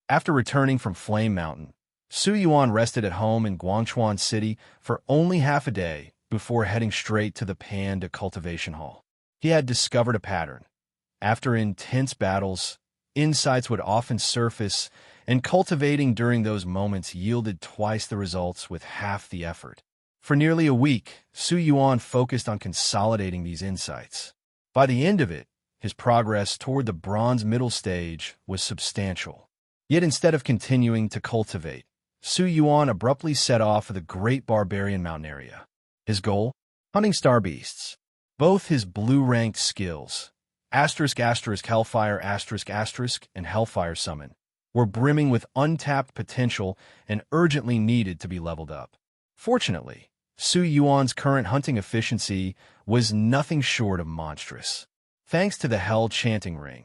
After returning from Flame Mountain, Su Yuan rested at home in Guangchuan City for only half a day before heading straight to the Panda Cultivation Hall. He had discovered a pattern. After intense battles, insights would often surface, and cultivating during those moments yielded twice the results with half the effort. For nearly a week, Su Yuan focused on consolidating these insights. By the end of it, his progress toward the bronze middle stage was substantial. Yet instead of continuing to cultivate, Su Yuan abruptly set off for the Great Barbarian Mountain area. His goal? Hunting star beasts. Both his blue-ranked skills, Hellfire and Hellfire Summon, were brimming with untapped potential and urgently needed to be leveled up. Fortunately, Su Yuan's current hunting efficiency was nothing short of monstrous. Thanks to the Hell Chanting Ring,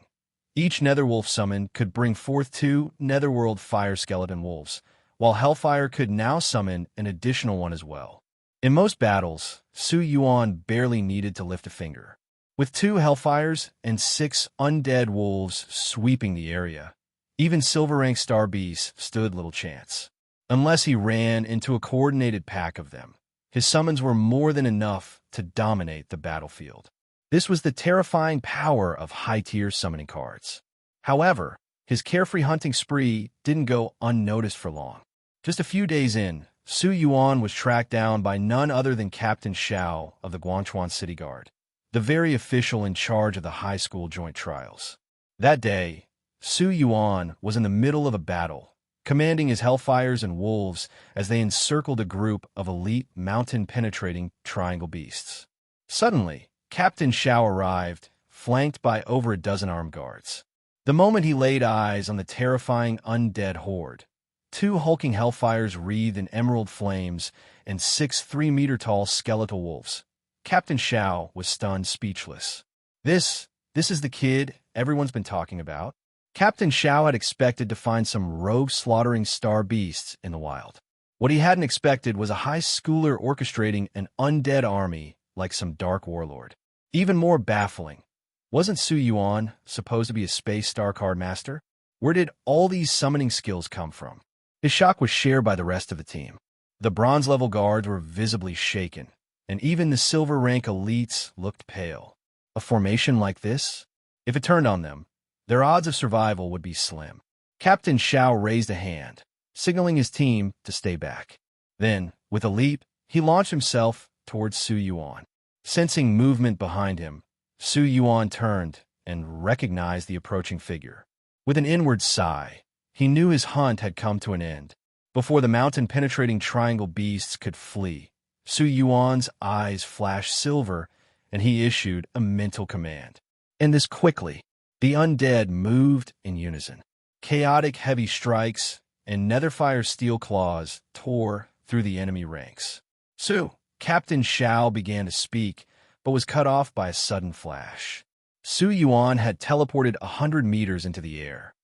each Netherwolf summon could bring forth 2 Netherworld Fire Skeleton Wolves, while Hellfire could now summon an additional one as well. In most battles, Su Yuan barely needed to lift a finger. With 2 Hellfires and 6 undead wolves sweeping the area, even silver-ranked star beasts stood little chance. Unless he ran into a coordinated pack of them, his summons were more than enough to dominate the battlefield. This was the terrifying power of high-tier summoning cards. However, his carefree hunting spree didn't go unnoticed for long. Just a few days in, Su Yuan was tracked down by none other than Captain Xiao of the Guangchuan City Guard, the very official in charge of the high school joint trials. That day, Su Yuan was in the middle of a battle, commanding his Hellfires and Wolves as they encircled a group of elite mountain-penetrating triangle beasts. Suddenly, Captain Xiao arrived, flanked by over a dozen armed guards. The moment he laid eyes on the terrifying undead horde, 2 hulking Hellfires wreathed in emerald flames and 6 3-meter-tall skeletal wolves, Captain Xiao was stunned speechless. This is the kid everyone's been talking about. Captain Xiao had expected to find some rogue slaughtering star beasts in the wild. What he hadn't expected was a high schooler orchestrating an undead army like some dark warlord. Even more baffling, wasn't Su Yuan supposed to be a space star card master? Where did all these summoning skills come from? His shock was shared by the rest of the team. The bronze-level guards were visibly shaken, and even the silver-rank elites looked pale. A formation like this? If it turned on them, their odds of survival would be slim. Captain Xiao raised a hand, signaling his team to stay back. Then, with a leap, he launched himself towards Su Yuan. Sensing movement behind him, Su Yuan turned and recognized the approaching figure. With an inward sigh, he knew his hunt had come to an end. Before the mountain-penetrating triangle beasts could flee, Su Yuan's eyes flashed silver, and he issued a mental command. And this quickly. The undead moved in unison. Chaotic heavy strikes and Netherfire steel claws tore through the enemy ranks. Su, Captain Xiao began to speak, but was cut off by a sudden flash. Su Yuan had teleported 100 meters into the air.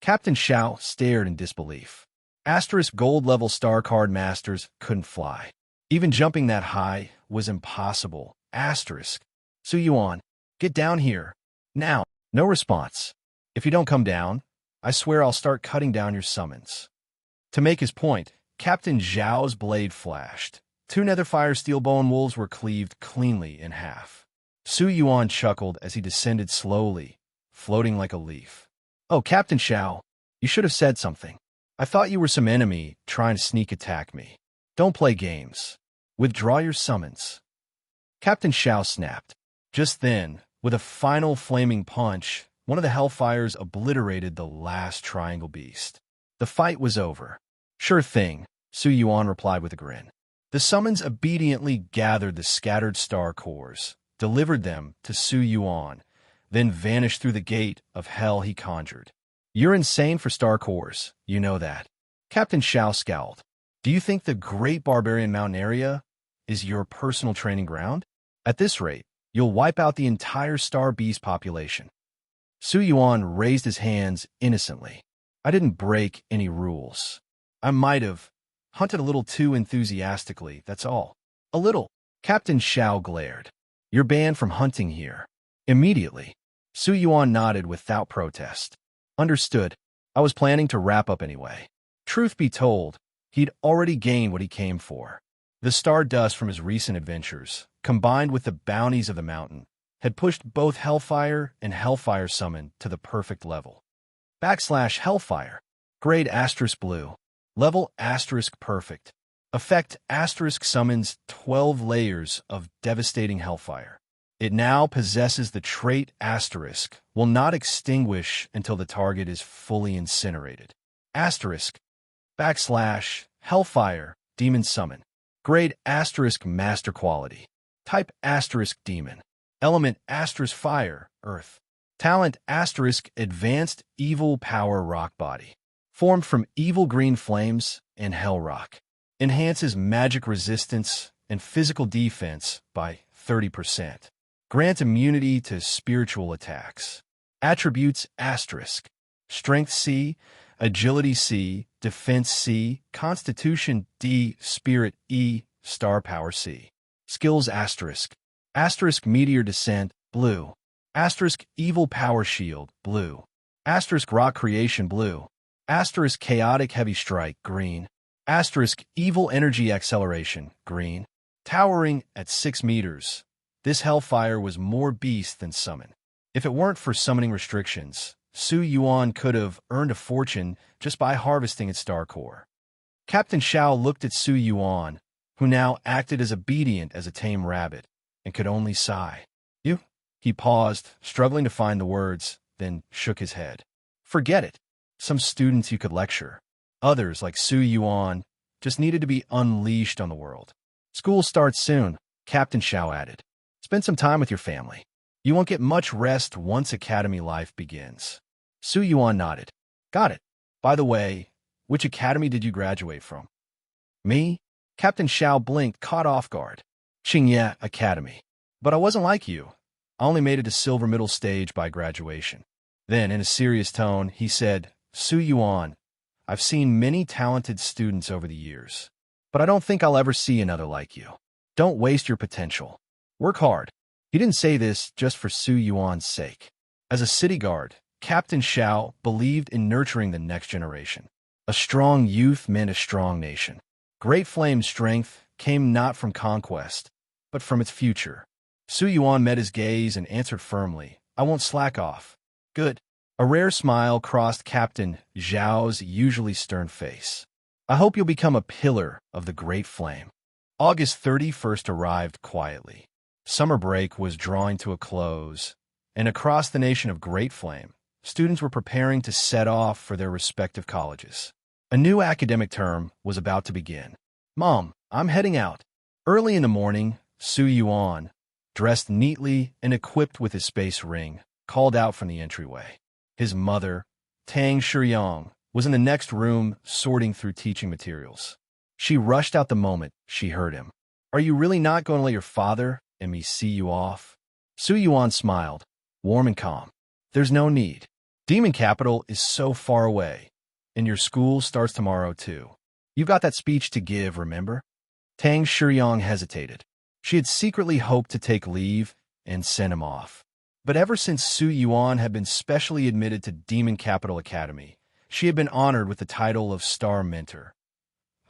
Captain Xiao stared in disbelief. Gold-level star card masters couldn't fly. Even jumping that high was impossible. Su Yuan, get down here. Now. No response. If you don't come down, I swear I'll start cutting down your summons. To make his point, Captain Zhao's blade flashed. 2 Netherfire Steelbone Wolves were cleaved cleanly in half. Su Yuan chuckled as he descended slowly, floating like a leaf. Oh, Captain Xiao, you should have said something. I thought you were some enemy trying to sneak attack me. Don't play games. Withdraw your summons. Captain Xiao snapped. Just then, with a final flaming punch, one of the Hellfires obliterated the last triangle beast. The fight was over. Sure thing, Su Yuan replied with a grin. The summons obediently gathered the scattered star cores, delivered them to Su Yuan, then vanished through the gate of hell he conjured. You're insane for star cores, you know that. Captain Xiao scowled. Do you think the Great Barbarian Mountain area is your personal training ground? At this rate, you'll wipe out the entire star beast population. Su Yuan raised his hands innocently. I didn't break any rules. I might have hunted a little too enthusiastically, that's all. A little. Captain Xiao glared. You're banned from hunting here. Immediately. Su Yuan nodded without protest. Understood. I was planning to wrap up anyway. Truth be told, he'd already gained what he came for. The stardust from his recent adventures, combined with the bounties of the mountain, had pushed both Hellfire and Hellfire Summon to the perfect level. /Hellfire. Grade *blue. Level *perfect. Effect summons 12 layers of devastating Hellfire. It now possesses the trait will not extinguish until the target is fully incinerated. *Hellfire Demon Summon. Grade Master Quality. Type Demon. Element Fire, Earth. Talent Advanced Evil Power Rock Body. Formed from evil green flames and hell rock. Enhances magic resistance and physical defense by 30%. Grant immunity to spiritual attacks. Attributes Strength C, Agility C, Defense C, Constitution D, Spirit E, Star Power C. Skills Meteor Descent, blue. Evil Power Shield, blue. Rock Creation, blue. Chaotic Heavy Strike, green. Evil Energy Acceleration, green. Towering at 6 meters. This Hellfire was more beast than summon. If it weren't for summoning restrictions, Su Yuan could have earned a fortune just by harvesting its star core. Captain Xiao looked at Su Yuan, who now acted as obedient as a tame rabbit, and could only sigh. You? He paused, struggling to find the words, then shook his head. Forget it. Some students you could lecture. Others, like Su Yuan, just needed to be unleashed on the world. School starts soon, Captain Xiao added. Spend some time with your family. You won't get much rest once academy life begins. Su Yuan nodded. Got it. By the way, which academy did you graduate from? Me? Captain Xiao blinked, caught off guard. Qingye Academy. But I wasn't like you. I only made it to silver middle stage by graduation. Then, in a serious tone, he said, Su Yuan, I've seen many talented students over the years, but I don't think I'll ever see another like you. Don't waste your potential. Work hard. He didn't say this just for Su Yuan's sake. As a city guard, Captain Xiao believed in nurturing the next generation. A strong youth meant a strong nation. Great Flame's strength came not from conquest, but from its future. Su Yuan met his gaze and answered firmly, I won't slack off. Good. A rare smile crossed Captain Xiao's usually stern face. I hope you'll become a pillar of the Great Flame. August 31st arrived quietly. Summer break was drawing to a close, and across the nation of Great Flame, students were preparing to set off for their respective colleges. A new academic term was about to begin. Mom, I'm heading out. Early in the morning, Su Yuan, dressed neatly and equipped with his space ring, called out from the entryway. His mother, Tang Shiyang, was in the next room sorting through teaching materials. She rushed out the moment she heard him. Are you really not going to let your father and me see you off? Su Yuan smiled, warm and calm. There's no need. Demon Capital is so far away, and your school starts tomorrow too. You've got that speech to give, remember? Tang Shiyang hesitated. She had secretly hoped to take leave and send him off. But ever since Su Yuan had been specially admitted to Demon Capital Academy, she had been honored with the title of Star Mentor,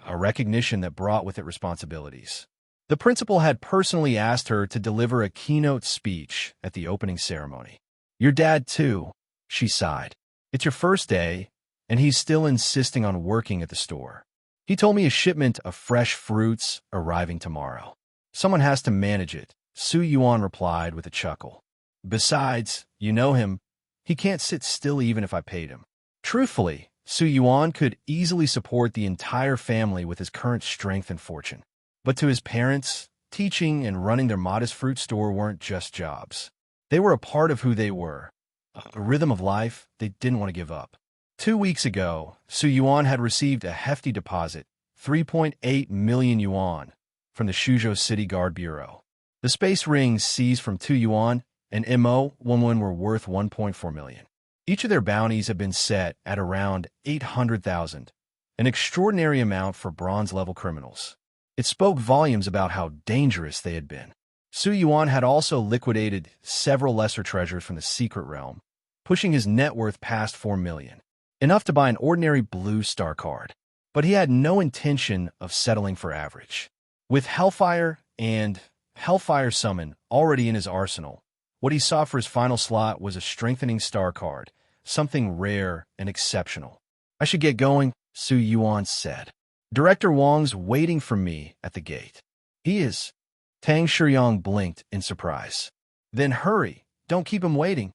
a recognition that brought with it responsibilities. The principal had personally asked her to deliver a keynote speech at the opening ceremony. Your dad, too, she sighed. It's your first day, and he's still insisting on working at the store. He told me a shipment of fresh fruits arriving tomorrow. Someone has to manage it, Su Yuan replied with a chuckle. Besides, you know him. He can't sit still even if I paid him. Truthfully, Su Yuan could easily support the entire family with his current strength and fortune. But to his parents, teaching and running their modest fruit store weren't just jobs. They were a part of who they were, a rhythm of life they didn't want to give up. 2 weeks ago, Su Yuan had received a hefty deposit, 3.8 million yuan, from the Shuzhou City Guard Bureau. The space rings seized from Tu Yuan and Mo11 were worth 1.4 million. Each of their bounties had been set at around 800,000, an extraordinary amount for bronze-level criminals. It spoke volumes about how dangerous they had been. Su Yuan had also liquidated several lesser treasures from the secret realm, pushing his net worth past 4 million. enough to buy an ordinary blue star card. But he had no intention of settling for average. With Hellfire and Hellfire Summon already in his arsenal, what he saw for his final slot was a strengthening star card, something rare and exceptional. I should get going, Su Yuan said. Director Wang's waiting for me at the gate. He is. Tang Shiyang blinked in surprise. Then hurry, don't keep him waiting.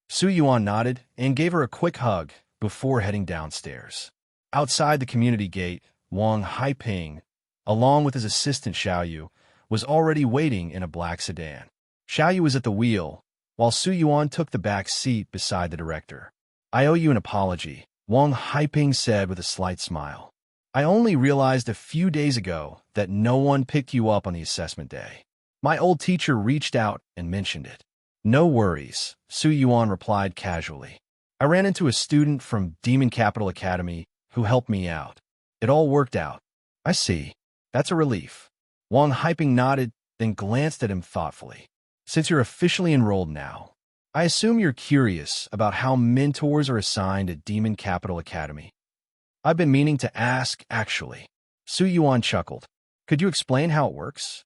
Su Yuan nodded and gave her a quick hug before heading downstairs. Outside the community gate, Wang Haiping, along with his assistant Xiaoyu, was already waiting in a black sedan. Xiaoyu was at the wheel, while Su Yuan took the back seat beside the director. I owe you an apology, Wang Haiping said with a slight smile. I only realized a few days ago that no one picked you up on the assessment day. My old teacher reached out and mentioned it. No worries, Su Yuan replied casually. I ran into a student from Demon Capital Academy who helped me out. It all worked out. I see. That's a relief. Wang Haiping nodded, then glanced at him thoughtfully. Since you're officially enrolled now, I assume you're curious about how mentors are assigned at Demon Capital Academy. I've been meaning to ask, actually. Su Yuan chuckled. Could you explain how it works?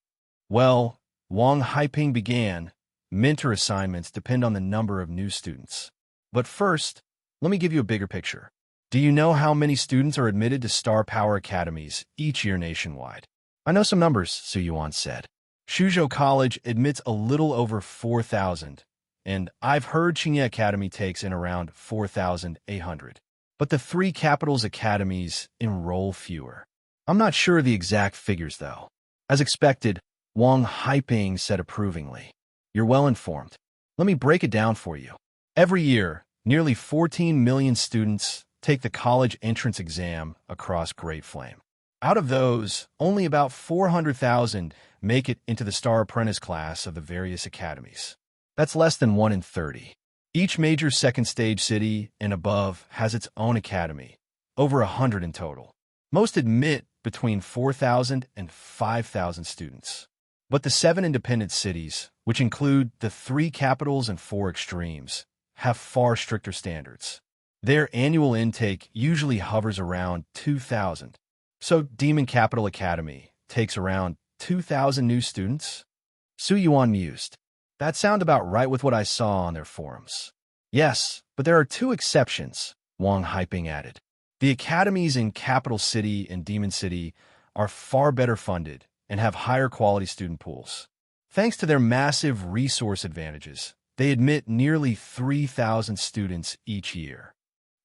Well, Wang Haiping began. Mentor assignments depend on the number of new students. But first, let me give you a bigger picture. Do you know how many students are admitted to Star Power Academies each year nationwide? I know some numbers, Su Yuan said. Shuzhou College admits a little over 4,000, and I've heard Qingye Academy takes in around 4,800. But the three capitals academies enroll fewer. I'm not sure of the exact figures, though. As expected, Wang Haiping said approvingly. You're well informed. Let me break it down for you. Every year, nearly 14 million students take the college entrance exam across Great Flame. Out of those, only about 400,000 make it into the Star Apprentice class of the various academies. That's less than 1 in 30. Each major second-stage city and above has its own academy, over 100 in total. Most admit between 4,000 and 5,000 students. But the 7 independent cities, which include the 3 capitals and 4 extremes, have far stricter standards. Their annual intake usually hovers around 2,000. So Demon Capital Academy takes around 2,000 new students? Su Yuan mused. That sounds about right with what I saw on their forums. Yes, but there are 2 exceptions, Wang Haiping added. The academies in Capital City and Demon City are far better funded and have higher quality student pools. Thanks to their massive resource advantages, they admit nearly 3,000 students each year.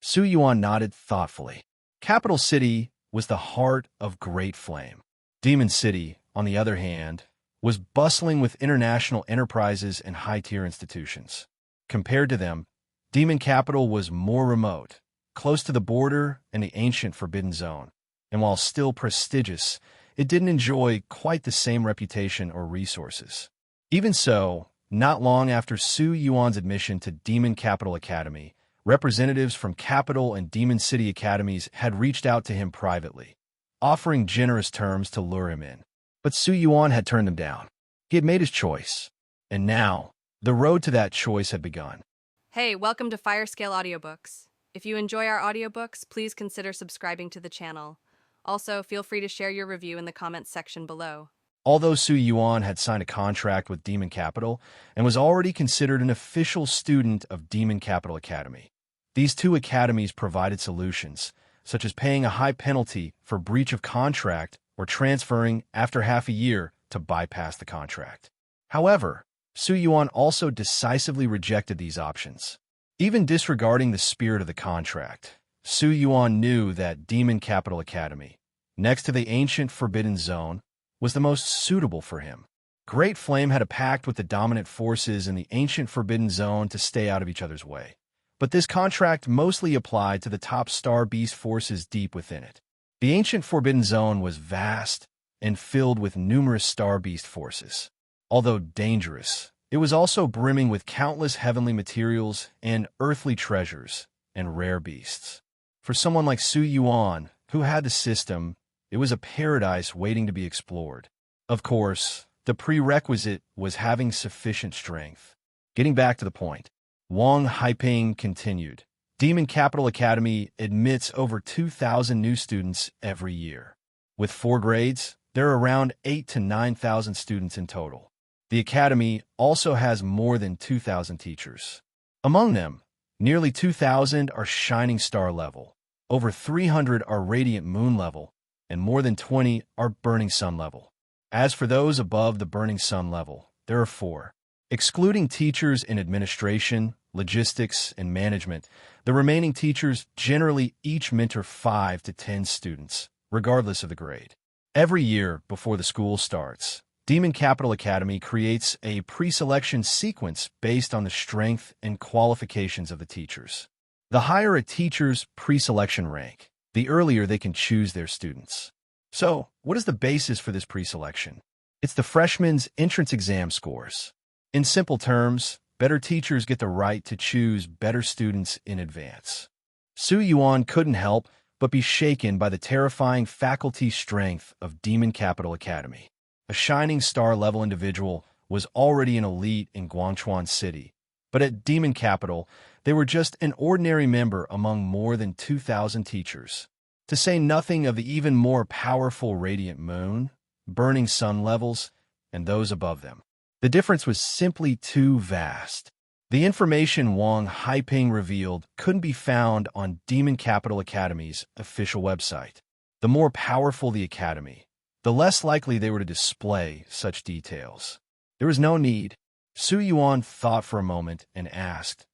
Su Yuan nodded thoughtfully. Capital City was the heart of Great Flame. Demon City, on the other hand, was bustling with international enterprises and high-tier institutions. Compared to them, Demon Capital was more remote, close to the border and the ancient Forbidden Zone, and while still prestigious, it didn't enjoy quite the same reputation or resources. Even so, not long after Su Yuan's admission to Demon Capital Academy, representatives from Capital and Demon City Academies had reached out to him privately, offering generous terms to lure him in. But Su Yuan had turned them down. He had made his choice, and now, the road to that choice had begun. Hey, welcome to Firescale Audiobooks. If you enjoy our audiobooks, please consider subscribing to the channel. Also, feel free to share your review in the comments section below. Although Su Yuan had signed a contract with Demon Capital and was already considered an official student of Demon Capital Academy, these 2 academies provided solutions, such as paying a high penalty for breach of contract or transferring after half a year to bypass the contract. However, Su Yuan also decisively rejected these options. Even disregarding the spirit of the contract, Su Yuan knew that Demon Capital Academy, next to the ancient Forbidden Zone, was the most suitable for him. Great Flame had a pact with the dominant forces in the ancient Forbidden Zone to stay out of each other's way. But this contract mostly applied to the top Star Beast forces deep within it. The ancient Forbidden Zone was vast and filled with numerous Star Beast forces. Although dangerous, it was also brimming with countless heavenly materials and earthly treasures and rare beasts. For someone like Su Yuan, who had the system, it was a paradise waiting to be explored. Of course, the prerequisite was having sufficient strength. Getting back to the point, Wang Haiping continued. Demon Capital Academy admits over 2,000 new students every year. With 4 grades, there are around 8,000 to 9,000 students in total. The academy also has more than 2,000 teachers. Among them, nearly 2,000 are Shining Star level, over 300 are Radiant Moon level, and more than 20 are Burning Sun level. As for those above the Burning Sun level, there are 4. Excluding teachers in administration, logistics, and management, the remaining teachers generally each mentor 5 to 10 students, regardless of the grade. Every year before the school starts, Demon Capital Academy creates a pre-selection sequence based on the strength and qualifications of the teachers. The higher a teacher's pre-selection rank, the earlier they can choose their students. So, what is the basis for this pre-selection? It's the freshman's entrance exam scores. In simple terms, better teachers get the right to choose better students in advance. Su Yuan couldn't help but be shaken by the terrifying faculty strength of Demon Capital Academy. A Shining Star-level individual was already an elite in Guangchuan City, but at Demon Capital, they were just an ordinary member among more than 2,000 teachers. To say nothing of the even more powerful Radiant Moon, Burning Sun levels, and those above them. The difference was simply too vast. The information Wang Haiping revealed couldn't be found on Demon Capital Academy's official website. The more powerful the academy, the less likely they were to display such details. There was no need. Su Yuan thought for a moment and asked,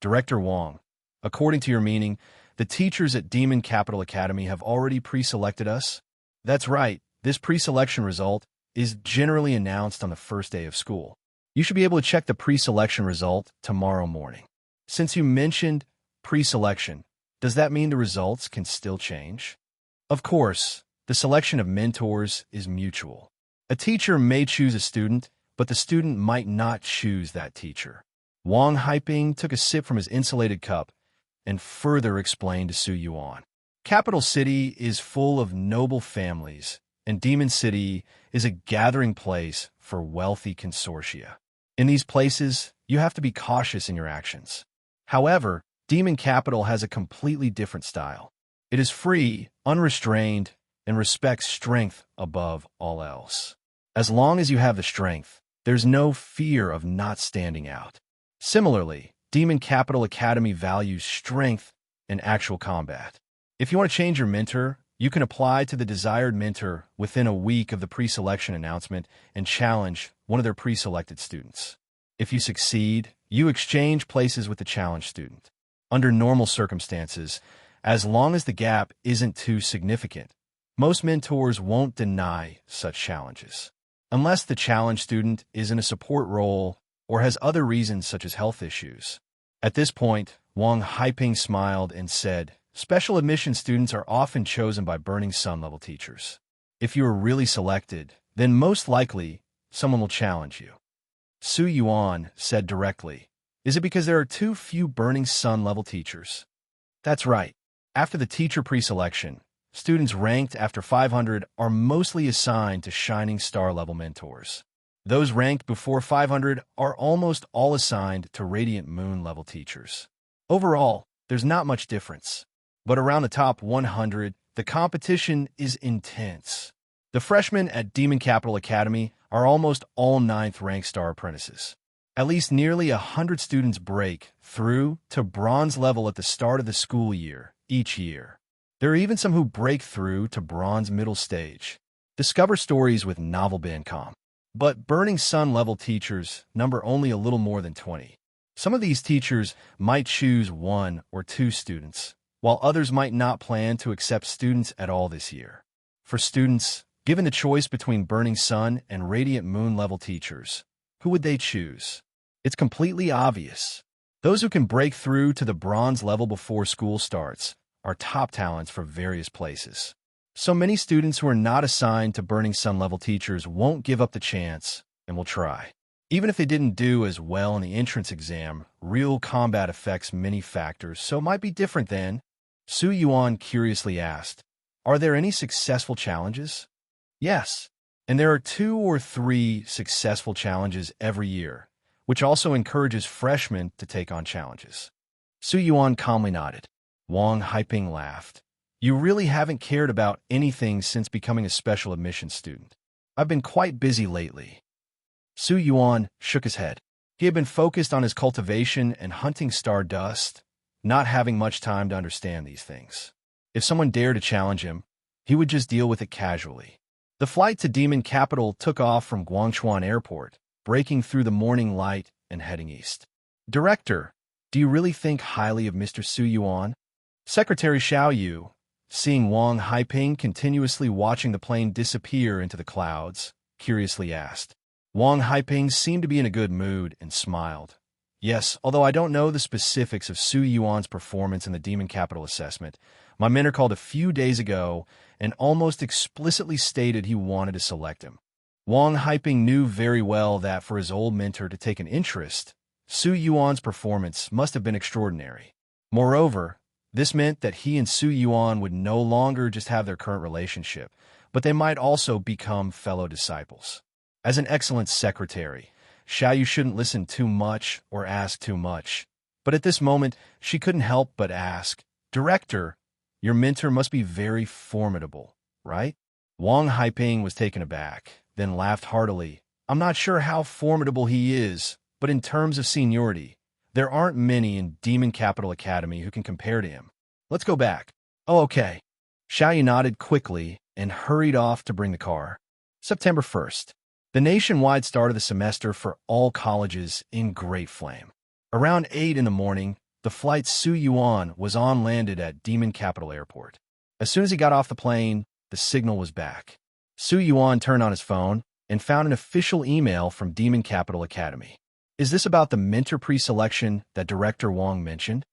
"Director Wang, according to your meaning, the teachers at Demon Capital Academy have already pre-selected us?" "That's right. This pre-selection result is generally announced on the first day of school. You should be able to check the pre-selection result tomorrow morning." "Since you mentioned pre-selection, does that mean the results can still change?" "Of course, the selection of mentors is mutual. A teacher may choose a student, but the student might not choose that teacher." Wang Haiping took a sip from his insulated cup and further explained to Su Yuan. Capital City is full of noble families, and Demon City is a gathering place for wealthy consortia. In these places, you have to be cautious in your actions. However, Demon Capital has a completely different style. It is free, unrestrained, and respects strength above all else. As long as you have the strength, there's no fear of not standing out. Similarly, Demon Capital Academy values strength in actual combat. If you want to change your mentor, you can apply to the desired mentor within a week of the pre-selection announcement and challenge one of their pre-selected students. If you succeed, you exchange places with the challenged student. Under normal circumstances, as long as the gap isn't too significant, most mentors won't deny such challenges. Unless the challenged student is in a support role or has other reasons such as health issues. At this point, Wang Haiping smiled and said, "Special admission students are often chosen by Burning Sun level teachers. If you are really selected, then most likely someone will challenge you." Su Yuan said directly, "Is it because there are too few Burning Sun level teachers?" "That's right. After the teacher pre-selection, students ranked after 500 are mostly assigned to Shining Star level mentors. Those ranked before 500 are almost all assigned to Radiant Moon level teachers. Overall, there's not much difference. But around the top 100, the competition is intense. The freshmen at Demon Capital Academy are almost all 9th-ranked star apprentices. At least nearly 100 students break through to bronze level at the start of the school year, each year. There are even some who break through to bronze middle stage. Discover stories with Novel Bandcom. But Burning Sun level teachers number only a little more than 20. Some of these teachers might choose 1 or 2 students, while others might not plan to accept students at all this year. For students, given the choice between Burning Sun and Radiant Moon level teachers, who would they choose? It's completely obvious. Those who can break through to the bronze level before school starts are top talents for various places. So many students who are not assigned to Burning Sun level teachers won't give up the chance and will try. Even if they didn't do as well in the entrance exam, real combat affects many factors, so it might be different then. Su Yuan curiously asked, "Are there any successful challenges?" "Yes, and there are 2 or 3 successful challenges every year, which also encourages freshmen to take on challenges." Su Yuan calmly nodded. Wang Haiping laughed. You really haven't cared about anything since becoming a special admissions student. I've been quite busy lately. Su Yuan shook his head. He had been focused on his cultivation and hunting stardust, not having much time to understand these things. If someone dared to challenge him, he would just deal with it casually. The flight to Demon Capital took off from Guangchuan Airport, breaking through the morning light and heading east. Director, do you really think highly of Mr. Su Yuan? Secretary Xiao Yu, seeing Wang Haiping continuously watching the plane disappear into the clouds, curiously asked. Wang Haiping seemed to be in a good mood and smiled. Yes, although I don't know the specifics of Su Yuan's performance in the Demon Capital assessment, my mentor called a few days ago and almost explicitly stated he wanted to select him. Wang Haiping knew very well that for his old mentor to take an interest, Su Yuan's performance must have been extraordinary. Moreover, this meant that he and Su Yuan would no longer just have their current relationship, but they might also become fellow disciples. As an excellent secretary, Xiaoyu shouldn't listen too much or ask too much. But at this moment, she couldn't help but ask, Director, your mentor must be very formidable, right? Wang Haiping was taken aback, then laughed heartily. I'm not sure how formidable he is, but in terms of seniority, there aren't many in Demon Capital Academy who can compare to him. Let's go back. Oh, okay. Xiaoyu nodded quickly and hurried off to bring the car. September 1st. The nationwide start of the semester for all colleges in great flame. Around 8 in the morning, the flight Su Yuan was on landed at Demon Capital Airport. As soon as he got off the plane, the signal was back. Su Yuan turned on his phone and found an official email from Demon Capital Academy. Is this about the mentor pre-selection that Director Wang mentioned?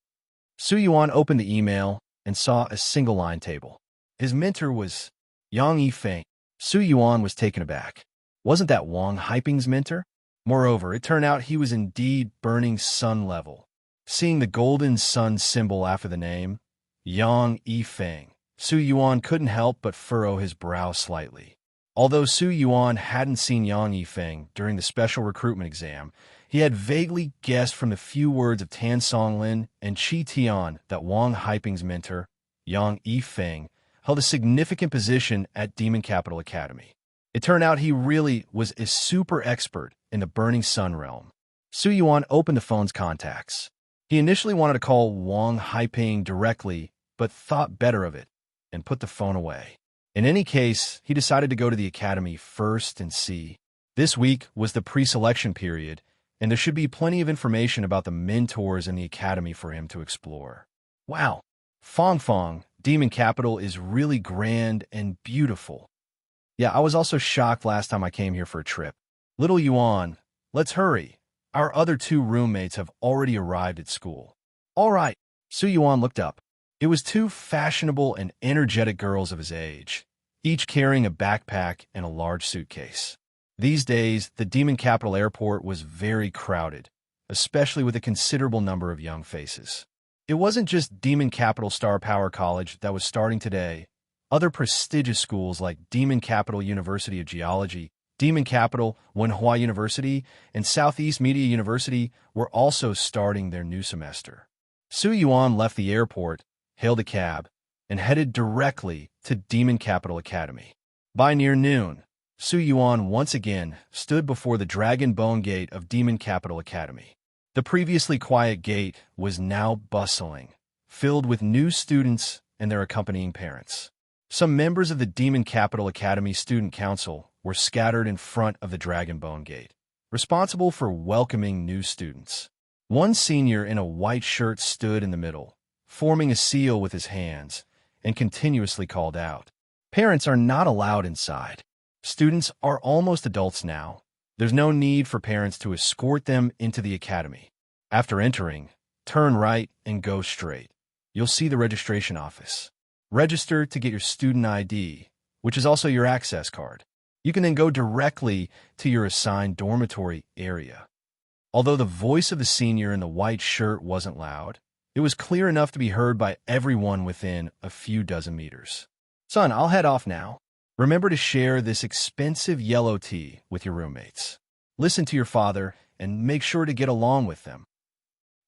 Su Yuan opened the email and saw a single-line table. His mentor was Yang Yifeng. Su Yuan was taken aback. Wasn't that Wang Haiping's mentor? Moreover, it turned out he was indeed burning sun level. Seeing the golden sun symbol after the name, Yang Yifeng, Su Yuan couldn't help but furrow his brow slightly. Although Su Yuan hadn't seen Yang Yifeng during the special recruitment exam, he had vaguely guessed from the few words of Tan Songlin and Qi Tian that Wang Haiping's mentor, Yang Yifeng, held a significant position at Demon Capital Academy. It turned out he really was a super expert in the Burning Sun realm. Su Yuan opened the phone's contacts. He initially wanted to call Wang Haiping directly, but thought better of it and put the phone away. In any case, he decided to go to the academy first and see. This week was the pre-selection period, and there should be plenty of information about the mentors in the academy for him to explore. Wow, Fong, Demon Capital is really grand and beautiful. Yeah, I was also shocked last time I came here for a trip. Little Yuan, let's hurry. Our other 2 roommates have already arrived at school. All right, Su Yuan looked up. It was 2 fashionable and energetic girls of his age, each carrying a backpack and a large suitcase. These days, the Demon Capital Airport was very crowded, especially with a considerable number of young faces. It wasn't just Demon Capital Star Power College that was starting today. Other prestigious schools like Demon Capital University of Geology, Demon Capital Wenhua University, and Southeast Media University were also starting their new semester. Su Yuan left the airport, hailed a cab, and headed directly to Demon Capital Academy. By near noon, Su Yuan once again stood before the Dragon Bone Gate of Demon Capital Academy. The previously quiet gate was now bustling, filled with new students and their accompanying parents. Some members of the Demon Capital Academy Student Council were scattered in front of the Dragon Bone Gate, responsible for welcoming new students. One senior in a white shirt stood in the middle, forming a seal with his hands, and continuously called out, "Parents are not allowed inside. Students are almost adults now. There's no need for parents to escort them into the academy. After entering, turn right and go straight. You'll see the registration office. Register to get your student ID, which is also your access card. You can then go directly to your assigned dormitory area." Although the voice of the senior in the white shirt wasn't loud, it was clear enough to be heard by everyone within a few dozen meters. "Son, I'll head off now. Remember to share this expensive yellow tea with your roommates. Listen to your father and make sure to get along with them."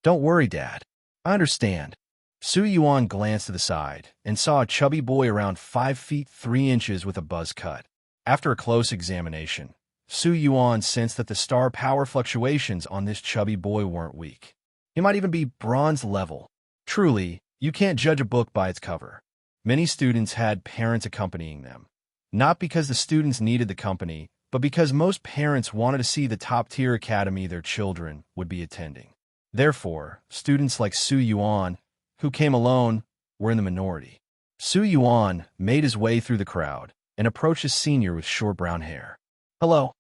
"Don't worry, Dad. I understand. Su Yuan glanced to the side and saw a chubby boy around 5 feet 3 inches with a buzz cut. After a close examination, Su Yuan sensed that the star power fluctuations on this chubby boy weren't weak. He might even be bronze level. Truly, you can't judge a book by its cover. Many students had parents accompanying them. Not because the students needed the company, but because most parents wanted to see the top-tier academy their children would be attending. Therefore, students like Su Yuan, who came alone, were in the minority. Su Yuan made his way through the crowd and approached a senior with short brown hair. "Hello,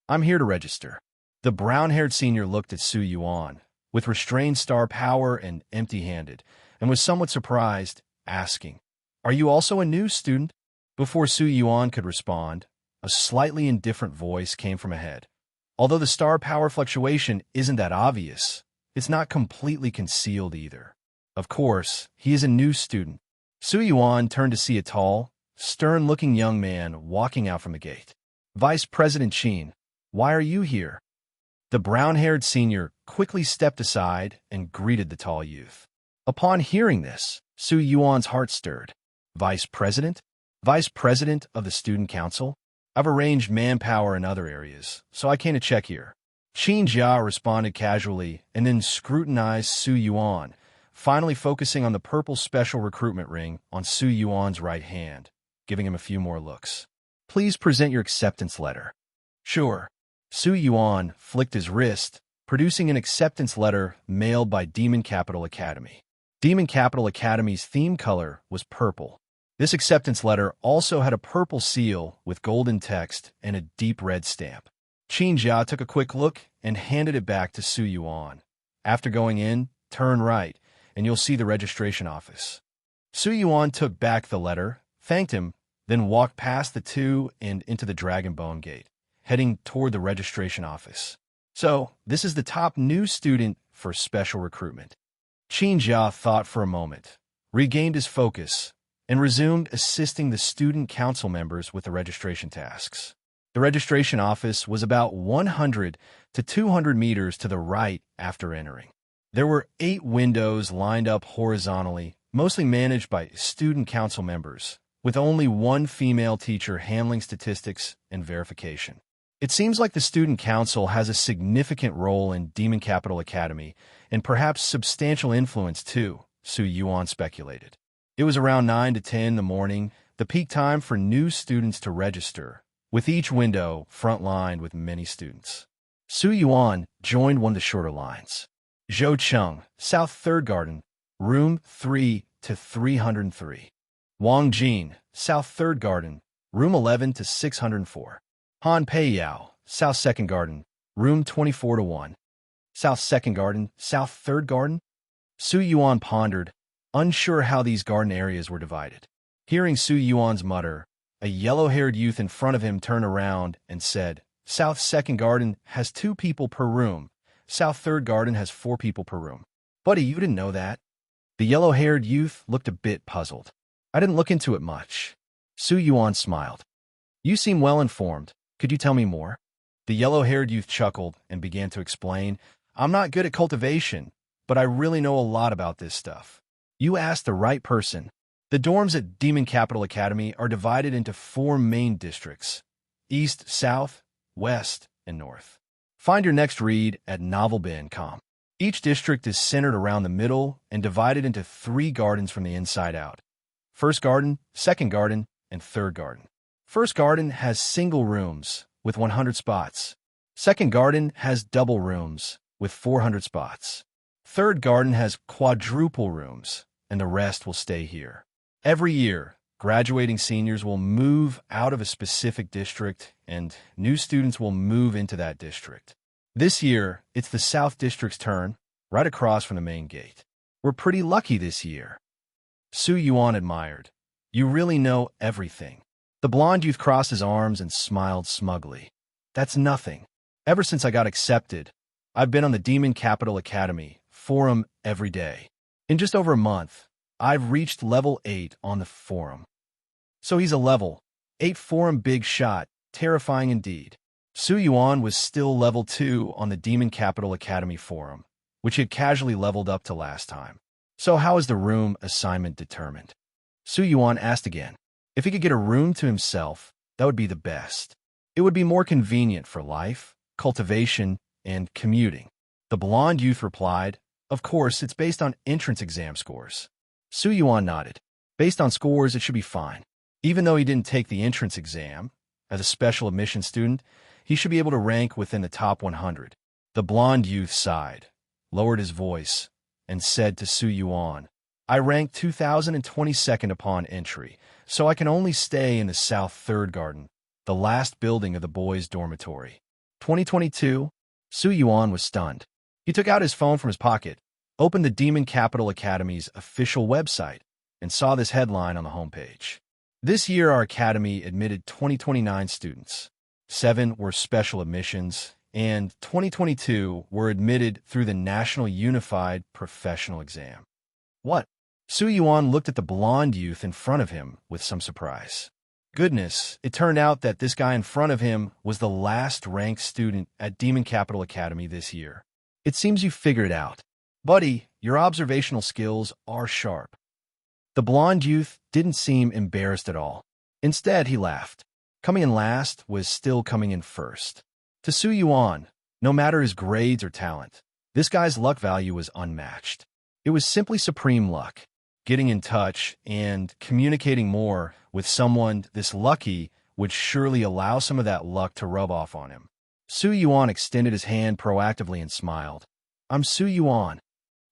I'm here to register." The brown-haired senior looked at Su Yuan with restrained star power and empty-handed, and was somewhat surprised, asking, "Are you also a new student?" Before Su Yuan could respond, a slightly indifferent voice came from ahead. Although the star power fluctuation isn't that obvious, it's not completely concealed either. Of course, he is a new student. Su Yuan turned to see a tall, stern-looking young man walking out from the gate. "Vice President Qin, why are you here?" The brown-haired senior quickly stepped aside and greeted the tall youth. Upon hearing this, Su Yuan's heart stirred. "Vice President? Vice President of the Student Council? I've arranged manpower in other areas, so I came to check here." Qin Jia responded casually and then scrutinized Su Yuan, finally focusing on the purple special recruitment ring on Su Yuan's right hand, giving him a few more looks. "Please present your acceptance letter." "Sure." Su Yuan flicked his wrist, producing an acceptance letter mailed by Demon Capital Academy. Demon Capital Academy's theme color was purple. This acceptance letter also had a purple seal with golden text and a deep red stamp. Qin Jia took a quick look and handed it back to Su Yuan. "After going in, turn right, and you'll see the registration office." Su Yuan took back the letter, thanked him, then walked past the two and into the Dragon Bone Gate, heading toward the registration office. "So, this is the top new student for special recruitment." Qin Jia thought for a moment, regained his focus, and resumed assisting the student council members with the registration tasks. The registration office was about 100 to 200 meters to the right after entering. There were 8 windows lined up horizontally, mostly managed by student council members, with only one female teacher handling statistics and verification. It seems like the student council has a significant role in Demon Capital Academy, and perhaps substantial influence too, Su Yuan speculated. It was around 9 to 10 in the morning, the peak time for new students to register, with each window front-lined with many students. Su Yuan joined one of the shorter lines. Zhou Cheng, South 3rd Garden, room 3 to 303. Wang Jin, South 3rd Garden, room 11 to 604. Han Peiyao, South 2nd Garden, room 24 to 1. South 2nd Garden, South 3rd Garden? Su Yuan pondered, unsure how these garden areas were divided. Hearing Su Yuan's mutter, a yellow-haired youth in front of him turned around and said, "South 2nd Garden has 2 people per room. South 3rd Garden has 4 people per room." "Buddy, you didn't know that?" The yellow-haired youth looked a bit puzzled. "I didn't look into it much." Su Yuan smiled. "You seem well-informed. Could you tell me more?" The yellow-haired youth chuckled and began to explain, "I'm not good at cultivation, but I really know a lot about this stuff. You asked the right person. The dorms at Demon Capital Academy are divided into 4 main districts: East, South, West, and North. Find your next read at novelbin.com. Each district is centered around the middle and divided into 3 gardens from the inside out: First Garden, Second Garden, and Third Garden. First Garden has single rooms with 100 spots. Second Garden has double rooms with 400 spots. Third Garden has quadruple rooms, and the rest will stay here. Every year, graduating seniors will move out of a specific district, and new students will move into that district. This year, it's the South District's turn, right across from the main gate. We're pretty lucky this year." Su Yuan admired. "You really know everything." The blonde youth crossed his arms and smiled smugly. "That's nothing. Ever since I got accepted, I've been on the Demon Capital Academy forum every day. In just over a month, I've reached level 8 on the forum." So he's a level 8 forum big shot, terrifying indeed. Su Yuan was still level 2 on the Demon Capital Academy forum, which he had casually leveled up to last time. So how is the room assignment determined? Su Yuan asked again. If he could get a room to himself, that would be the best. It would be more convenient for life, cultivation, and commuting. The blonde youth replied, of course, it's based on entrance exam scores. Su Yuan nodded. Based on scores, it should be fine. Even though he didn't take the entrance exam, as a special admission student, he should be able to rank within the top 100. The blonde youth sighed, lowered his voice, and said to Su Yuan, I ranked 2022nd upon entry, so I can only stay in the South Third Garden, the last building of the boys' dormitory. 2022? Su Yuan was stunned. He took out his phone from his pocket, opened the Demon Capital Academy's official website, and saw this headline on the homepage. This year, our academy admitted 2029 students. 7 were special admissions, and 2022 were admitted through the National Unified Professional Exam. What? Su Yuan looked at the blonde youth in front of him with some surprise. Goodness, it turned out that this guy in front of him was the last-ranked student at Demon Capital Academy this year. It seems you figured it out. Buddy, your observational skills are sharp. The blonde youth didn't seem embarrassed at all. Instead, he laughed. Coming in last was still coming in first. To Su Yuan, no matter his grades or talent, this guy's luck value was unmatched. It was simply supreme luck. Getting in touch and communicating more with someone this lucky would surely allow some of that luck to rub off on him. Su Yuan extended his hand proactively and smiled. I'm Su Yuan.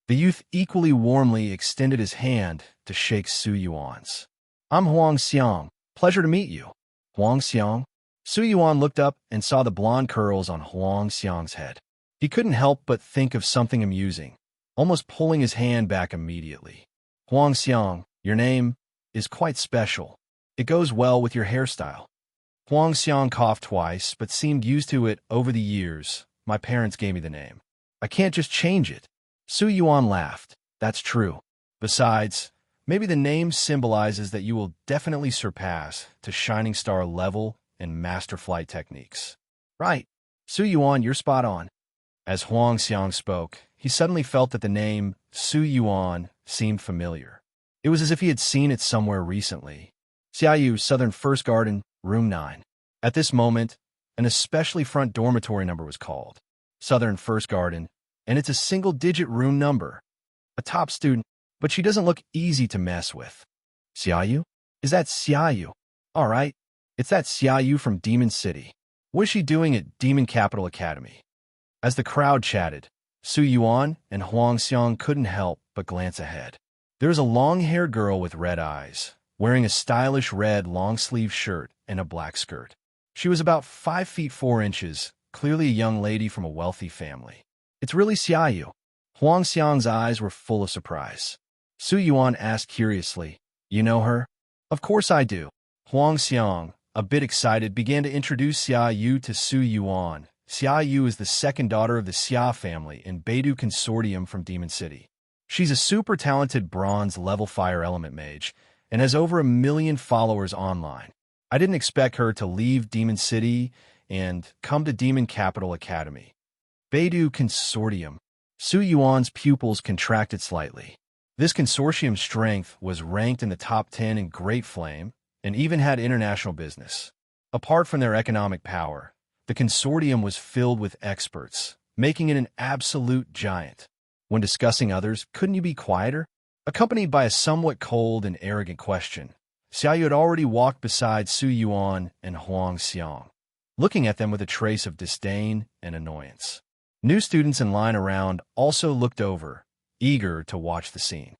The youth equally warmly extended his hand to shake Su Yuan's. I'm Huang Xiang. Pleasure to meet you. Huang Xiang? Su Yuan looked up and saw the blonde curls on Huang Xiang's head. He couldn't help but think of something amusing, almost pulling his hand back immediately. Huang Xiang, your name is quite special. It goes well with your hairstyle. Huang Xiang coughed twice, but seemed used to it over the years. My parents gave me the name. I can't just change it. Su Yuan laughed. That's true. Besides, maybe the name symbolizes that you will definitely surpass to Shining Star level and master flight techniques. Right. Su Yuan, you're spot on. As Huang Xiang spoke, he suddenly felt that the name Su Yuan seemed familiar. It was as if he had seen it somewhere recently. Xiaoyu, Southern First Garden, Room 9. At this moment, an especially front dormitory number was called. Southern First Garden, and it's a single-digit room number. A top student, but she doesn't look easy to mess with. Xiaoyu? Is that Xiaoyu? All right, it's that Xiaoyu from Demon City. What is she doing at Demon Capital Academy? As the crowd chatted, Su Yuan and Huang Xiang couldn't help but glance ahead. There was a long-haired girl with red eyes, wearing a stylish red long-sleeve shirt and a black skirt. She was about 5 feet 4 inches, clearly a young lady from a wealthy family. It's really Xiaoyu. Huang Xiang's eyes were full of surprise. Su Yuan asked curiously, You know her? Of course I do. Huang Xiang, a bit excited, began to introduce Xiaoyu to Su Yuan. Xiaoyu is the second daughter of the Xia family in Beidou Consortium from Demon City. She's a super talented bronze-level fire element mage and has over 1 million followers online. I didn't expect her to leave Demon City and come to Demon Capital Academy. Beidou Consortium. Su Yuan's pupils contracted slightly. This consortium's strength was ranked in the top 10 in Great Flame and even had international business. Apart from their economic power, the consortium was filled with experts, making it an absolute giant. When discussing others, couldn't you be quieter? Accompanied by a somewhat cold and arrogant question, Xiaoyu had already walked beside Su Yuan and Huang Xiang, looking at them with a trace of disdain and annoyance. New students in line around also looked over, eager to watch the scene.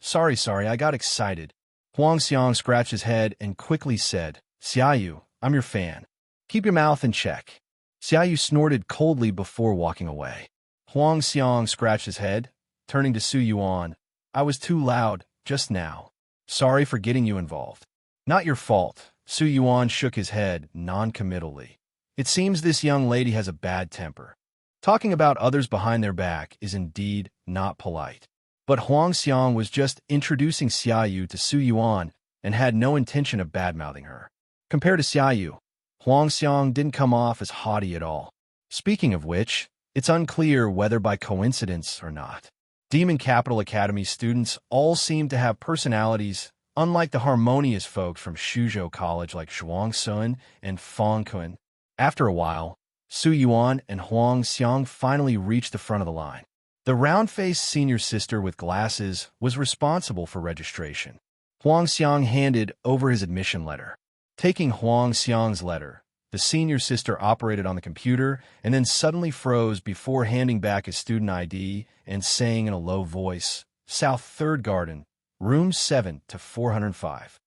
Sorry, I got excited. Huang Xiang scratched his head and quickly said, Xiaoyu, I'm your fan. Keep your mouth in check. Xiaoyu snorted coldly before walking away. Huang Xiang scratched his head, turning to Su Yuan. I was too loud, just now. Sorry for getting you involved. Not your fault. Su Yuan shook his head non-committally. It seems this young lady has a bad temper. Talking about others behind their back is indeed not polite. But Huang Xiang was just introducing Xiaoyu to Su Yuan and had no intention of bad-mouthing her. Compared to Xiaoyu, Huang Xiang didn't come off as haughty at all. Speaking of which, it's unclear whether by coincidence or not, Demon Capital Academy students all seemed to have personalities, unlike the harmonious folks from Shuzhou College like Zhuang Sun and Fang Kun. After a while, Su Yuan and Huang Xiang finally reached the front of the line. The round-faced senior sister with glasses was responsible for registration. Huang Xiang handed over his admission letter. Taking Huang Xiang's letter, the senior sister operated on the computer and then suddenly froze before handing back his student ID and saying in a low voice, "South 3rd Garden, room 7 to 405.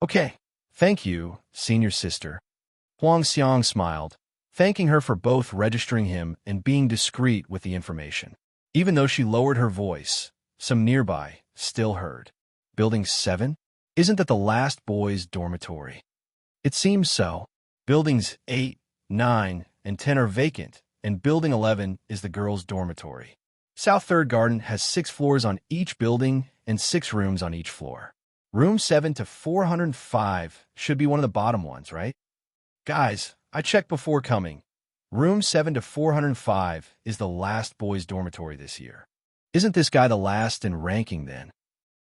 "Okay, thank you, senior sister." Huang Xiang smiled, thanking her for both registering him and being discreet with the information. Even though she lowered her voice, some nearby still heard. "Building 7? Isn't that the last boys' dormitory?" "It seems so. Buildings 8, 9, and 10 are vacant, and Building 11 is the girls' dormitory. South 3rd Garden has 6 floors on each building and 6 rooms on each floor. Room 7 to 405 should be one of the bottom ones, right? Guys, I checked before coming. Room 7 to 405 is the last boys' dormitory this year. Isn't this guy the last in ranking then?"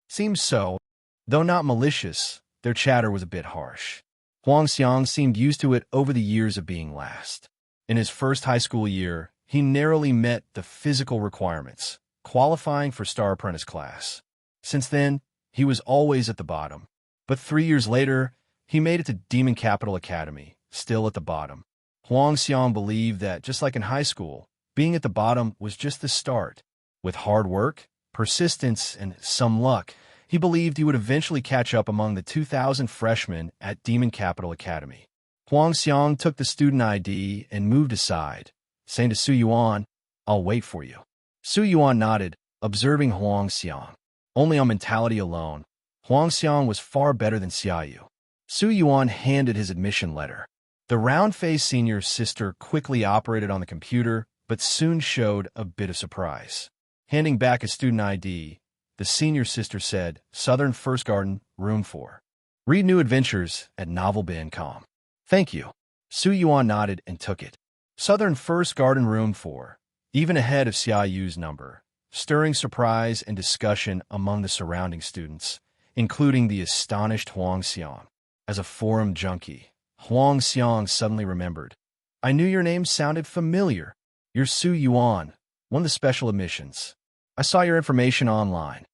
"Seems so." Though not malicious, their chatter was a bit harsh. Huang Xiang seemed used to it over the years of being last. In his first high school year, he narrowly met the physical requirements, qualifying for Star Apprentice class. Since then, he was always at the bottom. But 3 years later, he made it to Demon Capital Academy, still at the bottom. Huang Xiang believed that, just like in high school, being at the bottom was just the start. With hard work, persistence, and some luck, he believed he would eventually catch up among the 2,000 freshmen at Demon Capital Academy. Huang Xiang took the student ID and moved aside, saying to Su Yuan, "I'll wait for you." Su Yuan nodded, observing Huang Xiang. Only on mentality alone, Huang Xiang was far better than Xiaoyu. Su Yuan handed his admission letter. The round-faced senior sister quickly operated on the computer, but soon showed a bit of surprise. Handing back his student ID, the senior sister said, "Southern 1st Garden, room 4. Read new adventures at novelband.com." "Thank you." Su Yuan nodded and took it. Southern 1st Garden, room 4, even ahead of Xiaoyu's number, stirring surprise and discussion among the surrounding students, including the astonished Huang Xiang. As a forum junkie, Huang Xiang suddenly remembered. "I knew your name sounded familiar. You're Su Yuan, one of the special admissions. I saw your information online."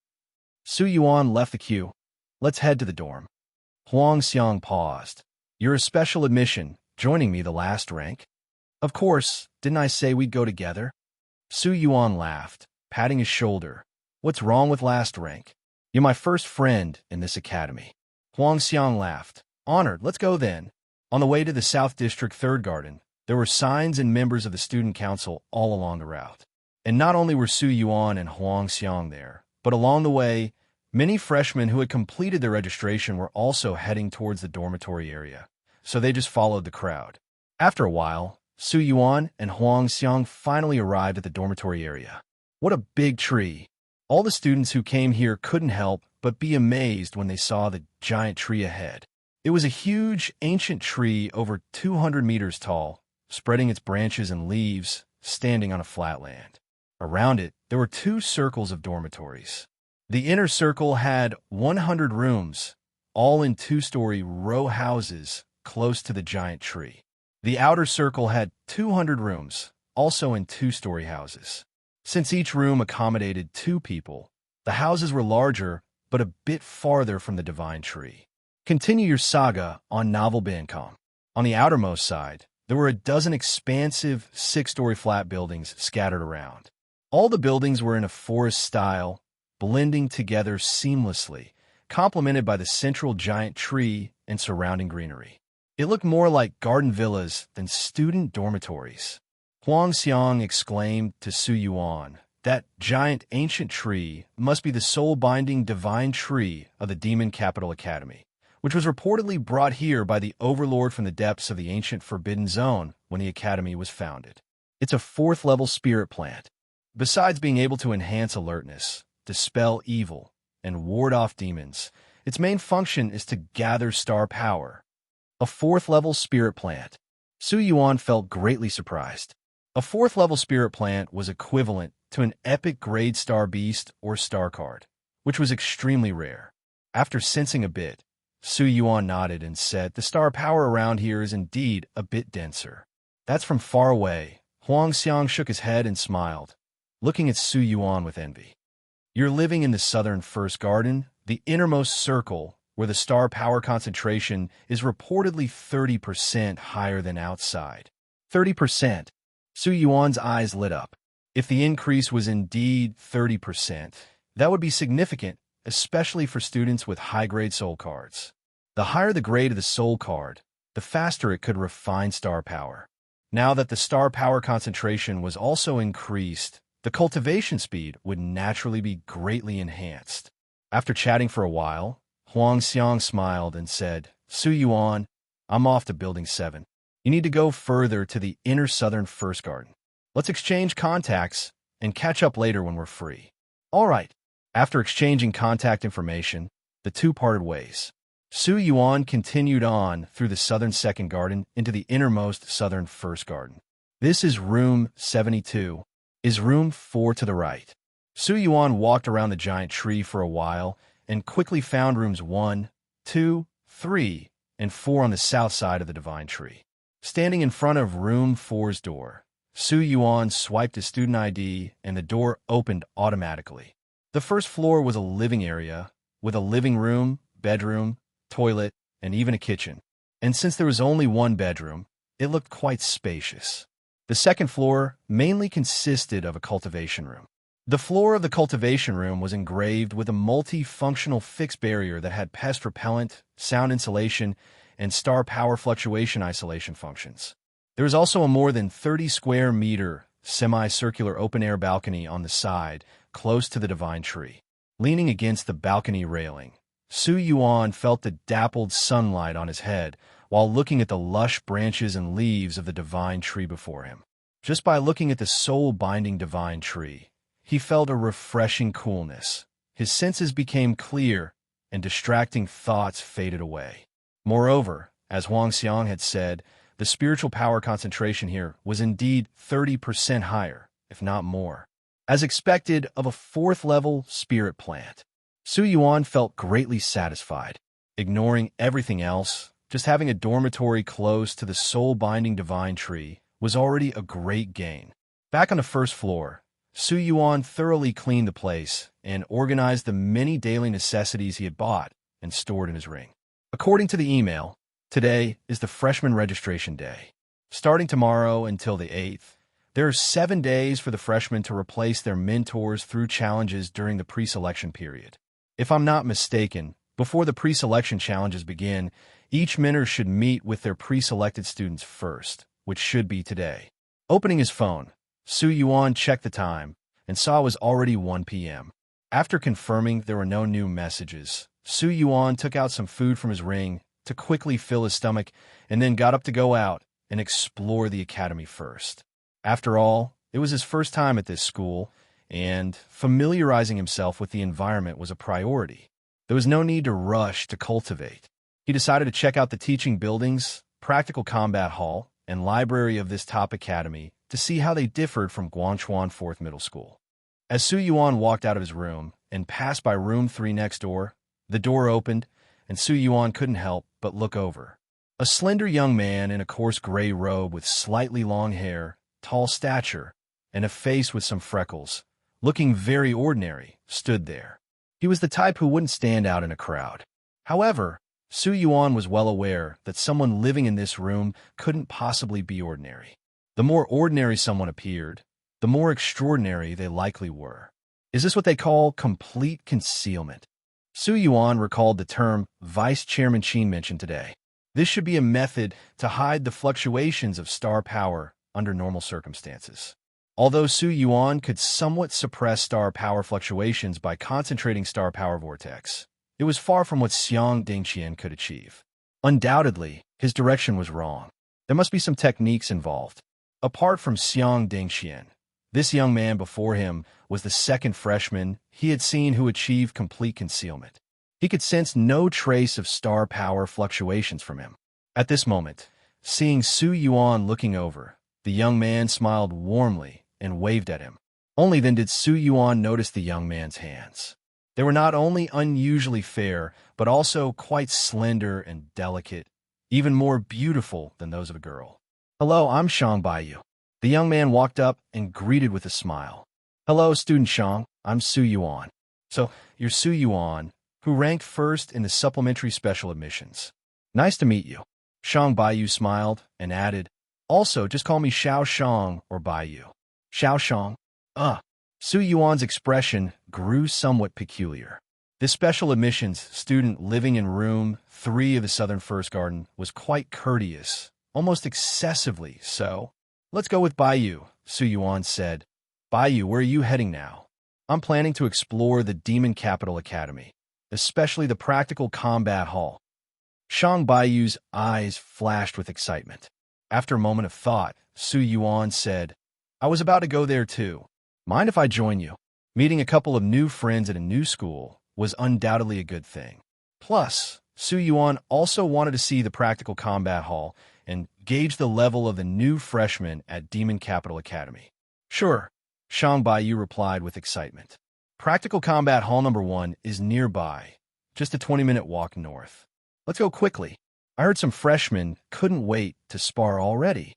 Su Yuan left the queue. "Let's head to the dorm." Huang Xiang paused. "You're a special admission, joining me the last rank?" "Of course, didn't I say we'd go together?" Su Yuan laughed, patting his shoulder. "What's wrong with last rank? You're my first friend in this academy." Huang Xiang laughed. "Honored, let's go then." On the way to the South District 3rd Garden, there were signs and members of the student council all along the route. And not only were Su Yuan and Huang Xiang there, but along the way, many freshmen who had completed their registration were also heading towards the dormitory area, so they just followed the crowd. After a while, Su Yuan and Huang Xiang finally arrived at the dormitory area. What a big tree! All the students who came here couldn't help but be amazed when they saw the giant tree ahead. It was a huge, ancient tree over 200 meters tall, spreading its branches and leaves, standing on a flat land. Around it, there were 2 circles of dormitories. The inner circle had 100 rooms, all in 2-story row houses close to the giant tree. The outer circle had 200 rooms, also in 2-story houses. Since each room accommodated 2 people, the houses were larger, but a bit farther from the divine tree. Continue your saga on novelband.com. On the outermost side, there were a dozen expansive 6-story flat buildings scattered around. All the buildings were in a forest style, blending together seamlessly, complemented by the central giant tree and surrounding greenery. It looked more like garden villas than student dormitories. Huang Xiang exclaimed to Su Yuan, "That giant ancient tree must be the soul-binding divine tree of the Demon Capital Academy, which was reportedly brought here by the overlord from the depths of the ancient Forbidden Zone when the academy was founded. It's a 4th-level spirit plant. Besides being able to enhance alertness, dispel evil, and ward off demons, its main function is to gather star power. A 4th-level spirit plant." Su Yuan felt greatly surprised. A 4th-level spirit plant was equivalent to an epic grade star beast or star card, which was extremely rare. After sensing a bit, Su Yuan nodded and said, "The star power around here is indeed a bit denser." "That's from far away." Huang Xiang shook his head and smiled, looking at Su Yuan with envy. "You're living in the southern first garden, the innermost circle, where the star power concentration is reportedly 30% higher than outside." 30%. Su Yuan's eyes lit up. If the increase was indeed 30%, that would be significant, especially for students with high-grade soul cards. The higher the grade of the soul card, the faster it could refine star power. Now that the star power concentration was also increased, the cultivation speed would naturally be greatly enhanced. After chatting for a while, Huang Xiang smiled and said, "Su Yuan, I'm off to Building 7. You need to go further to the inner southern first garden. Let's exchange contacts and catch up later when we're free." "All right." After exchanging contact information, the two parted ways. Su Yuan continued on through the southern second garden into the innermost southern first garden. "This is room 72. Is room 4 to the right?" Su Yuan walked around the giant tree for a while and quickly found rooms 1, 2, 3, and 4 on the south side of the divine tree. Standing in front of room 4's door, Su Yuan swiped his student ID and the door opened automatically. The first floor was a living area with a living room, bedroom, toilet, and even a kitchen. And since there was only one bedroom, it looked quite spacious. The second floor mainly consisted of a cultivation room. The floor of the cultivation room was engraved with a multi-functional fixed barrier that had pest repellent, sound insulation, and star power fluctuation isolation functions. There was also a more than 30 square meter semicircular open-air balcony on the side, close to the divine tree. Leaning against the balcony railing, Su Yuan felt the dappled sunlight on his head while looking at the lush branches and leaves of the divine tree before him. Just by looking at the soul-binding divine tree, he felt a refreshing coolness. His senses became clear, and distracting thoughts faded away. Moreover, as Huang Xiang had said, the spiritual power concentration here was indeed 30% higher, if not more. As expected of a fourth-level spirit plant, Su Yuan felt greatly satisfied. Ignoring everything else, just having a dormitory close to the soul-binding divine tree was already a great gain. Back on the first floor, Su Yuan thoroughly cleaned the place and organized the many daily necessities he had bought and stored in his ring. According to the email, today is the freshman registration day. Starting tomorrow until the 8th, there are 7 days for the freshmen to replace their mentors through challenges during the pre-selection period. If I'm not mistaken, before the pre-selection challenges begin, each mentor should meet with their pre-selected students first, which should be today. Opening his phone, Su Yuan checked the time and saw it was already 1 p.m. After confirming there were no new messages, Su Yuan took out some food from his ring to quickly fill his stomach and then got up to go out and explore the academy first. After all, it was his first time at this school, and familiarizing himself with the environment was a priority. There was no need to rush to cultivate. He decided to check out the teaching buildings, practical combat hall, and library of this top academy to see how they differed from Guangchuan 4th Middle School. As Su Yuan walked out of his room and passed by room 3 next door, the door opened, and Su Yuan couldn't help but look over. A slender young man in a coarse gray robe with slightly long hair, tall stature, and a face with some freckles, looking very ordinary, stood there. He was the type who wouldn't stand out in a crowd. However, Su Yuan was well aware that someone living in this room couldn't possibly be ordinary. The more ordinary someone appeared, the more extraordinary they likely were. Is this what they call complete concealment? Su Yuan recalled the term Vice Chairman Qin mentioned today. This should be a method to hide the fluctuations of star power under normal circumstances. Although Su Yuan could somewhat suppress star power fluctuations by concentrating star power vortex, it was far from what Xiang Dingqian could achieve. Undoubtedly, his direction was wrong. There must be some techniques involved. Apart from Xiang Dingqian, this young man before him was the second freshman he had seen who achieved complete concealment. He could sense no trace of star power fluctuations from him. At this moment, seeing Su Yuan looking over, the young man smiled warmly and waved at him. Only then did Su Yuan notice the young man's hands. They were not only unusually fair, but also quite slender and delicate, even more beautiful than those of a girl. "Hello, I'm Shang Baiyu." The young man walked up and greeted with a smile. "Hello, Student Shang. I'm Su Yuan." "So, you're Su Yuan, who ranked first in the supplementary special admissions. Nice to meet you." Shang Baiyu smiled and added, "Also, just call me Xiao Shang or Baiyu." "Xiao Shang?" Su Yuan's expression grew somewhat peculiar. This special admissions student living in room 3 of the Southern First Garden was quite courteous, almost excessively so. "Let's go with Baiyu," Su Yuan said. "Baiyu, where are you heading now?" "I'm planning to explore the Demon Capital Academy, especially the Practical Combat Hall." Shang Baiyu's eyes flashed with excitement. After a moment of thought, Su Yuan said, "I was about to go there too. Mind if I join you?" Meeting a couple of new friends at a new school was undoubtedly a good thing. Plus, Su Yuan also wanted to see the Practical Combat Hall and gauge the level of the new freshmen at Demon Capital Academy. "Sure," Shang Baiyu replied with excitement. "Practical Combat Hall number 1 is nearby, just a 20-minute walk north. Let's go quickly. I heard some freshmen couldn't wait to spar already."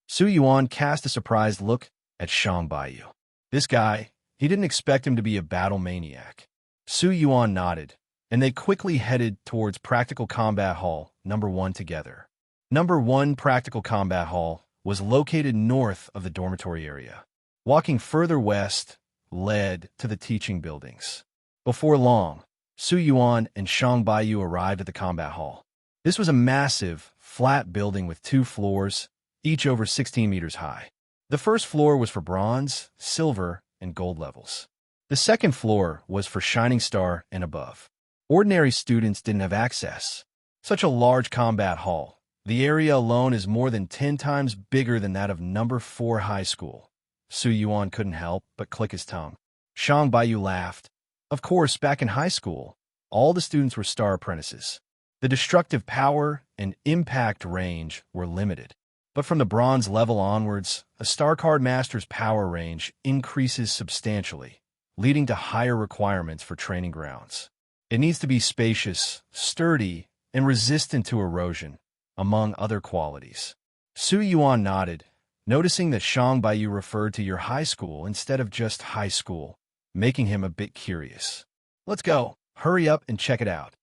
Su Yuan cast a surprised look at Shang Baiyu. This guy, he didn't expect him to be a battle maniac. Su Yuan nodded, and they quickly headed towards Practical Combat Hall number 1 together. Number 1 Practical Combat Hall was located north of the dormitory area. Walking further west led to the teaching buildings. Before long, Su Yuan and Shang Baiyu arrived at the combat hall. This was a massive, flat building with 2 floors, each over 16 meters high. The first floor was for bronze, silver, and gold levels. The second floor was for Shining Star and above. Ordinary students didn't have access. Such a large combat hall. The area alone is more than 10 times bigger than that of number 4 high school. Su Yuan couldn't help but click his tongue. Shang Baiyu laughed. Of course, back in high school, all the students were star apprentices. The destructive power and impact range were limited. But from the bronze level onwards, a Star Card Master's power range increases substantially, leading to higher requirements for training grounds. It needs to be spacious, sturdy, and resistant to erosion, among other qualities. Su Yuan nodded, noticing that Shang Baiyu referred to your high school instead of just high school, making him a bit curious. "Let's go. Hurry up and check it out,"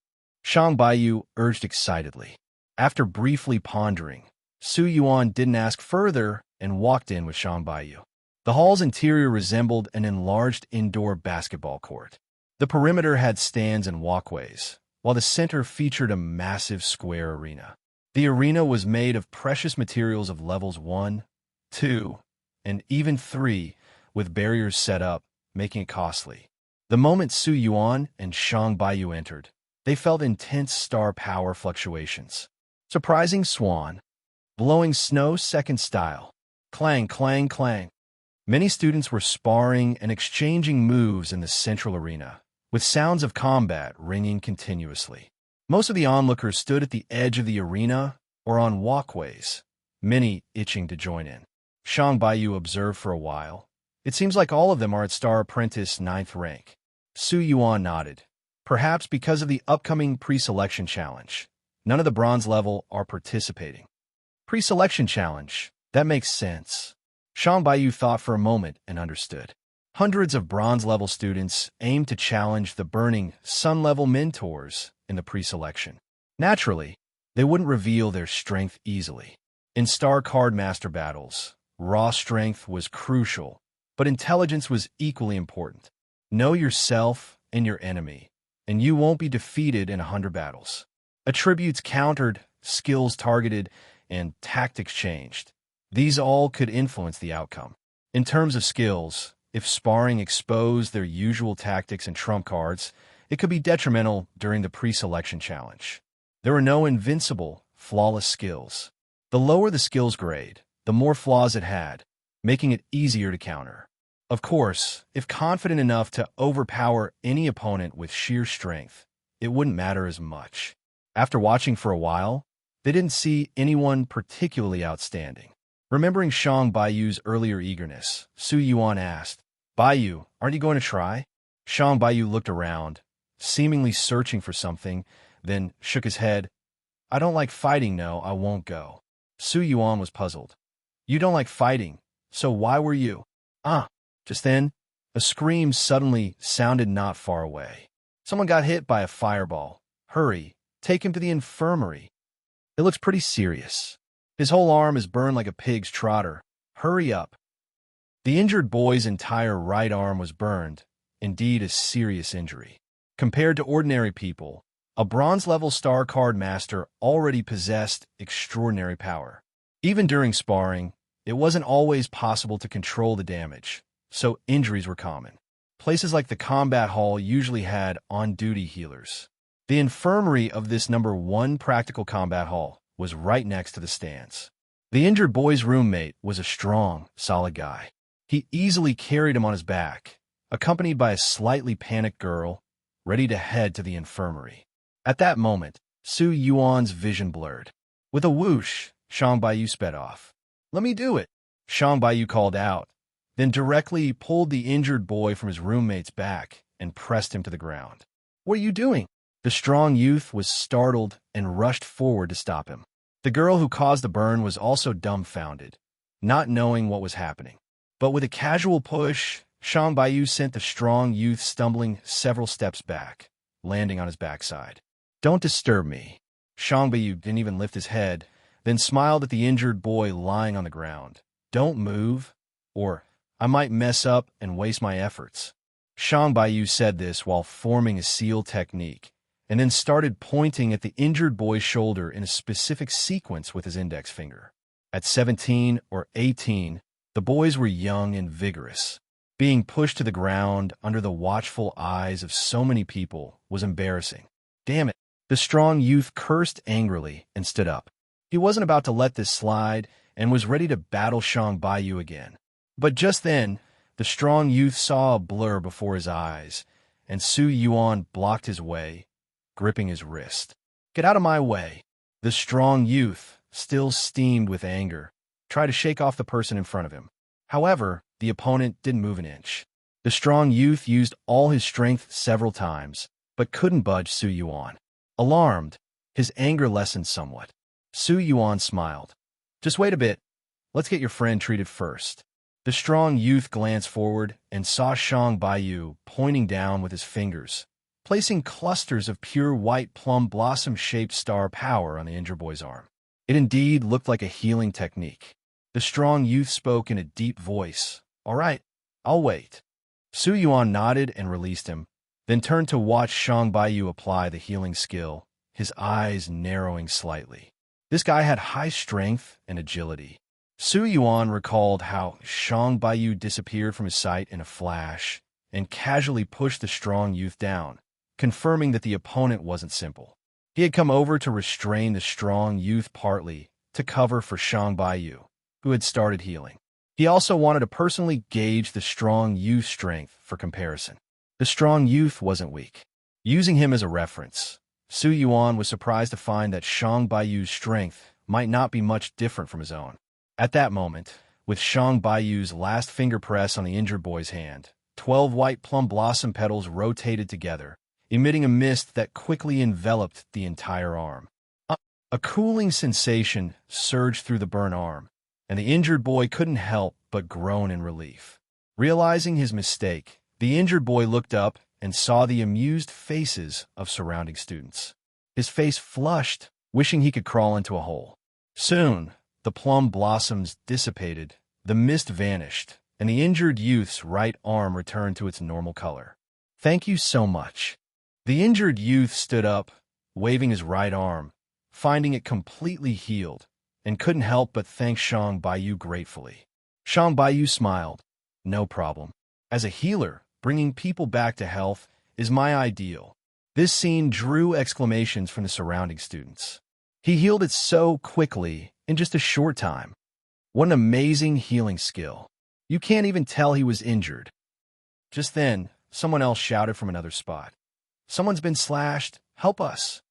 Shang Baiyu urged excitedly. After briefly pondering, Su Yuan didn't ask further and walked in with Shang Baiyu. The hall's interior resembled an enlarged indoor basketball court. The perimeter had stands and walkways, while the center featured a massive square arena. The arena was made of precious materials of levels 1, 2, and even 3, with barriers set up, making it costly. The moment Su Yuan and Shang Baiyu entered, they felt intense star power fluctuations. Surprising Swan, blowing snow second style. Clang, clang, clang. Many students were sparring and exchanging moves in the central arena, with sounds of combat ringing continuously. Most of the onlookers stood at the edge of the arena or on walkways, many itching to join in. Shang Baiyu observed for a while. It seems like all of them are at Star Apprentice 9th rank. Su Yuan nodded. Perhaps because of the upcoming pre-selection challenge. None of the bronze level are participating. Pre-selection challenge. That makes sense. Shang Baiyu thought for a moment and understood. Hundreds of bronze-level students aim to challenge the burning sun-level mentors in the pre-selection. Naturally, they wouldn't reveal their strength easily. In Star Card Master battles, raw strength was crucial, but intelligence was equally important. Know yourself and your enemy, and you won't be defeated in 100 battles. Attributes countered, skills targeted, and tactics changed. These all could influence the outcome. In terms of skills, if sparring exposed their usual tactics and trump cards, it could be detrimental during the pre-selection challenge. There were no invincible, flawless skills. The lower the skills grade, the more flaws it had, making it easier to counter. Of course, if confident enough to overpower any opponent with sheer strength, it wouldn't matter as much. After watching for a while, they didn't see anyone particularly outstanding. Remembering Shang Baiyu's earlier eagerness, Su Yuan asked, Baiyu, aren't you going to try? Shang Baiyu looked around, seemingly searching for something, then shook his head. I don't like fighting, no, I won't go. Su Yuan was puzzled. You don't like fighting, so why were you? Ah! Just then, a scream suddenly sounded not far away. Someone got hit by a fireball. Hurry, take him to the infirmary. It looks pretty serious. His whole arm is burned like a pig's trotter. Hurry up. The injured boy's entire right arm was burned, indeed a serious injury. Compared to ordinary people, a bronze-level star card master already possessed extraordinary power. Even during sparring, it wasn't always possible to control the damage, so injuries were common. Places like the combat hall usually had on-duty healers. The infirmary of this #1 practical combat hall was right next to the stands. The injured boy's roommate was a strong, solid guy. He easily carried him on his back, accompanied by a slightly panicked girl, ready to head to the infirmary. At that moment, Su Yuan's vision blurred. With a whoosh, Shang Baiyu sped off. Let me do it, Shang Baiyu called out, then directly pulled the injured boy from his roommate's back and pressed him to the ground. What are you doing? The strong youth was startled and rushed forward to stop him. The girl who caused the burn was also dumbfounded, not knowing what was happening. But with a casual push, Shang Baiyu sent the strong youth stumbling several steps back, landing on his backside. Don't disturb me. Shang Baiyu didn't even lift his head, then smiled at the injured boy lying on the ground. Don't move, or I might mess up and waste my efforts. Shang Baiyu said this while forming a seal technique, and then started pointing at the injured boy's shoulder in a specific sequence with his index finger. At 17 or 18, the boys were young and vigorous. Being pushed to the ground under the watchful eyes of so many people was embarrassing. Damn it! The strong youth cursed angrily and stood up. He wasn't about to let this slide and was ready to battle Shang Baiyu again. But just then, the strong youth saw a blur before his eyes, and Su Yuan blocked his way, gripping his wrist. Get out of my way! The strong youth, still steamed with anger, tried to shake off the person in front of him. However, the opponent didn't move an inch. The strong youth used all his strength several times, but couldn't budge Su Yuan. Alarmed, his anger lessened somewhat. Su Yuan smiled. Just wait a bit. Let's get your friend treated first. The strong youth glanced forward and saw Shang Baiyu pointing down with his fingers, placing clusters of pure white plum blossom-shaped star power on the injured boy's arm. It indeed looked like a healing technique. The strong youth spoke in a deep voice. All right, I'll wait. Su Yuan nodded and released him, then turned to watch Shang Baiyu apply the healing skill, his eyes narrowing slightly. This guy had high strength and agility. Su Yuan recalled how Shang Baiyu disappeared from his sight in a flash and casually pushed the strong youth down, confirming that the opponent wasn't simple. He had come over to restrain the strong youth partly to cover for Shang Baiyu, who had started healing. He also wanted to personally gauge the strong youth's strength for comparison. The strong youth wasn't weak. Using him as a reference, Su Yuan was surprised to find that Shang Baiyu's strength might not be much different from his own. At that moment, with Shang Baiyu's last finger press on the injured boy's hand, 12 white plum blossom petals rotated together, emitting a mist that quickly enveloped the entire arm. A cooling sensation surged through the burnt arm, and the injured boy couldn't help but groan in relief. Realizing his mistake, the injured boy looked up and saw the amused faces of surrounding students. His face flushed, wishing he could crawl into a hole. Soon, the plum blossoms dissipated, the mist vanished, and the injured youth's right arm returned to its normal color. Thank you so much. The injured youth stood up, waving his right arm, finding it completely healed, and couldn't help but thank Shang Baiyu gratefully. Shang Baiyu smiled. No problem. As a healer, bringing people back to health is my ideal. This scene drew exclamations from the surrounding students. He healed it so quickly in just a short time. What an amazing healing skill. You can't even tell he was injured. Just then, someone else shouted from another spot. Someone's been slashed. Help us.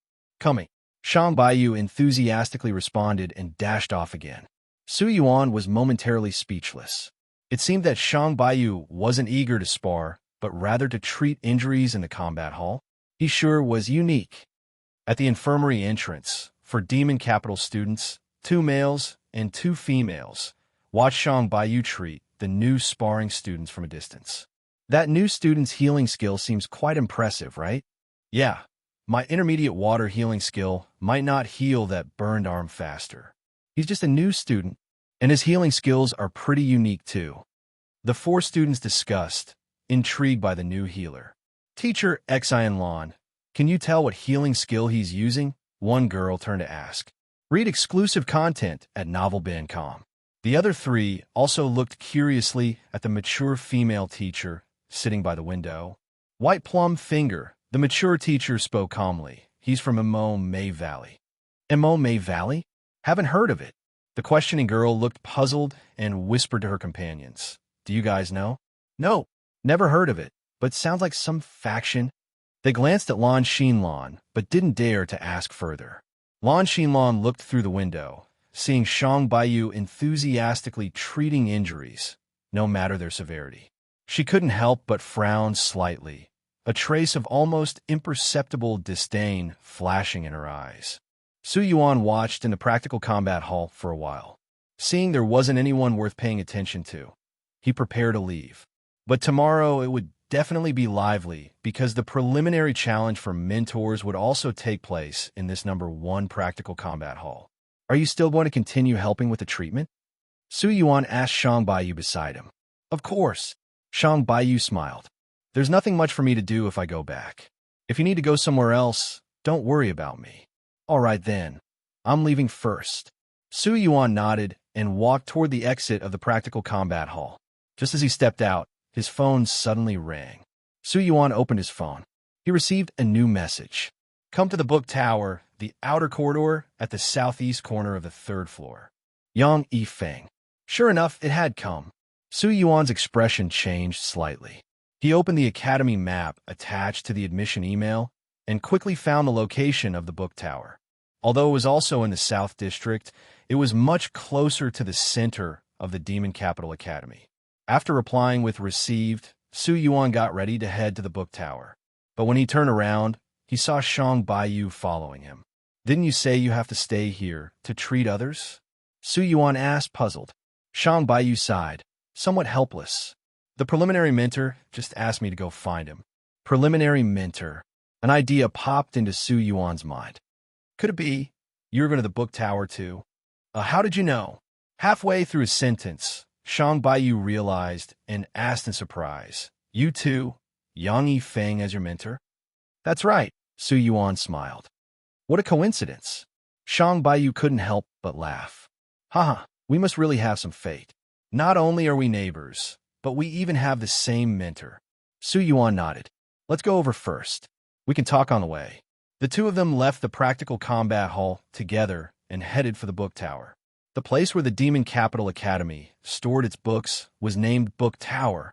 Coming. Shang Baiyu enthusiastically responded and dashed off again. Su Yuan was momentarily speechless. It seemed that Shang Baiyu wasn't eager to spar, but rather to treat injuries in the combat hall. He sure was unique. At the infirmary entrance, for Demon Capital students, 2 males and 2 females, watched Shang Baiyu treat the new sparring students from a distance. That new student's healing skill seems quite impressive, right? Yeah, my intermediate water healing skill might not heal that burned arm faster. He's just a new student, and his healing skills are pretty unique too. The 4 students discussed, intrigued by the new healer. Teacher Xian Lan, can you tell what healing skill he's using? One girl turned to ask. Read exclusive content at novelband.com. The other 3 also looked curiously at the mature female teacher sitting by the window. White Plum Finger, the mature teacher, spoke calmly. He's from Imo May Valley. Imo May Valley? Haven't heard of it. The questioning girl looked puzzled and whispered to her companions. Do you guys know? No, never heard of it, but sounds like some faction. They glanced at Lan Xinlan, but didn't dare to ask further. Lan Xinlan looked through the window, seeing Shang Baiyu enthusiastically treating injuries, no matter their severity. She couldn't help but frown slightly, a trace of almost imperceptible disdain flashing in her eyes. Su Yuan watched in the practical combat hall for a while. Seeing there wasn't anyone worth paying attention to, he prepared to leave. But tomorrow it would definitely be lively because the preliminary challenge for mentors would also take place in this number 1 practical combat hall. Are you still going to continue helping with the treatment? Su Yuan asked Shang Baiyu beside him. Of course. Shang Baiyu smiled. There's nothing much for me to do if I go back. If you need to go somewhere else, don't worry about me. All right then. I'm leaving first. Su Yuan nodded and walked toward the exit of the practical combat hall. Just as he stepped out, his phone suddenly rang. Su Yuan opened his phone. He received a new message. Come to the book tower, the outer corridor at the southeast corner of the 3rd floor. Yang Yifeng. Sure enough, it had come. Su Yuan's expression changed slightly. He opened the academy map attached to the admission email and quickly found the location of the book tower. Although it was also in the South District, it was much closer to the center of the Demon Capital Academy. After replying with received, Su Yuan got ready to head to the book tower. But when he turned around, he saw Shang Baiyu following him. Didn't you say you have to stay here to treat others? Su Yuan asked, puzzled. Shang Baiyu sighed, somewhat helpless. The preliminary mentor just asked me to go find him. Preliminary mentor. An idea popped into Su Yuan's mind. Could it be you're going to the book tower too? How did you know? Halfway through his sentence, Shang Baiyu realized and asked in surprise, You too? Yang Yifeng as your mentor? That's right, Su Yuan smiled. What a coincidence. Shang Baiyu couldn't help but laugh. Haha, we must really have some fate. Not only are we neighbors, but we even have the same mentor. Su Yuan nodded. Let's go over first. We can talk on the way. The 2 of them left the practical combat hall together and headed for the book tower. The place where the Demon Capital Academy stored its books was named Book Tower,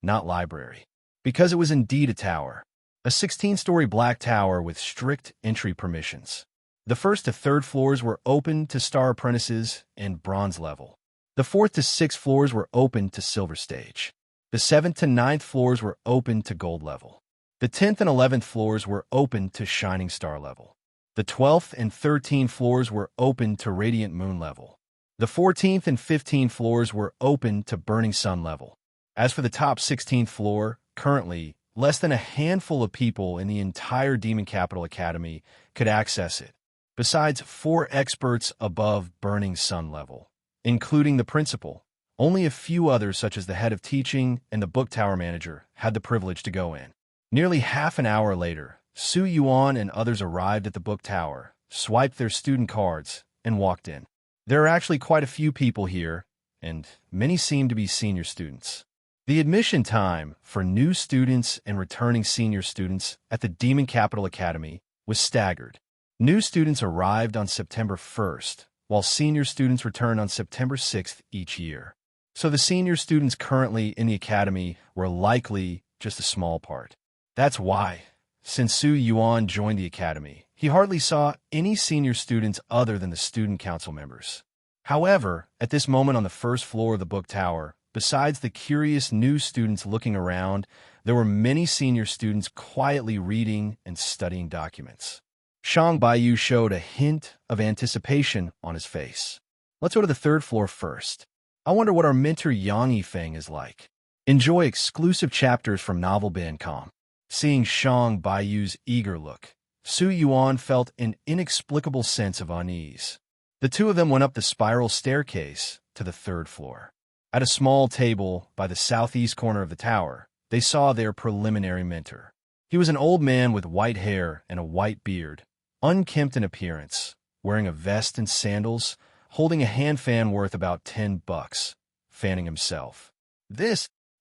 not library, because it was indeed a tower, a 16-story black tower with strict entry permissions. The 1st to 3rd floors were open to star apprentices and bronze level. The 4th to 6th floors were open to silver stage. The 7th to 9th floors were open to gold level. The 10th and 11th floors were open to shining star level. The 12th and 13th floors were open to radiant moon level. The 14th and 15th floors were open to burning sun level. As for the top 16th floor, currently, less than a handful of people in the entire Demon Capital Academy could access it, besides 4 experts above burning sun level, including the principal. Only a few others, such as the head of teaching and the book tower manager, had the privilege to go in. Nearly half an hour later, Su Yuan and others arrived at the book tower, swiped their student cards, and walked in. There are actually quite a few people here, and many seem to be senior students. The admission time for new students and returning senior students at the Demon Capital Academy was staggered. New students arrived on September 1st, while senior students return on September 6th each year. So the senior students currently in the academy were likely just a small part. That's why, since Su Yuan joined the academy, he hardly saw any senior students other than the student council members. However, at this moment on the 1st floor of the book tower, Besides the curious new students looking around, there were many senior students quietly reading and studying documents. Shang Baiyu showed a hint of anticipation on his face. Let's go to the third floor first. I wonder what our mentor Yang Yifeng is like. Enjoy exclusive chapters from novel.com. Seeing Shang Baiyu's eager look, Su Yuan felt an inexplicable sense of unease. The two of them went up the spiral staircase to the third floor. At a small table by the southeast corner of the tower, they saw their preliminary mentor. He was an old man with white hair and a white beard, unkempt in appearance, wearing a vest and sandals, holding a hand fan worth about $10, fanning himself.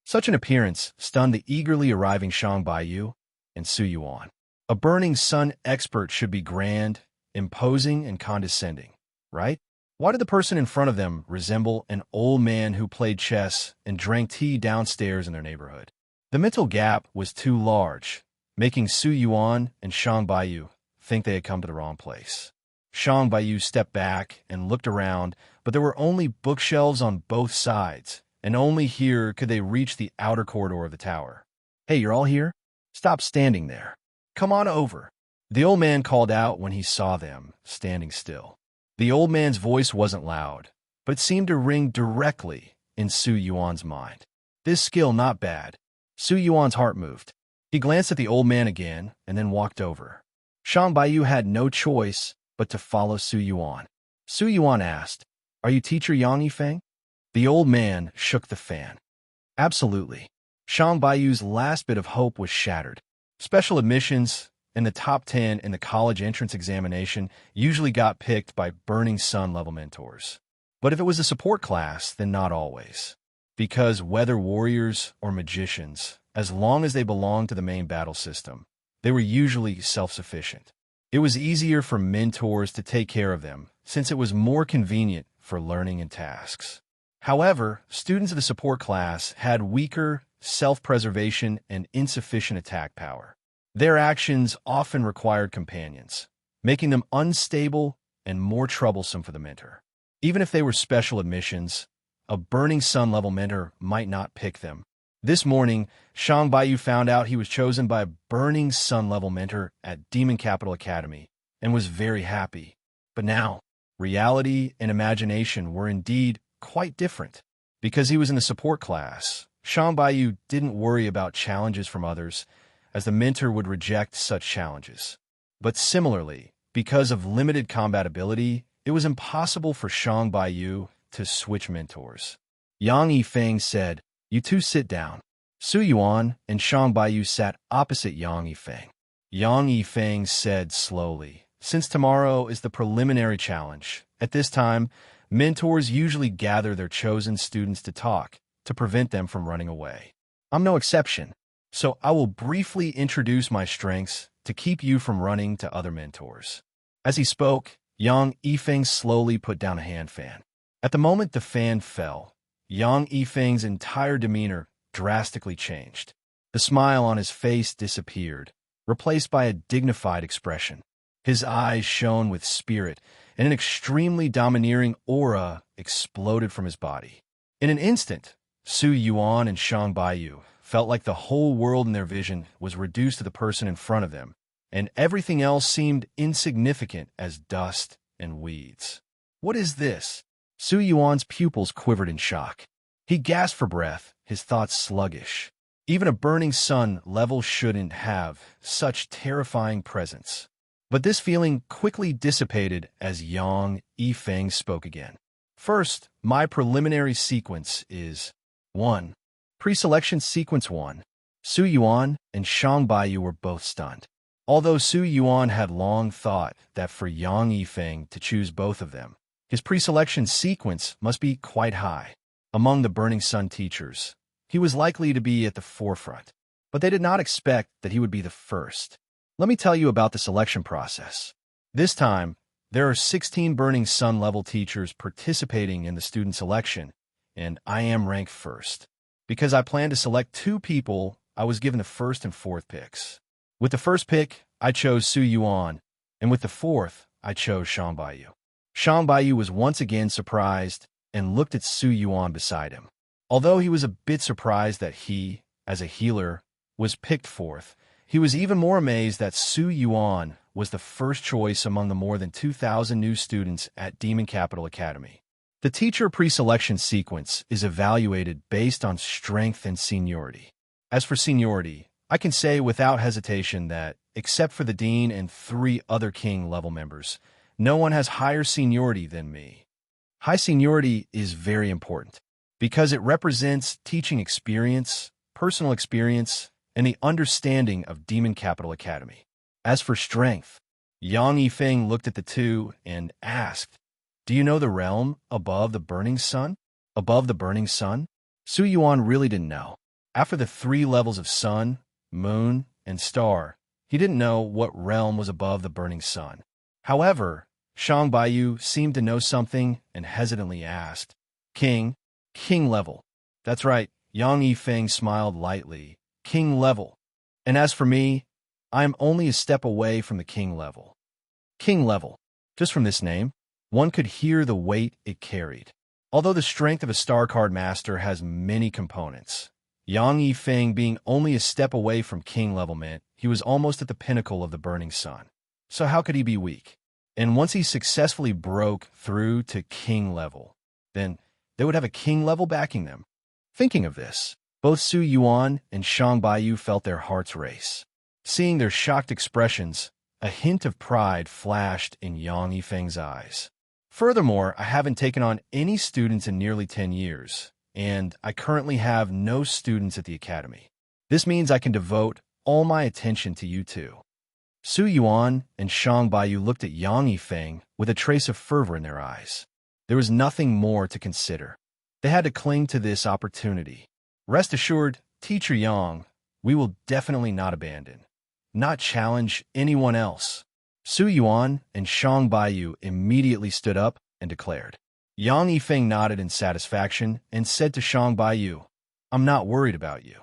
Such an appearance stunned the eagerly arriving Shang Baiyu and Su Yuan. A burning sun expert should be grand, imposing, and condescending, right? Why did the person in front of them resemble an old man who played chess and drank tea downstairs in their neighborhood? The mental gap was too large, making Su Yuan and Shang Baiyu think they had come to the wrong place. Shang Baiyu stepped back and looked around, but there were only bookshelves on both sides, and only here could they reach the outer corridor of the tower. "Hey, you're all here? Stop standing there. Come on over," the old man called out when he saw them standing still. The old man's voice wasn't loud, but seemed to ring directly in Su Yuan's mind. This skill not bad. Su Yuan's heart moved. He glanced at the old man again and then walked over. Shang Baiyu had no choice but to follow Su Yuan. Su Yuan asked, "Are you teacher Yang Yifeng?" The old man shook the fan. "Absolutely." Shang Baiyu's last bit of hope was shattered. Special admissions and the top 10 in the college entrance examination usually got picked by Burning Sun level mentors. But if it was a support class, then not always. Because whether warriors or magicians, as long as they belonged to the main battle system, they were usually self-sufficient. It was easier for mentors to take care of them, since it was more convenient for learning and tasks. However, students of the support class had weaker self-preservation and insufficient attack power. Their actions often required companions, making them unstable and more troublesome for the mentor. Even if they were special admissions, a Burning Sun level mentor might not pick them. This morning, Shang Baiyu found out he was chosen by a Burning Sun level mentor at Demon Capital Academy and was very happy. But now, reality and imagination were indeed quite different. Because he was in the support class, Shang Baiyu didn't worry about challenges from others, as the mentor would reject such challenges. But similarly, because of limited combat ability, it was impossible for Shang Baiyu to switch mentors. Yang Yifeng said, "You two sit down." Su Yuan and Shang Baiyu sat opposite Yang Yifeng. Yang Yifeng said slowly, "Since tomorrow is the preliminary challenge, at this time, mentors usually gather their chosen students to talk, to prevent them from running away. I'm no exception, so I will briefly introduce my strengths to keep you from running to other mentors." As he spoke, Yang Yifeng slowly put down a hand fan. At the moment the fan fell, Yang Yifeng's entire demeanor drastically changed. The smile on his face disappeared, replaced by a dignified expression. His eyes shone with spirit, and an extremely domineering aura exploded from his body. In an instant, Su Yuan and Shang Baiyu felt like the whole world in their vision was reduced to the person in front of them, and everything else seemed insignificant as dust and weeds. "What is this?" Su Yuan's pupils quivered in shock. He gasped for breath, his thoughts sluggish. Even a Burning Sun level shouldn't have such terrifying presence. But this feeling quickly dissipated as Yang Yifeng spoke again. "First, my preliminary sequence is 1. Pre-selection sequence 1. Su Yuan and Shang Baiyu were both stunned. Although Su Yuan had long thought that for Yang Yifeng to choose both of them, his pre-selection sequence must be quite high. Among the Burning Sun teachers, he was likely to be at the forefront, but they did not expect that he would be the first. Let me tell you about the selection process. This time, there are 16 Burning Sun level teachers participating in the student selection, and I am ranked first. Because I plan to select 2 people, I was given the first and fourth picks. With the first pick, I chose Su Yuan, and with the fourth, I chose Shang Baiyu. Shang Baiyu was once again surprised and looked at Su Yuan beside him. Although he was a bit surprised that he, as a healer, was picked fourth, he was even more amazed that Su Yuan was the first choice among the more than 2,000 new students at Demon Capital Academy. The teacher pre-selection sequence is evaluated based on strength and seniority. As for seniority, I can say without hesitation that, except for the dean and 3 other king-level members, no one has higher seniority than me. High seniority is very important because it represents teaching experience, personal experience, and the understanding of Demon Capital Academy. As for strength, Yang Yifeng looked at the two and asked, "Do you know the realm above the burning sun?" Above the burning sun? Su Yuan really didn't know. After the 3 levels of sun, moon, and star, he didn't know what realm was above the burning sun. However, Shang Baiyu seemed to know something and hesitantly asked, King level. That's right, Yang Yifeng smiled lightly. King level. And as for me, I am only a step away from the king level. King level. Just from this name, one could hear the weight it carried. Although the strength of a star card master has many components, Yang Yifeng being only a step away from king level meant he was almost at the pinnacle of the burning sun. So how could he be weak? And once he successfully broke through to king level, then they would have a king level backing them. Thinking of this, both Su Yuan and Shang Baiyu felt their hearts race. Seeing their shocked expressions, a hint of pride flashed in Yang Yifeng's eyes. Furthermore, I haven't taken on any students in nearly 10 years, and I currently have no students at the academy. This means I can devote all my attention to you two. Su Yuan and Shang Baiyu looked at Yang Yifeng with a trace of fervor in their eyes. There was nothing more to consider. They had to cling to this opportunity. Rest assured, Teacher Yang, we will definitely not abandon, not challenge anyone else. Su Yuan and Shang Baiyu immediately stood up and declared. Yang Yifeng nodded in satisfaction and said to Shang Baiyu, I'm not worried about you.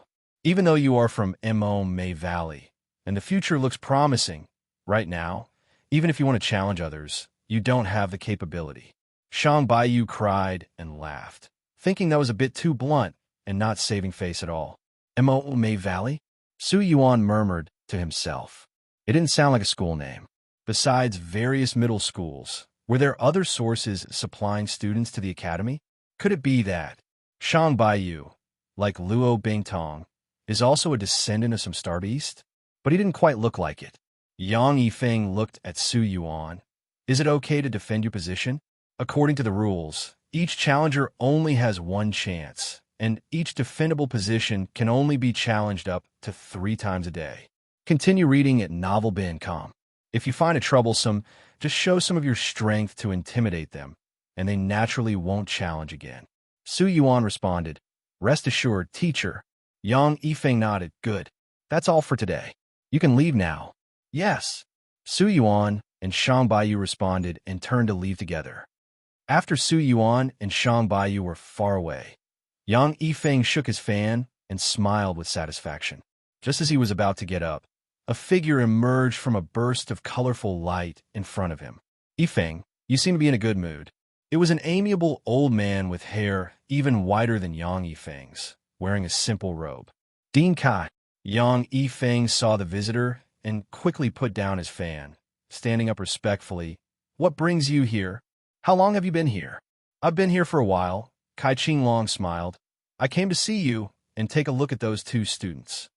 Even though you are from Mo May Valley, and the future looks promising, right now, even if you want to challenge others, you don't have the capability. Shang Baiyu cried and laughed, thinking that was a bit too blunt and not saving face at all. Mo May Valley? Su Yuan murmured to himself. It didn't sound like a school name. Besides various middle schools, were there other sources supplying students to the academy? Could it be that Shang Baiyu, like Luo Bingtong, is also a descendant of some star beast? But he didn't quite look like it. Yang Yifeng looked at Su Yuan. Is it okay to defend your position? According to the rules, each challenger only has 1 chance, and each defendable position can only be challenged up to 3 times a day. Continue reading at novelbin.com. If you find it troublesome, just show some of your strength to intimidate them, and they naturally won't challenge again. Su Yuan responded, Rest assured, teacher. Yang Yifeng nodded, Good. That's all for today. You can leave now. Yes. Su Yuan and Shang Baiyu responded and turned to leave together. After Su Yuan and Shang Baiyu were far away, Yang Yifeng shook his fan and smiled with satisfaction. Just as he was about to get up, a figure emerged from a burst of colorful light in front of him. Yifeng, you seem to be in a good mood. It was an amiable old man with hair even whiter than Yang Yifeng's, wearing a simple robe. Dean Kai. Yang Yifeng saw the visitor and quickly put down his fan, standing up respectfully. What brings you here? How long have you been here? I've been here for a while. Kai Qinglong smiled. I came to see you and take a look at those 2 students.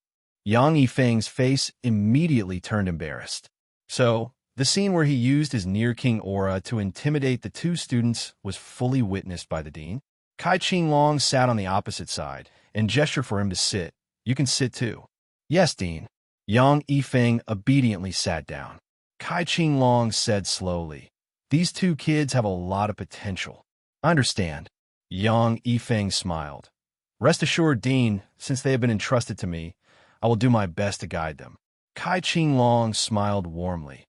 Yang Yifeng's face immediately turned embarrassed. So, the scene where he used his Near King aura to intimidate the 2 students was fully witnessed by the dean. Kai Qinglong sat on the opposite side and gestured for him to sit. You can sit too. Yes, Dean. Yang Yifeng obediently sat down. Kai Qinglong said slowly, These 2 kids have a lot of potential. I understand. Yang Yifeng smiled. Rest assured, Dean, since they have been entrusted to me, I will do my best to guide them. Kai Qinglong smiled warmly.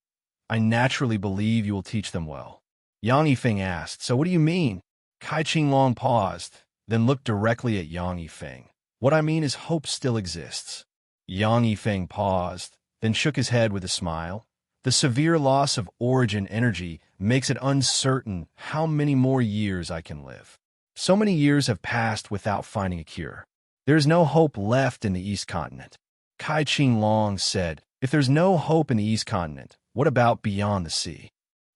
I naturally believe you will teach them well. Yang Yifeng asked, So what do you mean? Kai Qinglong paused, then looked directly at Yang Yifeng. What I mean is hope still exists. Yang Yifeng paused, then shook his head with a smile. The severe loss of origin energy makes it uncertain how many more years I can live. So many years have passed without finding a cure. There is no hope left in the East Continent. Kai Qing said, if there's no hope in the East Continent, what about beyond the sea?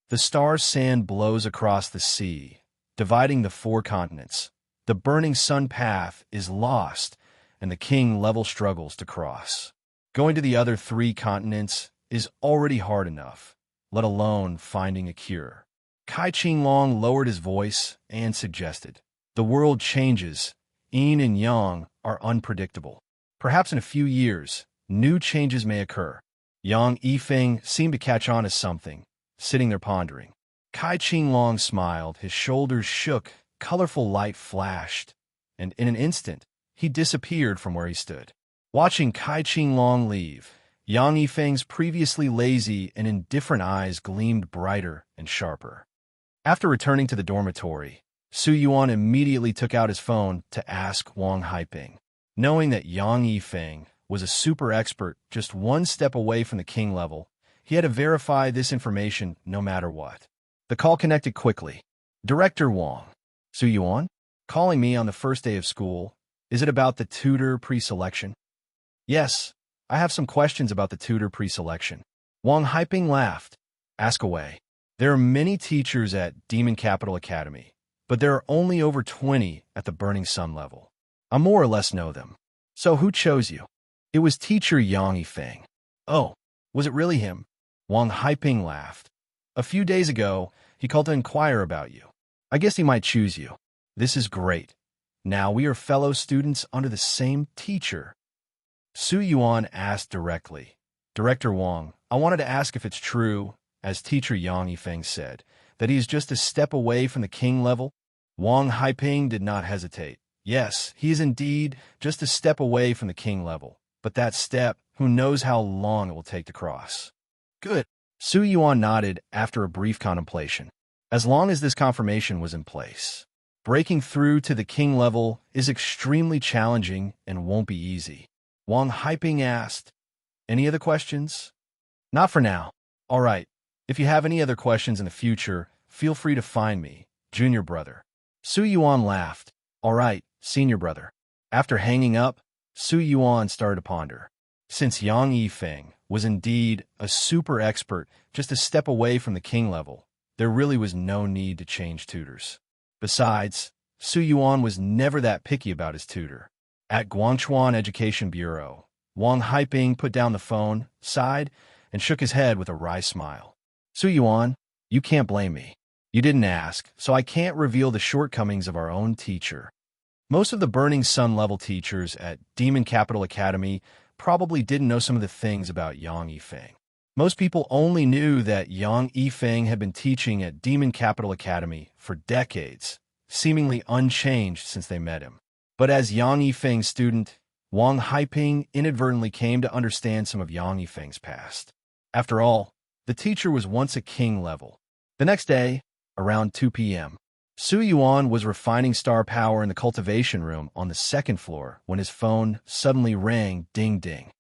The star sand blows across the sea, dividing the 4 continents. The burning sun path is lost, and the king level struggles to cross. Going to the other 3 continents is already hard enough, let alone finding a cure. Kai Qing lowered his voice and suggested, the world changes. Yin and Yang are unpredictable. Perhaps in a few years, new changes may occur. Yang Yifeng seemed to catch on to something, sitting there pondering. Kai Qing smiled, his shoulders shook, colorful light flashed, and in an instant, he disappeared from where he stood. Watching Kai Qing leave, Yang Yifeng's previously lazy and indifferent eyes gleamed brighter and sharper. After returning to the dormitory, Su Yuan immediately took out his phone to ask Wang Haiping. Knowing that Yang Yifeng was a super expert just one step away from the king level, he had to verify this information no matter what. The call connected quickly. Director Wang. Su Yuan? Calling me on the first day of school. Is it about the tutor pre-selection? Yes, I have some questions about the tutor pre-selection. Wang Haiping laughed. Ask away. There are many teachers at Demon Capital Academy, but there are only over 20 at the Burning Sun level. I more or less know them. So who chose you? It was teacher Yang Yifeng. Oh, was it really him? Wang Haiping laughed. A few days ago, he called to inquire about you. I guess he might choose you. This is great. Now we are fellow students under the same teacher. Su Yuan asked directly. Director Wang, I wanted to ask if it's true, as teacher Yang Yifeng said, that he is just a step away from the king level. Wang Haiping did not hesitate. Yes, he is indeed just a step away from the king level, but that step, who knows how long it will take to cross. Good. Su Yuan nodded after a brief contemplation. As long as this confirmation was in place, breaking through to the king level is extremely challenging and won't be easy. Wang Haiping asked, any other questions? Not for now. All right. If you have any other questions in the future, feel free to find me, junior brother. Su Yuan laughed. All right, senior brother. After hanging up, Su Yuan started to ponder. Since Yang Yifeng was indeed a super expert just a step away from the king level, there really was no need to change tutors. Besides, Su Yuan was never that picky about his tutor. At Guangchuan Education Bureau, Wang Haiping put down the phone, sighed, and shook his head with a wry smile. Su Yuan, you can't blame me. You didn't ask, so I can't reveal the shortcomings of our own teacher. Most of the Burning Sun level teachers at Demon Capital Academy probably didn't know some of the things about Yang Yifeng. Most people only knew that Yang Yifeng had been teaching at Demon Capital Academy for decades, seemingly unchanged since they met him. But as Yang Yifeng's student, Wang Haiping inadvertently came to understand some of Yang Yifeng's past. After all, the teacher was once a king level. The next day, around 2 p.m., Su Yuan was refining star power in the cultivation room on the second floor when his phone suddenly rang ding-ding.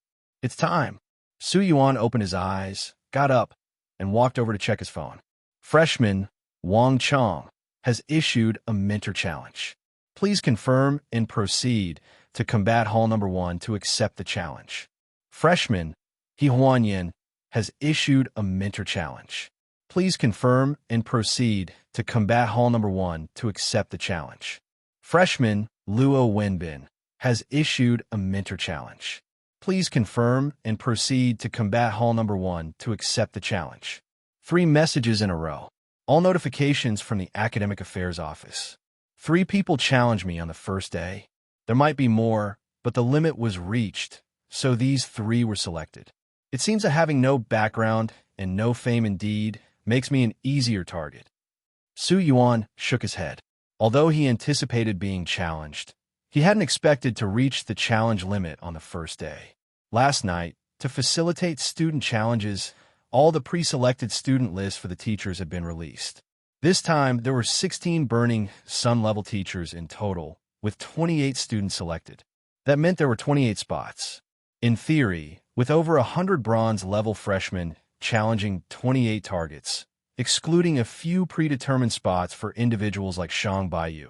It's time. Su Yuan opened his eyes, got up, and walked over to check his phone. Freshman Wang Chong has issued a mentor challenge. Please confirm and proceed to combat hall number 1 to accept the challenge. Freshman He Huanyan has issued a mentor challenge. Please confirm and proceed to combat hall number 1 to accept the challenge. Freshman Luo Wenbin has issued a mentor challenge. Please confirm and proceed to combat hall number 1 to accept the challenge. 3 messages in a row. All notifications from the Academic Affairs Office. 3 people challenged me on the first day. There might be more, but the limit was reached, so these 3 were selected. It seems that having no background and no fame indeed makes me an easier target. Su Yuan shook his head. Although he anticipated being challenged, he hadn't expected to reach the challenge limit on the first day. Last night, to facilitate student challenges, all the pre-selected student lists for the teachers had been released. This time, there were 16 Burning Sun level teachers in total, with 28 students selected. That meant there were 28 spots. In theory, with over 100 bronze level freshmen challenging 28 targets, excluding a few predetermined spots for individuals like Shang Baiyu,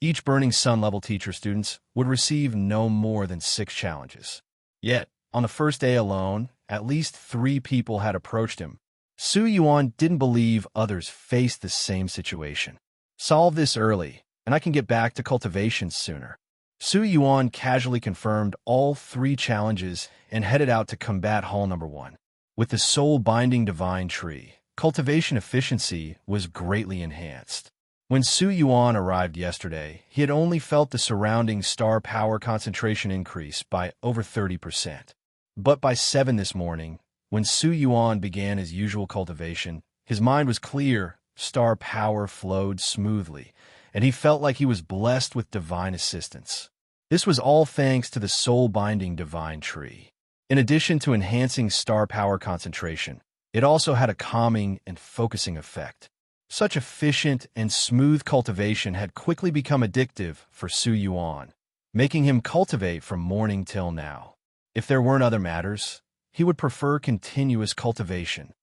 Each Burning Sun level teacher students would receive no more than 6 challenges. Yet, on the first day alone, at least 3 people had approached him. Su Yuan didn't believe others faced the same situation. Solve this early, and I can get back to cultivation sooner. Su Yuan casually confirmed all 3 challenges and headed out to combat hall number 1. With the soul-binding divine tree, cultivation efficiency was greatly enhanced. When Su Yuan arrived yesterday, he had only felt the surrounding star power concentration increase by over 30%. But by 7 this morning, when Su Yuan began his usual cultivation, his mind was clear, star power flowed smoothly, and he felt like he was blessed with divine assistance. This was all thanks to the soul-binding divine tree. In addition to enhancing star power concentration, it also had a calming and focusing effect. Such efficient and smooth cultivation had quickly become addictive for Su Yuan, making him cultivate from morning till now. If there weren't other matters, he would prefer continuous cultivation.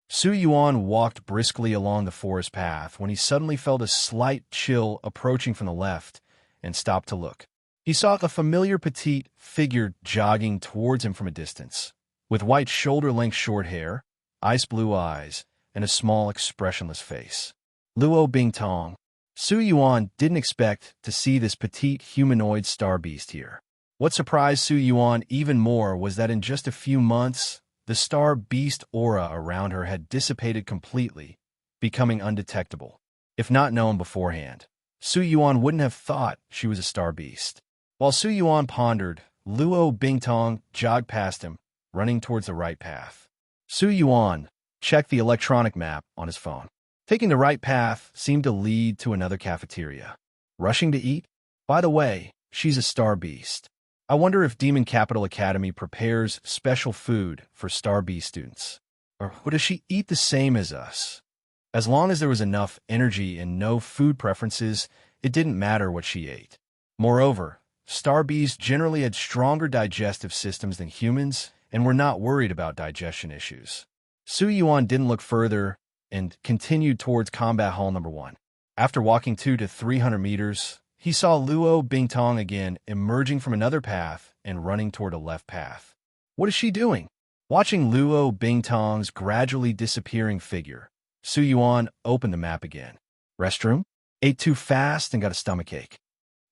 Su Yuan walked briskly along the forest path when he suddenly felt a slight chill approaching from the left and stopped to look. He saw a familiar petite figure jogging towards him from a distance, with white shoulder-length short hair, ice-blue eyes, and a small, expressionless face. Luo Bingtong. Su Yuan didn't expect to see this petite humanoid star beast here. What surprised Su Yuan even more was that in just a few months, the star beast aura around her had dissipated completely, becoming undetectable. If not known beforehand, Su Yuan wouldn't have thought she was a star beast. While Su Yuan pondered, Luo Bingtong jogged past him, running towards the right path. Su Yuan checked the electronic map on his phone. Taking the right path seemed to lead to another cafeteria. Rushing to eat? By the way, she's a star beast. I wonder if Demon Capital Academy prepares special food for star beast students. Or does she eat the same as us? As long as there was enough energy and no food preferences, it didn't matter what she ate. Moreover, star beasts generally had stronger digestive systems than humans and were not worried about digestion issues. Su Yuan didn't look further and continued towards combat hall number 1. After walking 200 to 300 meters, he saw Luo Bingtong again emerging from another path and running toward a left path. What is she doing? Watching Luo Bingtong's gradually disappearing figure, Su Yuan opened the map again. Restroom? Ate too fast and got a stomachache.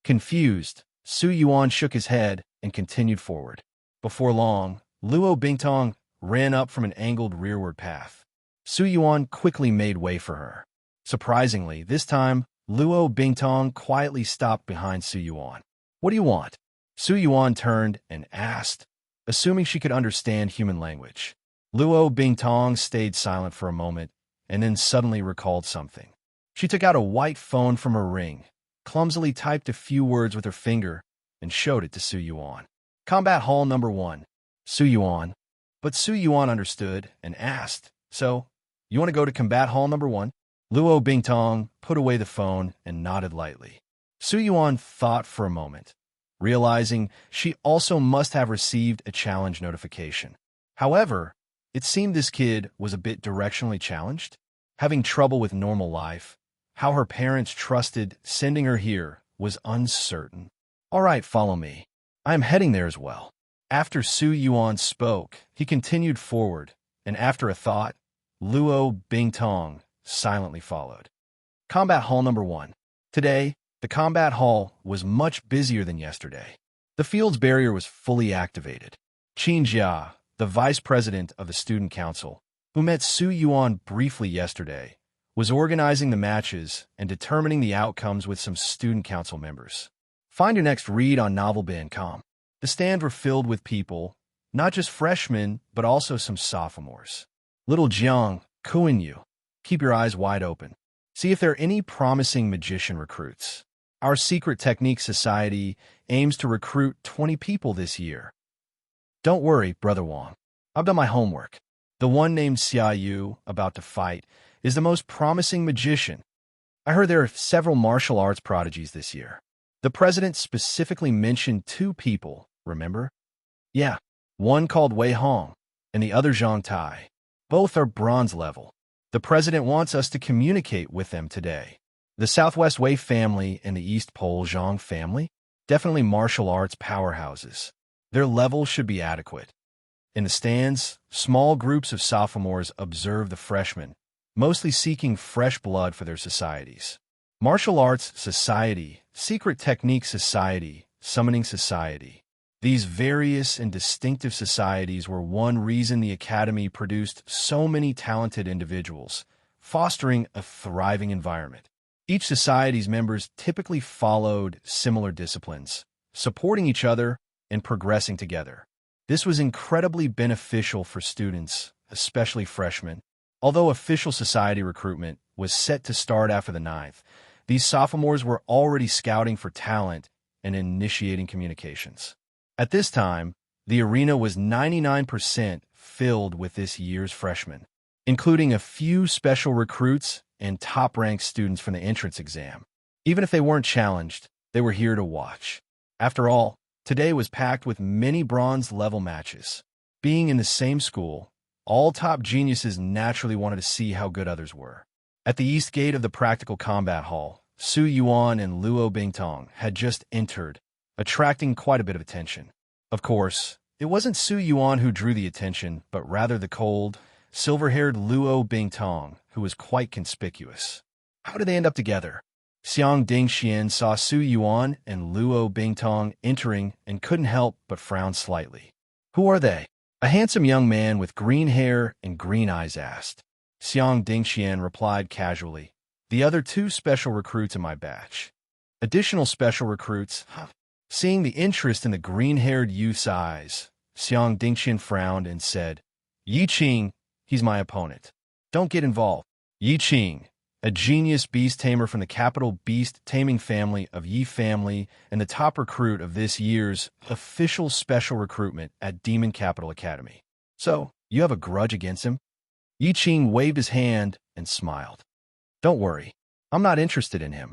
Confused, Su Yuan shook his head and continued forward. Before long, Luo Bingtong ran up from an angled rearward path. Su Yuan quickly made way for her. Surprisingly, this time, Luo Bingtong quietly stopped behind Su Yuan. What do you want? Su Yuan turned and asked, assuming she could understand human language. Luo Bingtong stayed silent for a moment and then suddenly recalled something. She took out a white phone from her ring, clumsily typed a few words with her finger, and showed it to Su Yuan. Combat hall number 1. Su Yuan. But Su Yuan understood and asked, so, you want to go to combat hall number 1? Luo Bingtong put away the phone and nodded lightly. Su Yuan thought for a moment, realizing she also must have received a challenge notification. However, it seemed this kid was a bit directionally challenged, having trouble with normal life. How her parents trusted sending her here was uncertain. All right, follow me. I am heading there as well. After Su Yuan spoke, he continued forward, and after a thought, Luo Bingtong silently followed. Combat hall number 1. Today, the combat hall was much busier than yesterday. The field's barrier was fully activated. Qin Jia, the vice president of the student council, who met Su Yuan briefly yesterday, was organizing the matches and determining the outcomes with some student council members. Find your next read on novelbin.com. The stands were filled with people, not just freshmen, but also some sophomores. Little Jiang, Kuin-yu, keep your eyes wide open. See if there are any promising magician recruits. Our secret technique society aims to recruit 20 people this year. Don't worry, Brother Wang. I've done my homework. The one named Xia Yu, about to fight, is the most promising magician. I heard there are several martial arts prodigies this year. The president specifically mentioned 2 people, remember? Yeah, one called Wei Hong, and the other Zhang Tai. Both are bronze level. The president wants us to communicate with them today. The Southwest Wei family and the East Pole Zhang family, definitely martial arts powerhouses. Their level should be adequate. In the stands, small groups of sophomores observe the freshmen, mostly seeking fresh blood for their societies. Martial Arts Society, Secret Technique Society, Summoning Society. These various and distinctive societies were one reason the Academy produced so many talented individuals, fostering a thriving environment. Each society's members typically followed similar disciplines, supporting each other and progressing together. This was incredibly beneficial for students, especially freshmen. Although official society recruitment was set to start after the 9th, these sophomores were already scouting for talent and initiating communications. At this time, the arena was 99% filled with this year's freshmen, including a few special recruits and top-ranked students from the entrance exam. Even if they weren't challenged, they were here to watch. After all, today was packed with many bronze-level matches. Being in the same school, all top geniuses naturally wanted to see how good others were. At the east gate of the Practical Combat Hall, Su Yuan and Luo Bingtong had just entered, attracting quite a bit of attention. Of course, it wasn't Su Yuan who drew the attention, but rather the cold, silver-haired Luo Bingtong, who was quite conspicuous. How did they end up together? Xiang Dingxian saw Su Yuan and Luo Bingtong entering and couldn't help but frown slightly. Who are they? A handsome young man with green hair and green eyes asked. Xiang Dingxian replied casually, "The other two special recruits in my batch." Additional special recruits? Seeing the interest in the green-haired youth's eyes, Xiang Dingxian frowned and said, "Yi Qing, he's my opponent. Don't get involved." Yi Qing, a genius beast tamer from the capital beast taming family of Yi family and the top recruit of this year's official special recruitment at Demon Capital Academy. "So, you have a grudge against him?" Yi Qing waved his hand and smiled. "Don't worry, I'm not interested in him."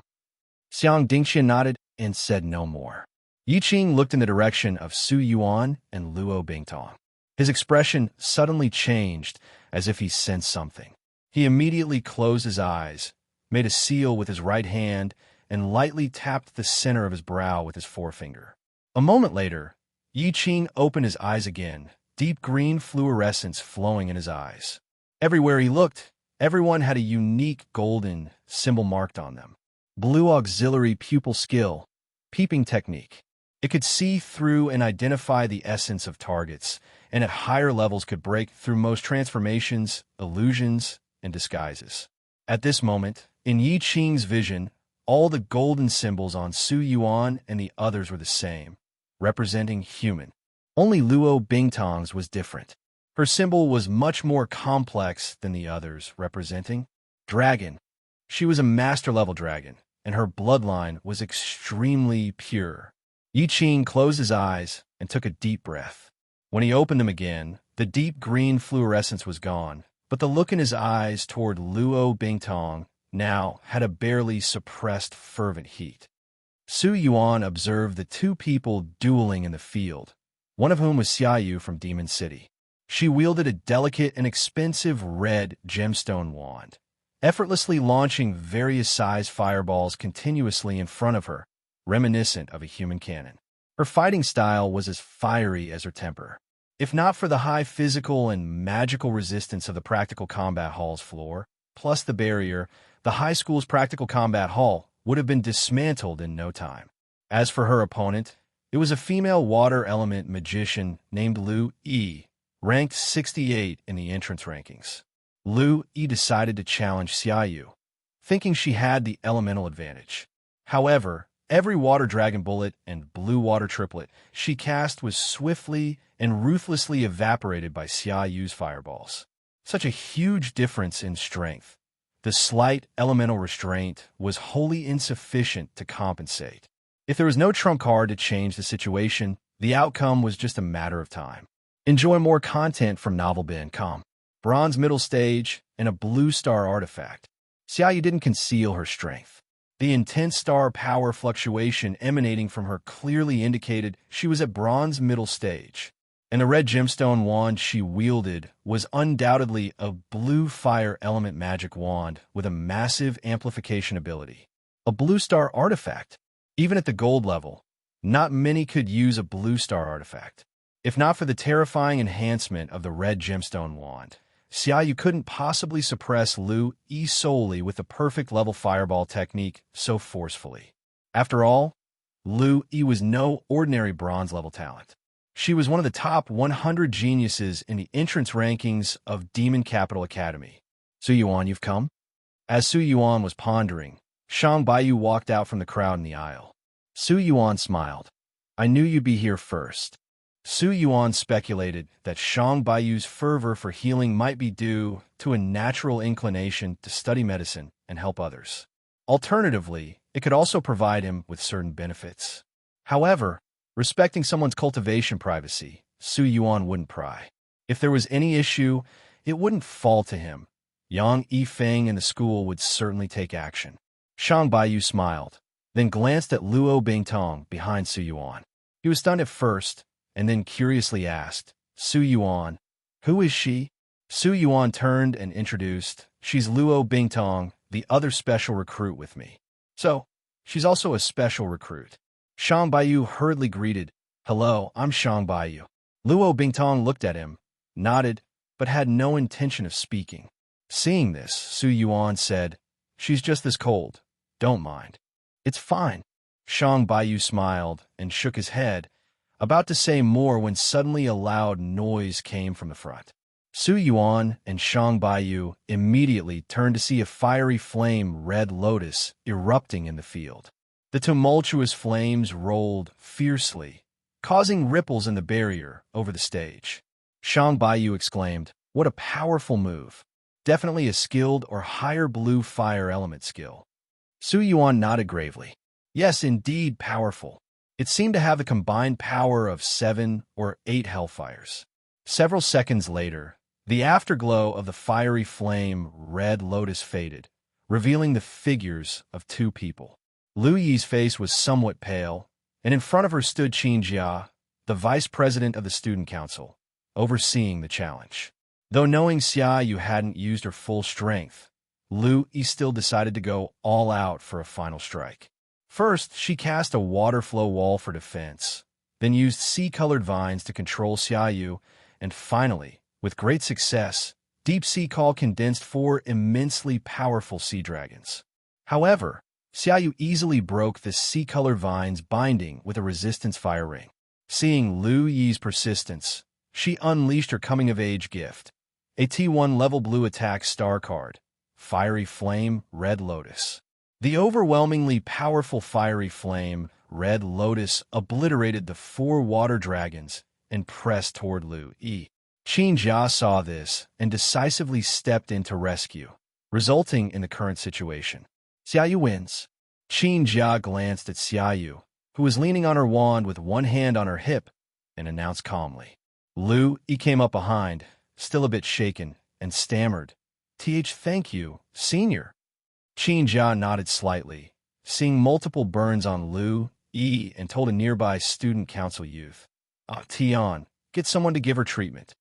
Xiang Dingxian nodded and said no more. Yi Qing looked in the direction of Su Yuan and Luo Bingtong. His expression suddenly changed, as if he sensed something. He immediately closed his eyes, made a seal with his right hand, and lightly tapped the center of his brow with his forefinger. A moment later, Yi Qing opened his eyes again, deep green fluorescence flowing in his eyes. Everywhere he looked, everyone had a unique golden symbol marked on them. Blue auxiliary pupil skill, peeping technique. It could see through and identify the essence of targets, and at higher levels could break through most transformations, illusions, and disguises. At this moment, in Yi Qing's vision, all the golden symbols on Su Yuan and the others were the same, representing human. Only Luo Bingtong's was different. Her symbol was much more complex than the others, representing dragon. She was a master-level dragon, and her bloodline was extremely pure. Yi Qing closed his eyes and took a deep breath. When he opened them again, the deep green fluorescence was gone, but the look in his eyes toward Luo Bingtong now had a barely suppressed fervent heat. Su Yuan observed the two people dueling in the field, one of whom was Xiaoyu from Demon City. She wielded a delicate and expensive red gemstone wand, effortlessly launching various size fireballs continuously in front of her, reminiscent of a human cannon. Her fighting style was as fiery as her temper. If not for the high physical and magical resistance of the Practical Combat Hall's floor, plus the barrier, the high school's Practical Combat Hall would have been dismantled in no time. As for her opponent, it was a female water element magician named Lu Yi, ranked 68 in the entrance rankings. Lu Yi decided to challenge Xiaoyu, thinking she had the elemental advantage. However, every water dragon bullet and blue water triplet she cast was swiftly and ruthlessly evaporated by Xiaoyu's fireballs. Such a huge difference in strength. The slight elemental restraint was wholly insufficient to compensate. If there was no trump card to change the situation, the outcome was just a matter of time. Enjoy more content from NovelBin.com. Bronze middle stage and a blue star artifact. Xiaoyu didn't conceal her strength. The intense star power fluctuation emanating from her clearly indicated she was at bronze middle stage, and the red gemstone wand she wielded was undoubtedly a blue fire element magic wand with a massive amplification ability. A blue star artifact. Even at the gold level, not many could use a blue star artifact. If not for the terrifying enhancement of the red gemstone wand, Xiaoyu couldn't possibly suppress Lu Yi solely with the perfect level fireball technique so forcefully. After all, Lu Yi was no ordinary bronze level talent. She was one of the top 100 geniuses in the entrance rankings of Demon Capital Academy. Su Yuan, you've come? As Su Yuan was pondering, Shang Baiyu walked out from the crowd in the aisle. Su Yuan smiled. I knew you'd be here first. Su Yuan speculated that Shang Baiyu's fervor for healing might be due to a natural inclination to study medicine and help others. Alternatively, it could also provide him with certain benefits. However, respecting someone's cultivation privacy, Su Yuan wouldn't pry. If there was any issue, it wouldn't fall to him. Yang Yifeng and the school would certainly take action. Shang Baiyu smiled, then glanced at Luo Bingtong behind Su Yuan. He was stunned at first, and then curiously asked, Su Yuan, who is she? Su Yuan turned and introduced, she's Luo Bingtong, the other special recruit with me. So, she's also a special recruit. Shang Baiyu hurriedly greeted, hello, I'm Shang Baiyu. Luo Bingtong looked at him, nodded, but had no intention of speaking. Seeing this, Su Yuan said, she's just this cold. Don't mind. It's fine. Shang Baiyu smiled and shook his head, about to say more when suddenly a loud noise came from the front. Su Yuan and Shang Baiyu immediately turned to see a fiery flame red lotus erupting in the field. The tumultuous flames rolled fiercely, causing ripples in the barrier over the stage. Shang Baiyu exclaimed, what a powerful move. Definitely a skilled or higher blue fire element skill. Su Yuan nodded gravely. Yes, indeed powerful. It seemed to have the combined power of 7 or 8 hellfires. Several seconds later, the afterglow of the fiery flame red lotus faded, revealing the figures of 2 people. Lu Yi's face was somewhat pale, and in front of her stood Qin Jia, the vice president of the student council, overseeing the challenge. Though knowing Xiaoyu hadn't used her full strength, Lu Yi still decided to go all out for a final strike. First, she cast a water flow wall for defense, then used sea-colored vines to control Xiaoyu, and finally, with great success, Deep Sea Call condensed 4 immensely powerful sea dragons. However, Xiaoyu easily broke the sea-colored vines binding with a resistance fire ring. Seeing Lu Yi's persistence, she unleashed her coming-of-age gift, a T1 level blue attack star card, Fiery Flame Red Lotus. The overwhelmingly powerful Fiery Flame Red Lotus obliterated the 4 water dragons and pressed toward Lu Yi. Qin Jia saw this and decisively stepped in to rescue, resulting in the current situation. Xiaoyu wins. Qin Jia glanced at Xiaoyu, who was leaning on her wand with one hand on her hip, and announced calmly. Lu Yi came up behind, still a bit shaken, and stammered, Thank you, Senior. Qin Jia nodded slightly, seeing multiple burns on Lu Yi, and told a nearby student council youth, Tian, get someone to give her treatment.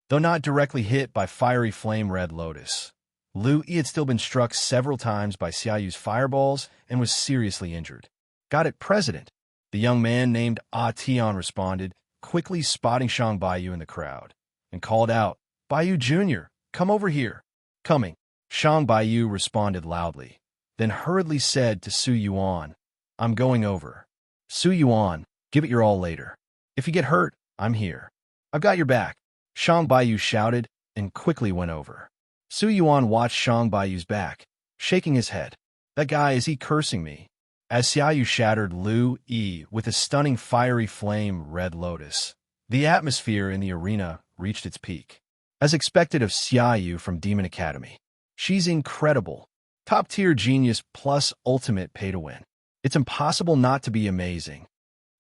Though not directly hit by Fiery Flame Red Lotus, Lu Yi had still been struck several times by Xiaoyu's fireballs and was seriously injured. Got it, President. The young man named Tian responded, quickly spotting Shang Baiyu in the crowd, and called out, Baiyu Jr., come over here. Coming. Shang Baiyu responded loudly, then hurriedly said to Su Yuan, I'm going over. Su Yuan, give it your all later. If you get hurt, I'm here. I've got your back. Shang Baiyu shouted and quickly went over. Su Yuan watched Shang Baiyu's back, shaking his head. That guy, is he cursing me? As Xiaoyu shattered Lu Yi with a stunning fiery flame red lotus, the atmosphere in the arena reached its peak. As expected of Xiaoyu from Demon Academy, she's incredible. Top-tier genius plus ultimate pay-to-win. It's impossible not to be amazing.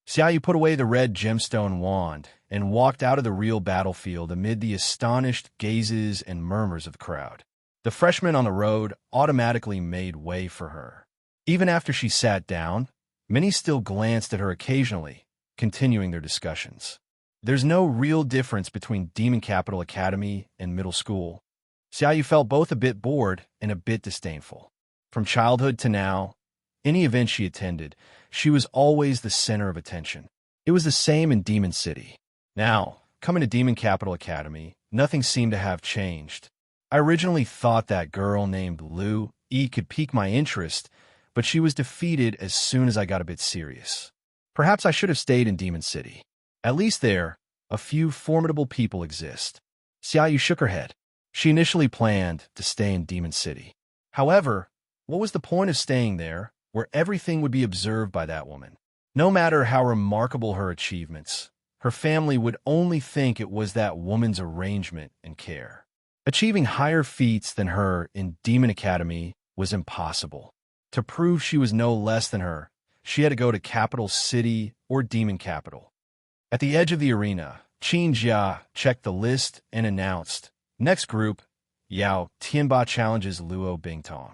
Xiaoyu put away the red gemstone wand and walked out of the real battlefield amid the astonished gazes and murmurs of the crowd. The freshmen on the road automatically made way for her. Even after she sat down, many still glanced at her occasionally, continuing their discussions. There's no real difference between Demon Capital Academy and middle school. Xiaoyu felt both a bit bored and a bit disdainful. From childhood to now, Any event she attended, she was always the center of attention. It was the same in Demon City. Now, coming to Demon Capital Academy, nothing seemed to have changed. I originally thought that girl named Lu E could pique my interest, but she was defeated as soon as I got a bit serious. Perhaps I should have stayed in Demon City. At least there, a few formidable people exist. Xiaoyu shook her head. She initially planned to stay in Demon City. However, what was the point of staying there, where everything would be observed by that woman? No matter how remarkable her achievements, her family would only think it was that woman's arrangement and care. Achieving higher feats than her in Demon Academy was impossible. To prove she was no less than her, she had to go to Capital City or Demon Capital. At the edge of the arena, Qin Jia checked the list and announced, "Next group, Yao Tianba challenges Luo Bingtong."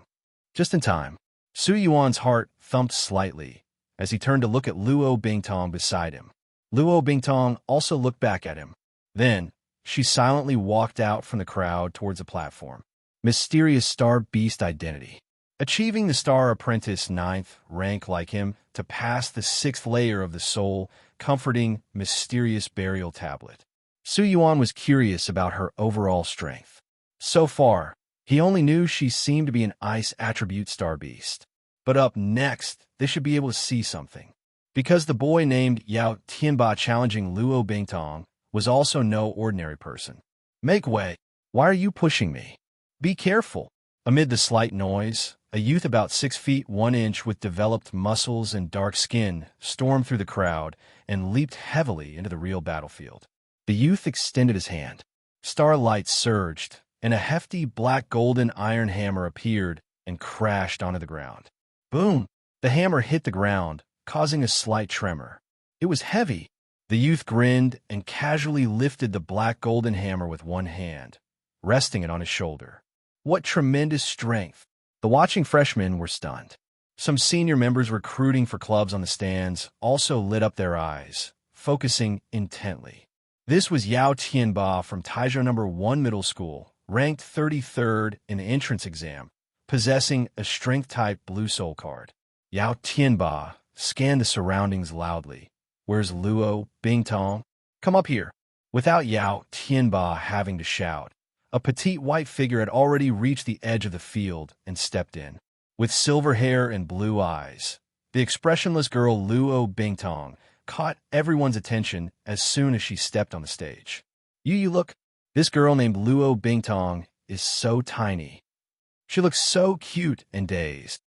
Just in time, Su Yuan's heart thumped slightly as he turned to look at Luo Bingtong beside him. Luo Bingtong also looked back at him. Then, she silently walked out from the crowd towards the platform. Mysterious Star Beast Identity. Achieving the Star Apprentice 9th rank like him to pass the 6th layer of the soul, comforting, mysterious burial tablet. Su Yuan was curious about her overall strength. So far, he only knew she seemed to be an ice attribute star beast. But up next, they should be able to see something. Because the boy named Yao Tianba challenging Luo Bingtong was also no ordinary person. "Make way. Why are you pushing me? Be careful." Amid the slight noise, a youth about 6 feet 1 inch with developed muscles and dark skin stormed through the crowd and leaped heavily into the real battlefield. The youth extended his hand. Starlight surged, and a hefty black-golden iron hammer appeared and crashed onto the ground. Boom! The hammer hit the ground, causing a slight tremor. It was heavy. The youth grinned and casually lifted the black-golden hammer with one hand, resting it on his shoulder. What tremendous strength! The watching freshmen were stunned. Some senior members recruiting for clubs on the stands also lit up their eyes, focusing intently. This was Yao Tianba from Taizhou No. 1 Middle School, ranked 33rd in the entrance exam, possessing a strength-type blue soul card. Yao Tianba scanned the surroundings loudly. "Where's Luo Bingtong? Come up here." Without Yao Tianba having to shout, a petite white figure had already reached the edge of the field and stepped in. With silver hair and blue eyes, the expressionless girl Luo Bingtong caught everyone's attention as soon as she stepped on the stage. You look, this girl named Luo Bingtong is so tiny. She looks so cute and dazed.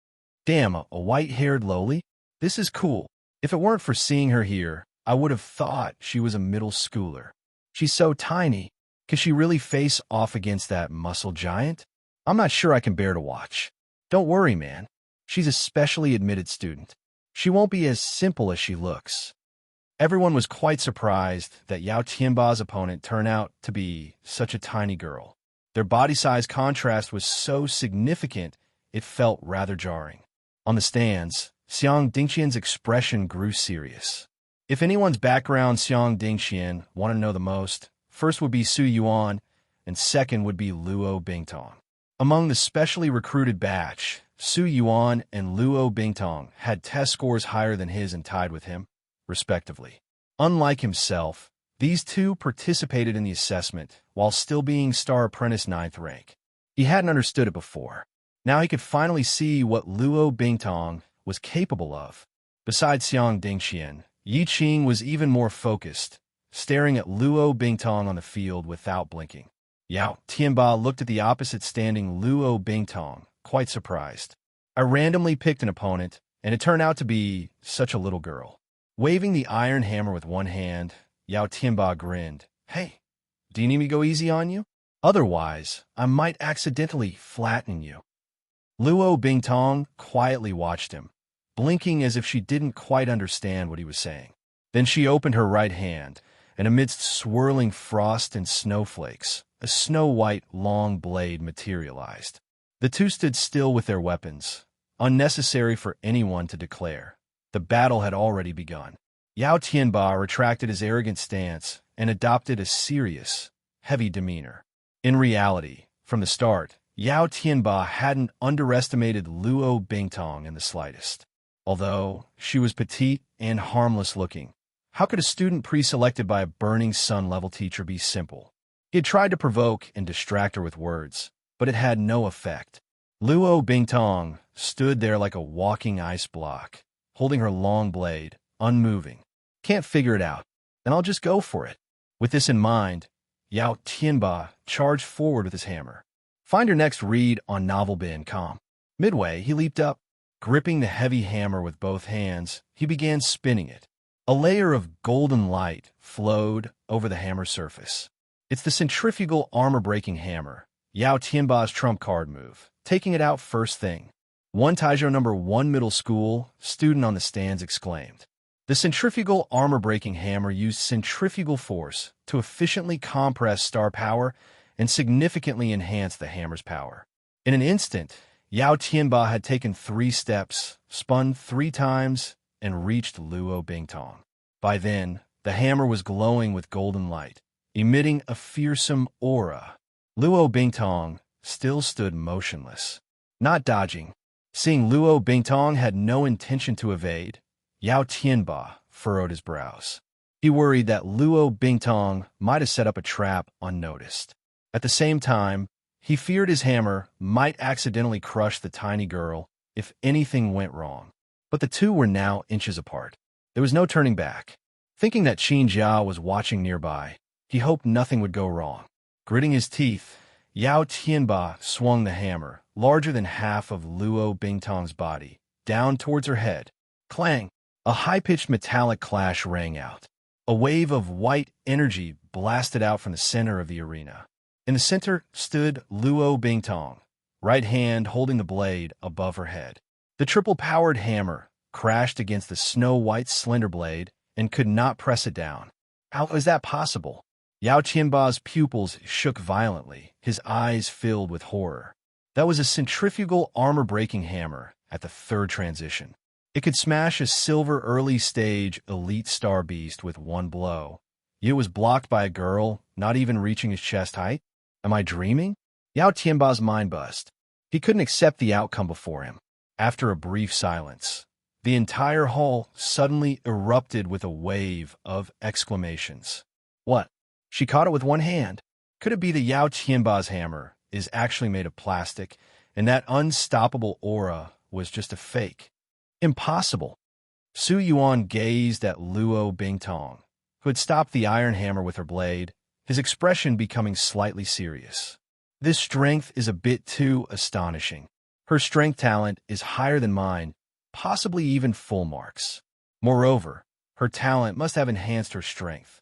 Damn, a white-haired loli? This is cool. If it weren't for seeing her here, I would have thought she was a middle schooler. She's so tiny. Could she really face off against that muscle giant? I'm not sure I can bear to watch. Don't worry, man. She's a specially admitted student. She won't be as simple as she looks. Everyone was quite surprised that Yao Tianba's opponent turned out to be such a tiny girl. Their body size contrast was so significant, it felt rather jarring. On the stands, Xiang Dingqian's expression grew serious. If anyone's background Xiang Dingqian wanted to know the most, first would be Su Yuan, and second would be Luo Bingtong. Among the specially recruited batch, Su Yuan and Luo Bingtong had test scores higher than his and tied with him, respectively. Unlike himself, these two participated in the assessment while still being Star Apprentice 9th rank. He hadn't understood it before. Now he could finally see what Luo Bingtong was capable of. Besides Xiang Dingqian, Yi Qing was even more focused, staring at Luo Bingtong on the field without blinking. Yao Tianba looked at the opposite standing Luo Bingtong, quite surprised. I randomly picked an opponent, and it turned out to be such a little girl. Waving the iron hammer with one hand, Yao Tianba grinned. "Hey, do you need me to go easy on you? Otherwise, I might accidentally flatten you." Luo Bingtong quietly watched him, blinking as if she didn't quite understand what he was saying. Then she opened her right hand, and amidst swirling frost and snowflakes, a snow-white long blade materialized. The two stood still with their weapons, unnecessary for anyone to declare. The battle had already begun. Yao Tianba retracted his arrogant stance and adopted a serious, heavy demeanor. In reality, from the start, Yao Tianba hadn't underestimated Luo Bingtong in the slightest. Although she was petite and harmless-looking, how could a student pre-selected by a Burning Sun-level teacher be simple? He had tried to provoke and distract her with words, but it had no effect. Luo Bingtong stood there like a walking ice block, holding her long blade, unmoving. Can't figure it out, then I'll just go for it. With this in mind, Yao Tianba charged forward with his hammer. Find your next read on Novel.com. Midway, he leaped up. Gripping the heavy hammer with both hands, he began spinning it. A layer of golden light flowed over the hammer's surface. It's the centrifugal armor-breaking hammer, Yao Tianba's trump card move, taking it out first thing. One Taizhou number 1 middle school student on the stands exclaimed. The centrifugal armor-breaking hammer used centrifugal force to efficiently compress star power and significantly enhance the hammer's power. In an instant, Yao Tianba had taken 3 steps, spun 3 times, and reached Luo Bingtong. By then, the hammer was glowing with golden light, emitting a fearsome aura. Luo Bingtong still stood motionless, not dodging. Seeing Luo Bingtong had no intention to evade, Yao Tianba furrowed his brows. He worried that Luo Bingtong might have set up a trap unnoticed. At the same time, he feared his hammer might accidentally crush the tiny girl if anything went wrong. But the two were now inches apart. There was no turning back. Thinking that Qin Jiao was watching nearby, he hoped nothing would go wrong. Gritting his teeth, Yao Tianba swung the hammer, larger than half of Luo Bingtong's body, down towards her head. Clang! A high-pitched metallic clash rang out. A wave of white energy blasted out from the center of the arena. In the center stood Luo Bingtong, right hand holding the blade above her head. The triple-powered hammer crashed against the snow-white slender blade and could not press it down. How was that possible? Yao Tianba's pupils shook violently, his eyes filled with horror. That was a centrifugal armor-breaking hammer at the 3rd transition. It could smash a silver early-stage elite star beast with one blow. Yet it was blocked by a girl, not even reaching his chest height. Am I dreaming? Yao Tianba's mind buzzed. He couldn't accept the outcome before him. After a brief silence, the entire hall suddenly erupted with a wave of exclamations. What? She caught it with one hand. Could it be that Yao Tianba's hammer is actually made of plastic, and that unstoppable aura was just a fake? Impossible. Su Yuan gazed at Luo Bingtong, who had stopped the iron hammer with her blade, his expression becoming slightly serious. This strength is a bit too astonishing. Her strength talent is higher than mine, possibly even full marks. Moreover, her talent must have enhanced her strength.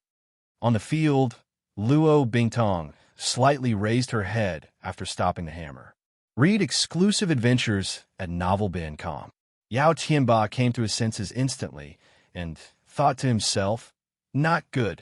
On the field, Luo Bingtong slightly raised her head after stopping the hammer. Read exclusive adventures at Novel.com. Yao Tianba came to his senses instantly and thought to himself, not good.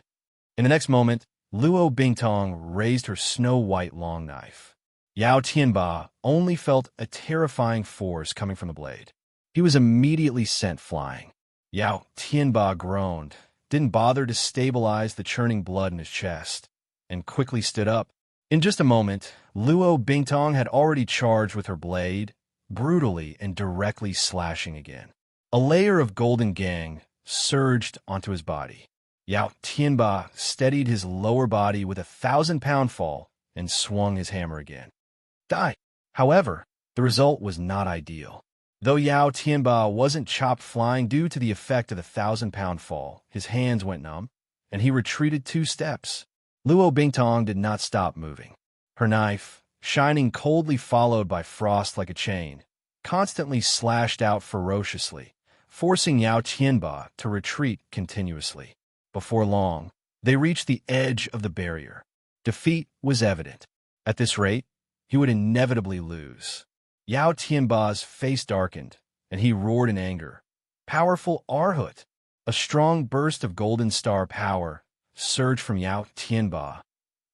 In the next moment, Luo Bingtong raised her snow-white long knife. Yao Tianba only felt a terrifying force coming from the blade. He was immediately sent flying. Yao Tianba groaned, didn't bother to stabilize the churning blood in his chest, and quickly stood up. In just a moment, Luo Bingtong had already charged with her blade, brutally and directly slashing again. A layer of golden gang surged onto his body. Yao Tianba steadied his lower body with a 1,000-pound fall and swung his hammer again. Die! However, the result was not ideal. Though Yao Tianba wasn't chopped flying due to the effect of the 1,000-pound fall, his hands went numb, and he retreated 2 steps. Luo Bingtong did not stop moving. Her knife, shining coldly followed by frost like a chain, constantly slashed out ferociously, forcing Yao Tianba to retreat continuously. Before long, they reached the edge of the barrier. Defeat was evident. At this rate, he would inevitably lose. Yao Tianba's face darkened, and he roared in anger. Powerful Arhut! A strong burst of golden star power surged from Yao Tianba,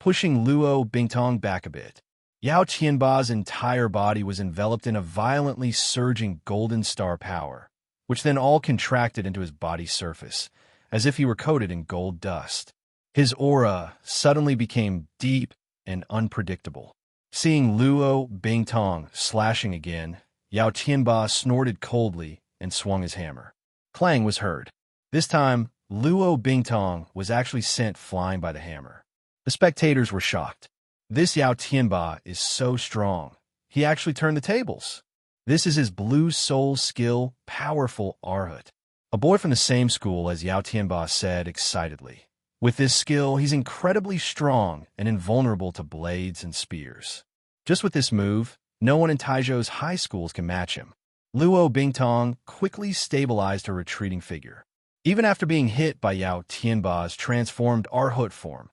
pushing Luo Bingtong back a bit. Yao Tianba's entire body was enveloped in a violently surging golden star power, which then all contracted into his body's surface, as if he were coated in gold dust. His aura suddenly became deep and unpredictable. Seeing Luo Bingtong slashing again, Yao Tianba snorted coldly and swung his hammer. Clang was heard. This time, Luo Bingtong was actually sent flying by the hammer. The spectators were shocked. This Yao Tianba is so strong. He actually turned the tables. This is his blue soul skill, powerful Arhut. A boy from the same school as Yao Tianba said excitedly. With this skill, he's incredibly strong and invulnerable to blades and spears. Just with this move, no one in Taizhou's high schools can match him. Luo Bingtong quickly stabilized her retreating figure. Even after being hit by Yao Tianba's transformed Arhut form,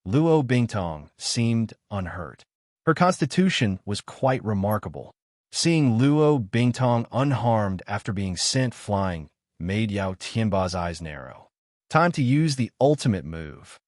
Luo Bingtong seemed unhurt. Her constitution was quite remarkable. Seeing Luo Bingtong unharmed after being sent flying made Yao Tianba's eyes narrow. Time to use the ultimate move.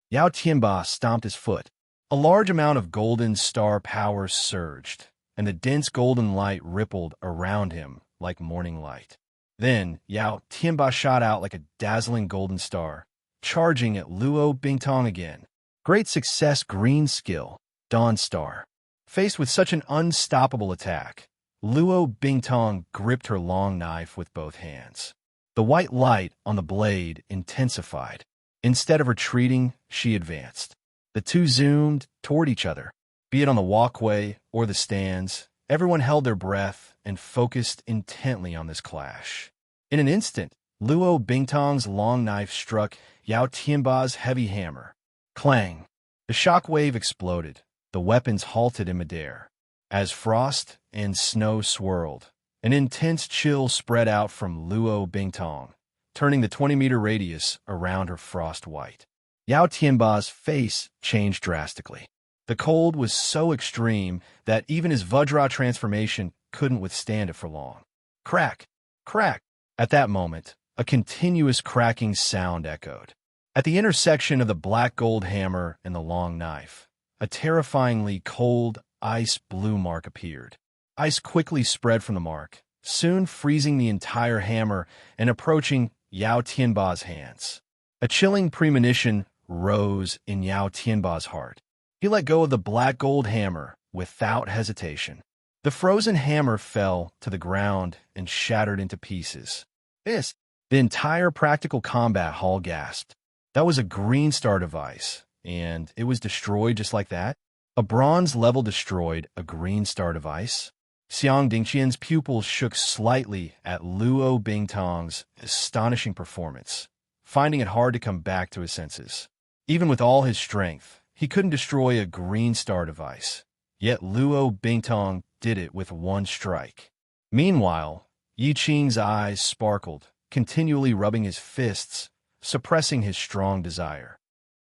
Yao Tianba stomped his foot. A large amount of golden star power surged, and the dense golden light rippled around him like morning light. Then Yao Tianba shot out like a dazzling golden star, charging at Luo Bingtong again. Great success, green skill, Dawn Star. Faced with such an unstoppable attack, Luo Bingtong gripped her long knife with both hands. The white light on the blade intensified. Instead of retreating, she advanced. The two zoomed toward each other. Be it on the walkway or the stands, everyone held their breath and focused intently on this clash. In an instant, Luo Bingtong's long knife struck Yao Tianba's heavy hammer. Clang! The shock wave exploded. The weapons halted in midair. As frost and snow swirled, an intense chill spread out from Luo Bingtong, turning the 20-meter radius around her frost white. Yao Tianba's face changed drastically. The cold was so extreme that even his Vajra transformation couldn't withstand it for long. Crack! Crack! At that moment, a continuous cracking sound echoed. At the intersection of the black gold hammer and the long knife, a terrifyingly cold, ice-blue mark appeared. Ice quickly spread from the mark, soon freezing the entire hammer and approaching Yao Tianba's hands. A chilling premonition rose in Yao Tianba's heart. He let go of the black gold hammer without hesitation. The frozen hammer fell to the ground and shattered into pieces. The entire practical combat hall gasped. That was a green star device, and it was destroyed just like that? A bronze level destroyed a green star device? Xiang Dingqian's pupils shook slightly at Luo Bingtong's astonishing performance, finding it hard to come back to his senses. Even with all his strength, he couldn't destroy a green star device. Yet Luo Bingtong did it with one strike. Meanwhile, Yi Qing's eyes sparkled, continually rubbing his fists, suppressing his strong desire.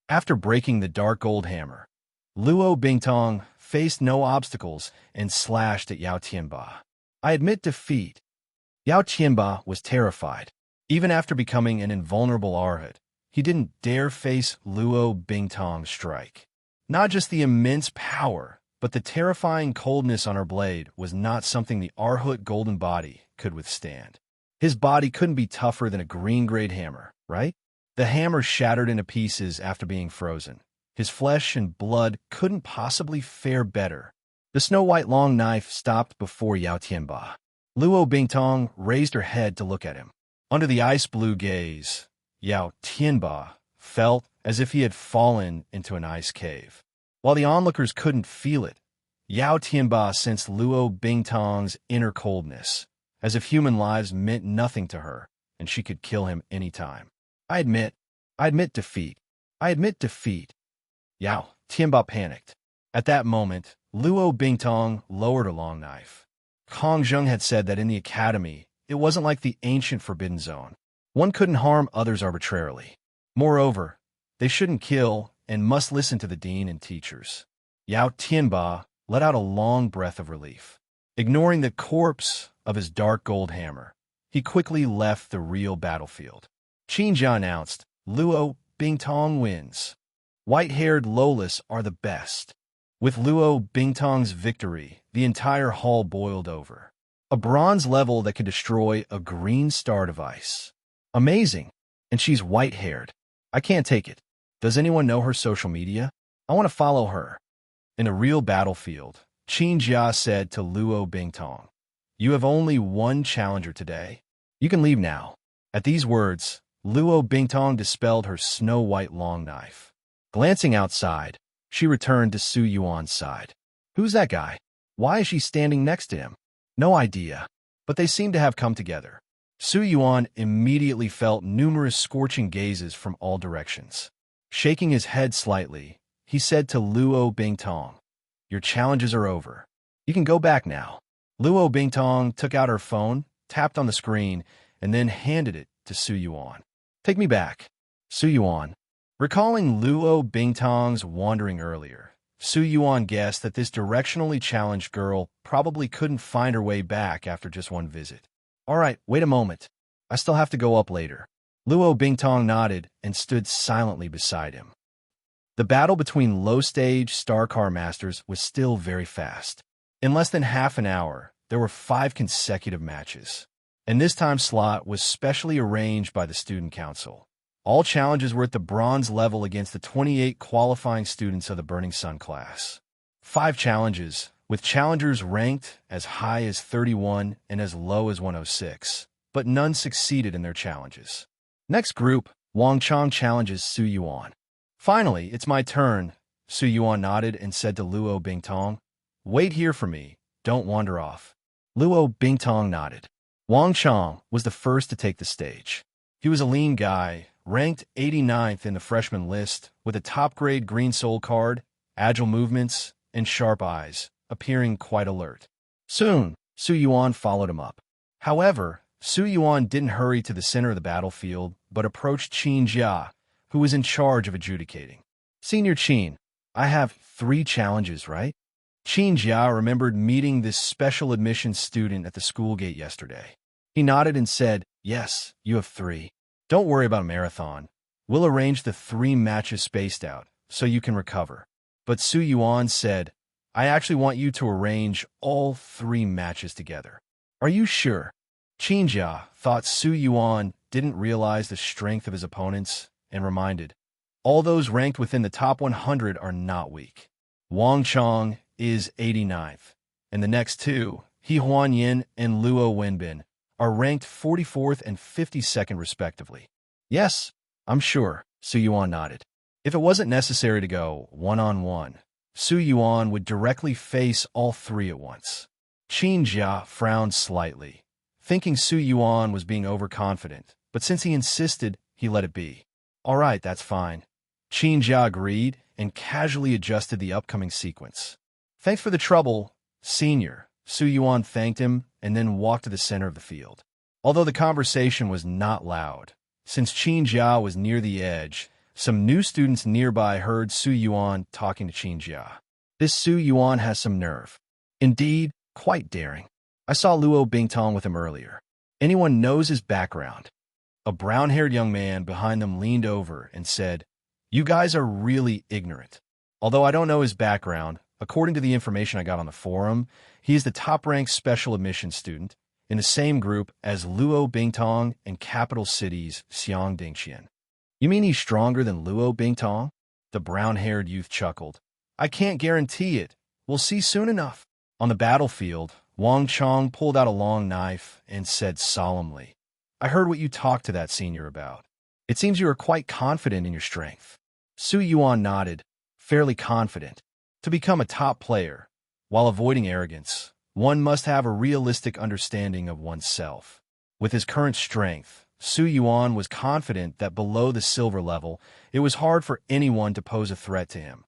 After breaking the dark gold hammer, Luo Bingtong faced no obstacles and slashed at Yao Tianba. I admit defeat. Yao Tianba was terrified. Even after becoming an invulnerable Arhut, he didn't dare face Luo Bingtong's strike. Not just the immense power, but the terrifying coldness on her blade was not something the Arhut golden body could withstand. His body couldn't be tougher than a green-grade hammer, right? The hammer shattered into pieces after being frozen. His flesh and blood couldn't possibly fare better. The snow-white long knife stopped before Yao Tianba. Luo Bingtong raised her head to look at him. Under the ice-blue gaze, Yao Tianba felt as if he had fallen into an ice cave. While the onlookers couldn't feel it, Yao Tianba sensed Luo Bingtong's inner coldness, as if human lives meant nothing to her, and she could kill him any time. I admit defeat. I admit defeat. Yao Tianba panicked. At that moment, Luo Bingtong lowered her long knife. Kong Zheng had said that in the academy, it wasn't like the ancient Forbidden Zone. One couldn't harm others arbitrarily. Moreover, they shouldn't kill and must listen to the dean and teachers. Yao Tianba let out a long breath of relief. Ignoring the corpse of his dark gold hammer, he quickly left the real battlefield. Qin Jia announced, Luo Bingtong wins. White-haired Lolas are the best. With Luo Bingtong's victory, the entire hall boiled over. A bronze level that could destroy a green star device. Amazing. And she's white-haired. I can't take it. Does anyone know her social media? I want to follow her. In a real battlefield, Qin Jia said to Luo Bingtong, "You have only one challenger today. You can leave now." At these words, Luo Bingtong dispelled her snow-white long knife. Glancing outside, she returned to Su Yuan's side. "Who's that guy? Why is she standing next to him?" "No idea, but they seem to have come together." Su Yuan immediately felt numerous scorching gazes from all directions. Shaking his head slightly, he said to Luo Bingtong, "Your challenges are over. You can go back now." Luo Bingtong took out her phone, tapped on the screen, and then handed it to Su Yuan. "Take me back." Su Yuan. Recalling Luo Bingtong's wandering earlier, Su Yuan guessed that this directionally challenged girl probably couldn't find her way back after just one visit. "All right, wait a moment. I still have to go up later." Luo Bingtong nodded and stood silently beside him. The battle between low-stage Star Car Masters was still very fast. In less than half an hour, there were 5 consecutive matches. And this time slot was specially arranged by the Student Council. All challenges were at the bronze level against the 28 qualifying students of the Burning Sun class. 5 challenges, with challengers ranked as high as 31 and as low as 106, but none succeeded in their challenges. Next group, Wang Chong challenges Su Yuan. "Finally, it's my turn." Su Yuan nodded and said to Luo Bingtong, "Wait here for me. Don't wander off." Luo Bingtong nodded. Wang Chong was the first to take the stage. He was a lean guy, ranked 89th in the freshman list, with a top-grade green soul card, agile movements, and sharp eyes, appearing quite alert. Soon, Su Yuan followed him up. However, Su Yuan didn't hurry to the center of the battlefield, but approached Qin Jia, who was in charge of adjudicating. "Senior Qin, I have 3 challenges, right?" Qin Jia remembered meeting this special admissions student at the school gate yesterday. He nodded and said, "Yes, you have 3. Don't worry about a marathon. We'll arrange the 3 matches spaced out, so you can recover." But Su Yuan said, "I actually want you to arrange all 3 matches together." "Are you sure?" Qin Jia thought Su Yuan didn't realize the strength of his opponents and reminded, "All those ranked within the top 100 are not weak. Wang Chong is 89th, and the next 2, He Huanyin and Luo Wenbin, are ranked 44th and 52nd respectively." "Yes, I'm sure," Su Yuan nodded. If it wasn't necessary to go one-on-one, Su Yuan would directly face all 3 at once. Qin Jia frowned slightly, thinking Su Yuan was being overconfident, but since he insisted, he let it be. "All right, that's fine." Qin Jia agreed and casually adjusted the upcoming sequence. "Thanks for the trouble, Senior." Su Yuan thanked him and then walked to the center of the field. Although the conversation was not loud, since Qin Jia was near the edge, some new students nearby heard Su Yuan talking to Qin Jia. "This Su Yuan has some nerve. Indeed, quite daring. I saw Luo Bingtong with him earlier. Anyone knows his background?" A brown-haired young man behind them leaned over and said, "You guys are really ignorant. Although I don't know his background, according to the information I got on the forum, he is the top-ranked special admissions student in the same group as Luo Bingtong and Capital City's Xiang Dingxian." "You mean he's stronger than Luo Bingtong?" The brown-haired youth chuckled. "I can't guarantee it. We'll see soon enough." On the battlefield, Wang Chong pulled out a long knife and said solemnly, "I heard what you talked to that senior about. It seems you are quite confident in your strength." Su Yuan nodded, fairly confident. To become a top player, while avoiding arrogance, one must have a realistic understanding of oneself. With his current strength, Su Yuan was confident that below the silver level, it was hard for anyone to pose a threat to him.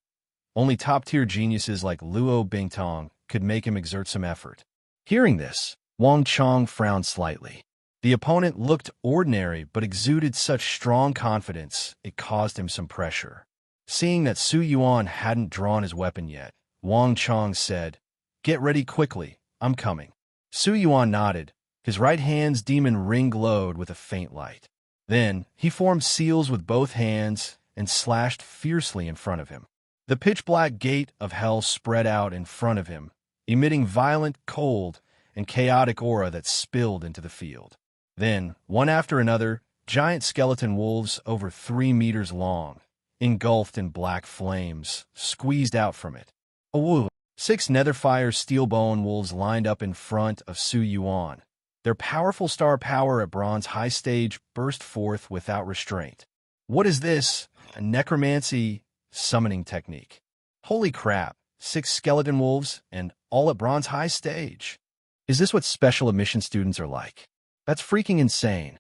Only top-tier geniuses like Luo Bingtong could make him exert some effort. Hearing this, Wang Chong frowned slightly. The opponent looked ordinary but exuded such strong confidence it caused him some pressure. Seeing that Su Yuan hadn't drawn his weapon yet, Wang Chong said, "Get ready quickly, I'm coming." Su Yuan nodded. His right hand's demon ring glowed with a faint light. Then, he formed seals with both hands and slashed fiercely in front of him. The pitch-black gate of hell spread out in front of him, emitting violent, cold, and chaotic aura that spilled into the field. Then, one after another, giant skeleton wolves over 3 meters long, engulfed in black flames, squeezed out from it. Awoo! 6 Netherfire Steelbone Wolves lined up in front of Su Yuan. Their powerful star power at Bronze High Stage burst forth without restraint. What is this? A necromancy summoning technique. Holy crap, 6 skeleton wolves, and all at Bronze High Stage. Is this what special admission students are like? That's freaking insane.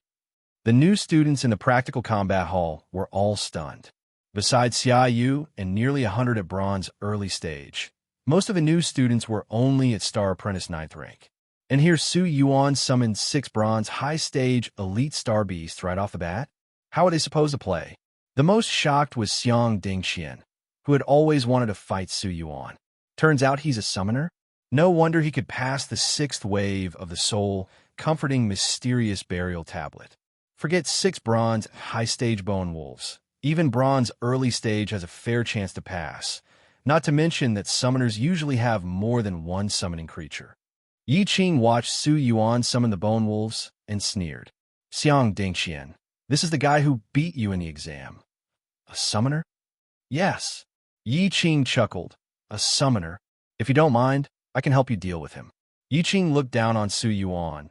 The new students in the practical combat hall were all stunned. Besides Xia Yu and nearly 100 at Bronze Early Stage, most of the new students were only at Star Apprentice 9th rank. And here Su Yuan summoned 6 Bronze High Stage Elite Star Beasts right off the bat? How are they supposed to play? The most shocked was Xiang Dingxian, who had always wanted to fight Su Yuan. Turns out he's a summoner? No wonder he could pass the 6th wave of the soul-comforting mysterious burial tablet. Forget 6 Bronze High Stage Bone Wolves. Even Bronze Early Stage has a fair chance to pass, not to mention that summoners usually have more than one summoning creature. Yi Qing watched Su Yuan summon the Bone Wolves and sneered. Xiang Dingxian, this is the guy who beat you in the exam. A summoner? Yes. Yi Qing chuckled. A summoner. If you don't mind, I can help you deal with him. Yi Qing looked down on Su Yuan,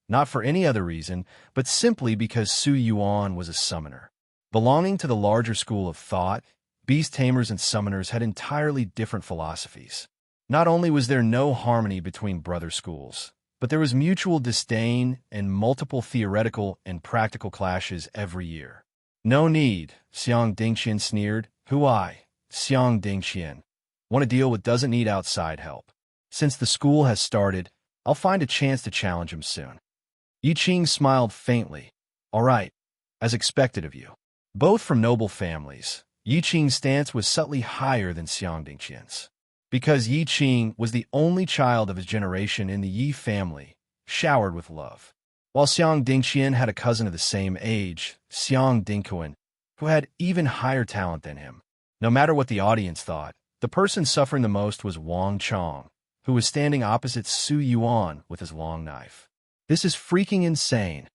not for any other reason, but simply because Su Yuan was a summoner. Belonging to the larger school of thought, beast tamers and summoners had entirely different philosophies. Not only was there no harmony between brother schools, but there was mutual disdain and multiple theoretical and practical clashes every year. No need, Xiang Dingxian sneered. Who I, Xiang Dingxian, want to deal with doesn't need outside help. Since the school has started, I'll find a chance to challenge him soon. Yi Qing smiled faintly. All right, as expected of you. Both from noble families, Yi Qing's stance was subtly higher than Xiang Dingxian's. Because Yi Qing was the only child of his generation in the Yi family, showered with love. While Xiang Dingxian had a cousin of the same age, Xiang Dingquan, who had even higher talent than him. No matter what the audience thought, the person suffering the most was Wang Chong, who was standing opposite Su Yuan with his long knife. This is freaking insane.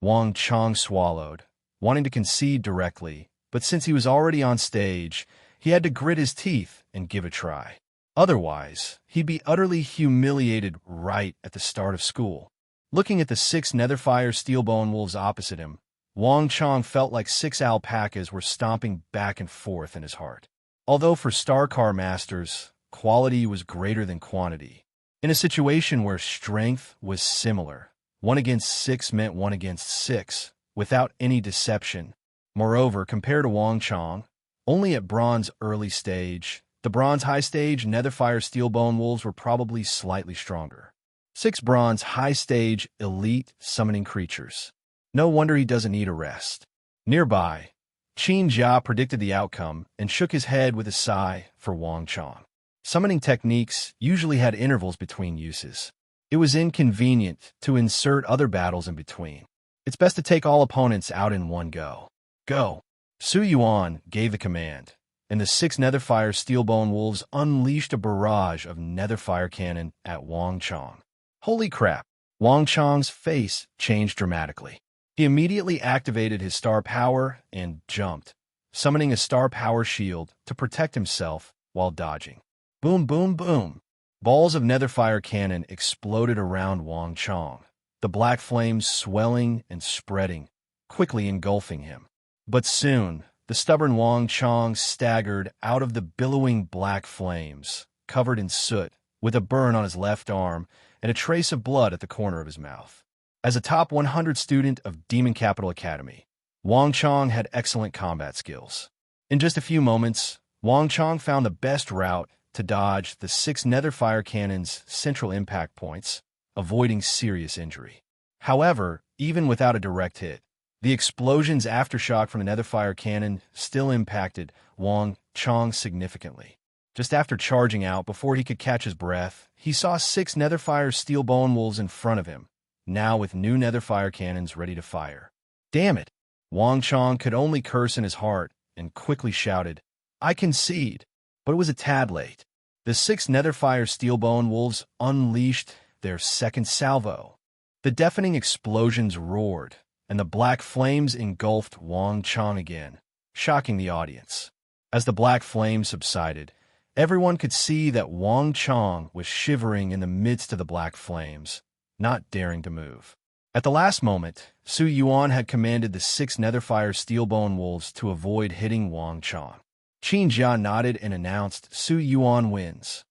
Wang Chong swallowed, wanting to concede directly, but since he was already on stage, he had to grit his teeth and give a try. Otherwise, he'd be utterly humiliated right at the start of school. Looking at the 6 Netherfire Steelbone Wolves opposite him, Wang Chong felt like 6 alpacas were stomping back and forth in his heart. Although for Star Car Masters, quality was greater than quantity. In a situation where strength was similar, 1 against 6 meant 1 against 6, without any deception. Moreover, compared to Wang Chong, only at Bronze Early Stage, the Bronze High Stage Netherfire Steelbone Wolves were probably slightly stronger. 6 Bronze High Stage Elite Summoning Creatures. No wonder he doesn't need a rest. Nearby, Qin Jia predicted the outcome and shook his head with a sigh for Wang Chong. Summoning techniques usually had intervals between uses. It was inconvenient to insert other battles in between. It's best to take all opponents out in one go. Go! Su Yuan gave the command, and the 6 Netherfire Steelbone Wolves unleashed a barrage of Netherfire cannon at Wang Chong. Holy crap! Wang Chong's face changed dramatically. He immediately activated his star power and jumped, summoning a star power shield to protect himself while dodging. Boom, boom, boom! Balls of Netherfire cannon exploded around Wang Chong, the black flames swelling and spreading, quickly engulfing him. But soon, the stubborn Wang Chong staggered out of the billowing black flames, covered in soot, with a burn on his left arm and a trace of blood at the corner of his mouth. As a top 100 student of Demon Capital Academy, Wang Chong had excellent combat skills. In just a few moments, Wang Chong found the best route to dodge the 6 Netherfire cannon's central impact points, avoiding serious injury. However, even without a direct hit, the explosion's aftershock from the Netherfire cannon still impacted Wang Chong significantly. Just after charging out before he could catch his breath, he saw 6 Netherfire Steelbone Wolves in front of him, now with new Netherfire cannons ready to fire. Damn it! Wang Chong could only curse in his heart and quickly shouted, I concede. But it was a tad late. The 6 Netherfire Steelbone Wolves unleashed their second salvo. The deafening explosions roared, and the black flames engulfed Wang Chong again, shocking the audience. As the black flames subsided, Everyone could see that Wang Chong was shivering in the midst of the black flames, not daring to move. At the last moment, Su Yuan had commanded the 6 Netherfire Steelbone Wolves to avoid hitting Wang Chong. Qin Jia nodded and announced, "Su Yuan wins.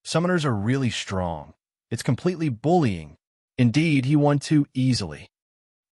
Summoners are really strong. It's completely bullying." Indeed, he won too easily.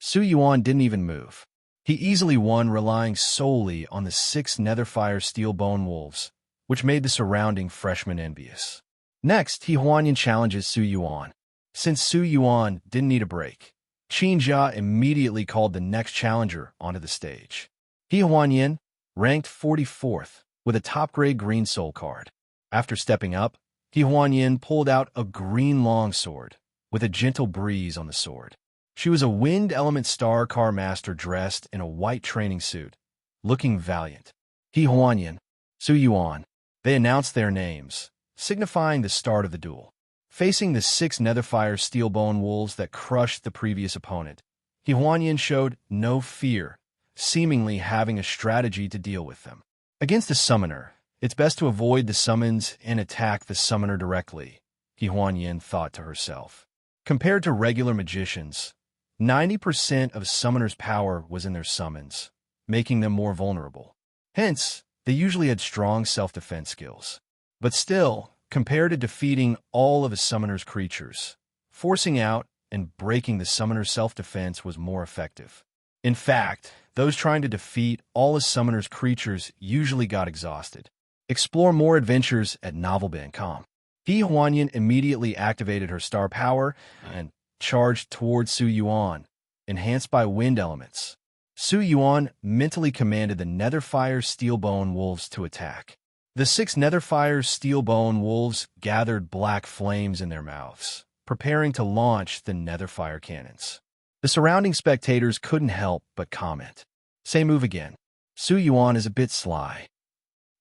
Su Yuan didn't even move. He easily won, relying solely on the 6 Netherfire Steelbone Wolves, which made the surrounding freshmen envious. Next, He Huanyan challenges Su Yuan. Since Su Yuan didn't need a break, Qin Jia immediately called the next challenger onto the stage. He Huanyan, ranked 44th, with a top-grade green soul card. After stepping up, He Huanyan pulled out a green longsword, with a gentle breeze on the sword. She was a wind element star car master dressed in a white training suit, looking valiant. He Huanyan, Su Yuan. They announced their names, signifying the start of the duel. Facing the 6 Netherfire Steelbone Wolves that crushed the previous opponent, He Huanyan showed no fear, seemingly having a strategy to deal with them. Against a summoner, it's best to avoid the summons and attack the summoner directly, He Huanyan thought to herself. Compared to regular magicians, 90% of summoners' power was in their summons, making them more vulnerable. Hence, they usually had strong self-defense skills. But still, compared to defeating all of a summoner's creatures, forcing out and breaking the summoner's self-defense was more effective. In fact, those trying to defeat all a summoner's creatures usually got exhausted. Explore more adventures at novelband.com. He Huanyan immediately activated her star power and charged towards Su Yuan, enhanced by wind elements. Su Yuan mentally commanded the Netherfire Steelbone Wolves to attack. The 6 Netherfire Steelbone Wolves gathered black flames in their mouths, preparing to launch the Netherfire cannons. The surrounding spectators couldn't help but comment. "Say move again. Su Yuan is a bit sly.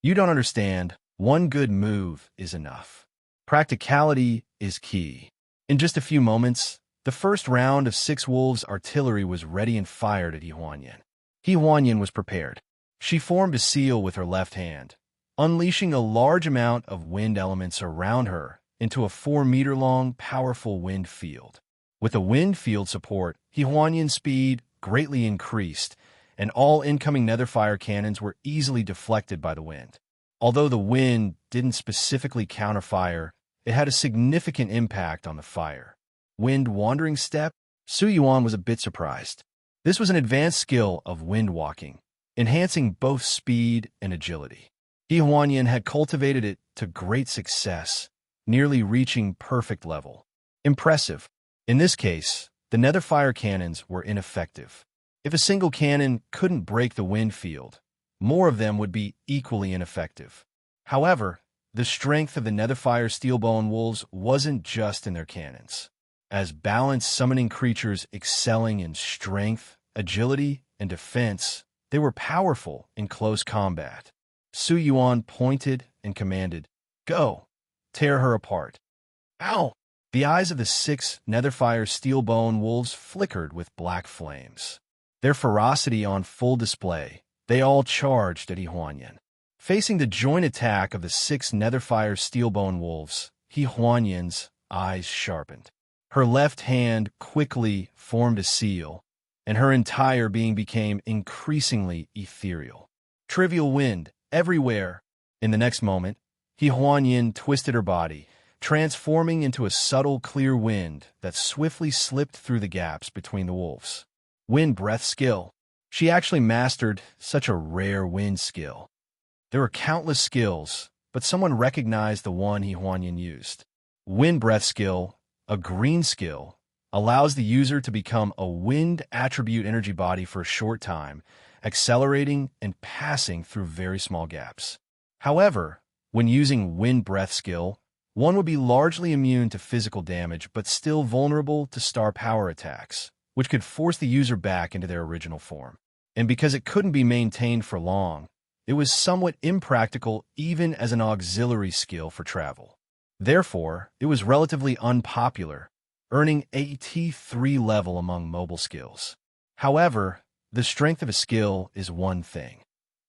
You don't understand. One good move is enough. Practicality is key." In just a few moments, the first round of 6 Wolves' artillery was ready and fired at He Huanyan. He Huanyan was prepared. She formed a seal with her left hand, unleashing a large amount of wind elements around her into a 4-meter-long, powerful wind field. With the wind field support, He Huanyan's speed greatly increased, and all incoming Netherfire cannons were easily deflected by the wind. Although the wind didn't specifically counterfire, it had a significant impact on the fire. Wind Wandering Step? Su Yuan was a bit surprised. This was an advanced skill of wind walking, enhancing both speed and agility. He Huanyan had cultivated it to great success, nearly reaching perfect level. Impressive. In this case, the Netherfire cannons were ineffective. If a single cannon couldn't break the wind field, more of them would be equally ineffective. However, the strength of the Netherfire Steelbone Wolves wasn't just in their cannons. As balanced summoning creatures excelling in strength, agility, and defense, they were powerful in close combat. Su Yuan pointed and commanded, "Go! Tear her apart." Ow! The eyes of the 6 Netherfire Steelbone Wolves flickered with black flames. Their ferocity on full display, they all charged at He Huanyan. Facing the joint attack of the 6 Netherfire Steelbone Wolves, He Huanyan's eyes sharpened. Her left hand quickly formed a seal, and her entire being became increasingly ethereal. Trivial wind everywhere. In the next moment, He Huanyan twisted her body, transforming into a subtle, clear wind that swiftly slipped through the gaps between the wolves. Wind breath skill. She actually mastered such a rare wind skill. There were countless skills, but someone recognized the one He Huanyan used. Wind breath skill, a green skill, allows the user to become a wind attribute energy body for a short time, accelerating and passing through very small gaps. However, when using wind breath skill, one would be largely immune to physical damage but still vulnerable to star power attacks, which could force the user back into their original form. And because it couldn't be maintained for long, it was somewhat impractical even as an auxiliary skill for travel. Therefore, it was relatively unpopular, earning a T3 level among mobile skills. However, the strength of a skill is one thing.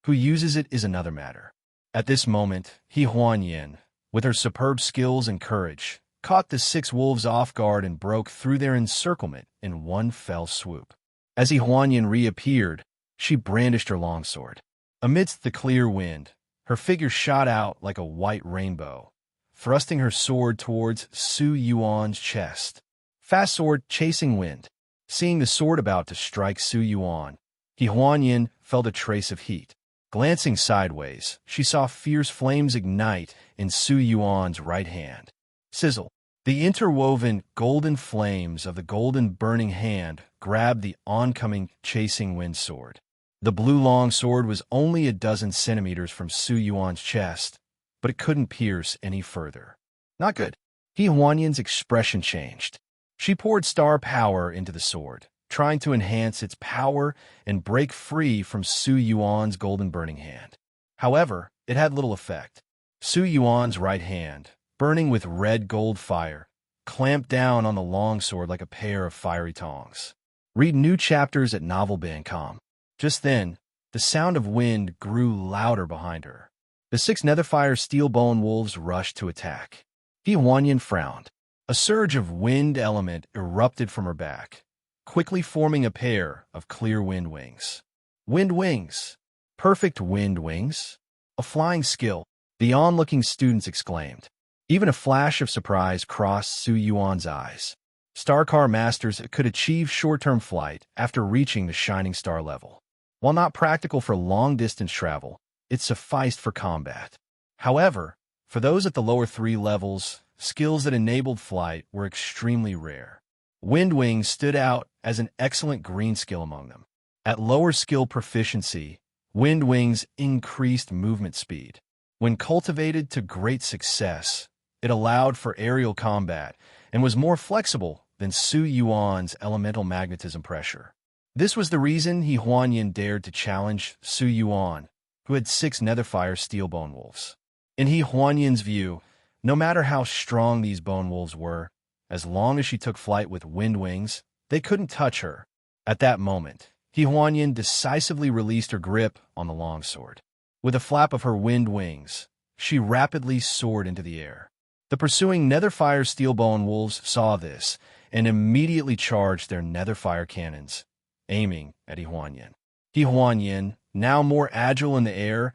Who uses it is another matter. At this moment, He Huanyin, with her superb skills and courage, caught the 6 wolves off guard and broke through their encirclement in one fell swoop. As He Huanyin reappeared, she brandished her longsword. Amidst the clear wind, her figure shot out like a white rainbow, thrusting her sword towards Su Yuan's chest. Fast sword chasing wind. Seeing the sword about to strike Su Yuan, He Huanyin felt a trace of heat. Glancing sideways, she saw fierce flames ignite in Su Yuan's right hand. Sizzle. The interwoven golden flames of the golden burning hand grabbed the oncoming chasing wind sword. The blue long sword was only a dozen centimeters from Su Yuan's chest, but it couldn't pierce any further. Not good. He Huanyin's expression changed. She poured star power into the sword, trying to enhance its power and break free from Su Yuan's golden burning hand. However, it had little effect. Su Yuan's right hand, burning with red-gold fire, clamped down on the longsword like a pair of fiery tongs. Read new chapters at novelband.com. Just then, the sound of wind grew louder behind her. The 6 Netherfire Steelbone Wolves rushed to attack. He Huanyin frowned. A surge of wind element erupted from her back, quickly forming a pair of clear wind wings. Wind wings! Perfect wind wings! A flying skill, the onlooking students exclaimed. Even a flash of surprise crossed Su Yuan's eyes. Starcar masters could achieve short-term flight after reaching the Shining Star level. While not practical for long-distance travel, it sufficed for combat. However, for those at the lower 3 levels, skills that enabled flight were extremely rare. Wind wings stood out as an excellent green skill among them. At lower skill proficiency, wind wings increased movement speed. When cultivated to great success, it allowed for aerial combat and was more flexible than Su Yuan's elemental magnetism pressure. This was the reason He Huanyin dared to challenge Su Yuan, who had 6 Netherfire Steelbone Wolves. In He Huanyin's view, no matter how strong these bone wolves were, as long as she took flight with wind wings, they couldn't touch her. At that moment, He Huanyin decisively released her grip on the longsword. With a flap of her wind wings, she rapidly soared into the air. The pursuing Netherfire Steelbone Wolves saw this and immediately charged their Netherfire cannons, aiming at He Huanyin. He Huanyin, now more agile in the air,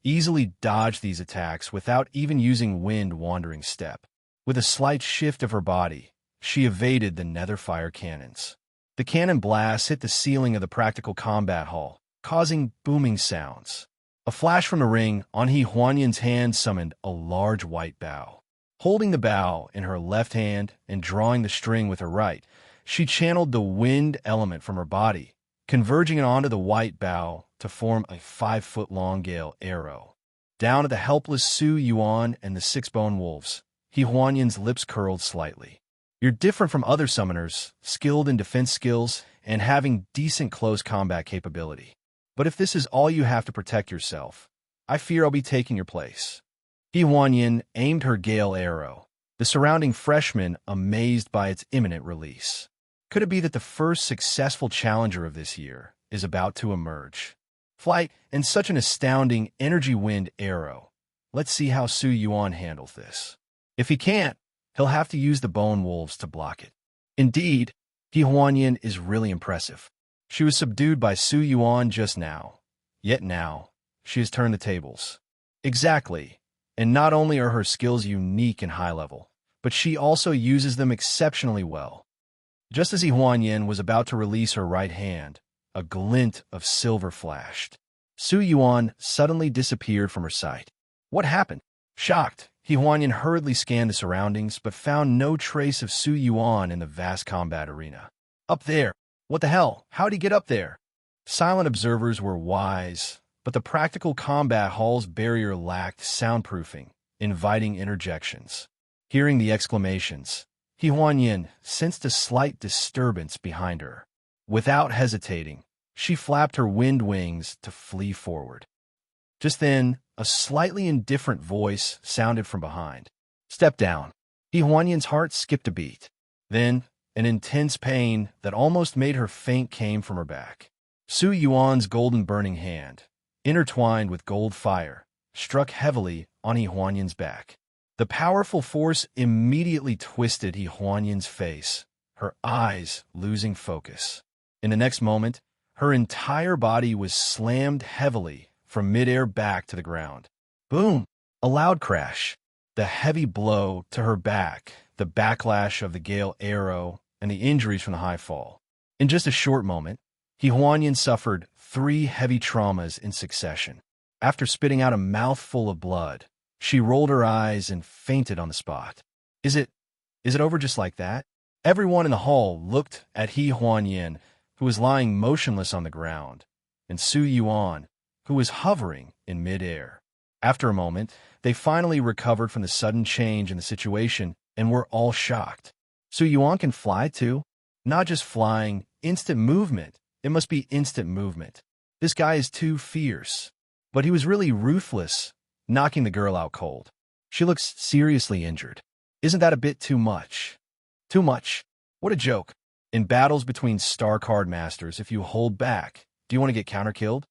easily dodged these attacks without even using wind-wandering step. With a slight shift of her body, she evaded the Netherfire cannons. The cannon blasts hit the ceiling of the practical combat hall, causing booming sounds. A flash from the ring on He Huanyin's hand summoned a large white bow. Holding the bow in her left hand and drawing the string with her right, she channeled the wind element from her body, converging it onto the white bow to form a 5-foot-long gale arrow. Down at the helpless Su Yuan and the 6 bone wolves, He Huanyin's lips curled slightly. You're different from other summoners, skilled in defense skills and having decent close combat capability. But if this is all you have to protect yourself, I fear I'll be taking your place. He Huanyin aimed her gale arrow, the surrounding freshmen amazed by its imminent release. Could it be that the first successful challenger of this year is about to emerge? Flight and such an astounding energy wind arrow. Let's see how Su Yuan handles this. If he can't, he'll have to use the bone wolves to block it. Indeed, He Huanyin is really impressive. She was subdued by Su Yuan just now, yet now she has turned the tables. Exactly. And not only are her skills unique and high level, but she also uses them exceptionally well. Just as He Huanyin was about to release her right hand, a glint of silver flashed. Su Yuan suddenly disappeared from her sight. What happened? Shocked, He Huanyin hurriedly scanned the surroundings but found no trace of Su Yuan in the vast combat arena. Up there! What the hell? How'd he get up there? Silent observers were wise, but the practical combat hall's barrier lacked soundproofing, inviting interjections. Hearing the exclamations, He Huanyin sensed a slight disturbance behind her. Without hesitating, she flapped her wind wings to flee forward. Just then, a slightly indifferent voice sounded from behind. Step down. He Huanyin's heart skipped a beat. Then, an intense pain that almost made her faint came from her back. Su Yuan's golden burning hand, intertwined with gold fire, struck heavily on He Huanyan's back. The powerful force immediately twisted He Huanyan's face, her eyes losing focus. In the next moment, her entire body was slammed heavily from midair back to the ground. Boom! A loud crash. The heavy blow to her back, the backlash of the gale arrow, and the injuries from the high fall. In just a short moment, He Huanyan suffered 3 heavy traumas in succession. After spitting out a mouthful of blood, she rolled her eyes and fainted on the spot. Is it over just like that? Everyone in the hall looked at He Huanyan, who was lying motionless on the ground, and Su Yuan, who was hovering in midair. After a moment, they finally recovered from the sudden change in the situation and were all shocked. Su Yuan can fly too? Not just flying, instant movement. It must be instant movement. This guy is too fierce. But he was really ruthless, knocking the girl out cold. She looks seriously injured. Isn't that a bit too much? Too much? What a joke. In battles between star card masters, if you hold back, do you want to get counter-killed?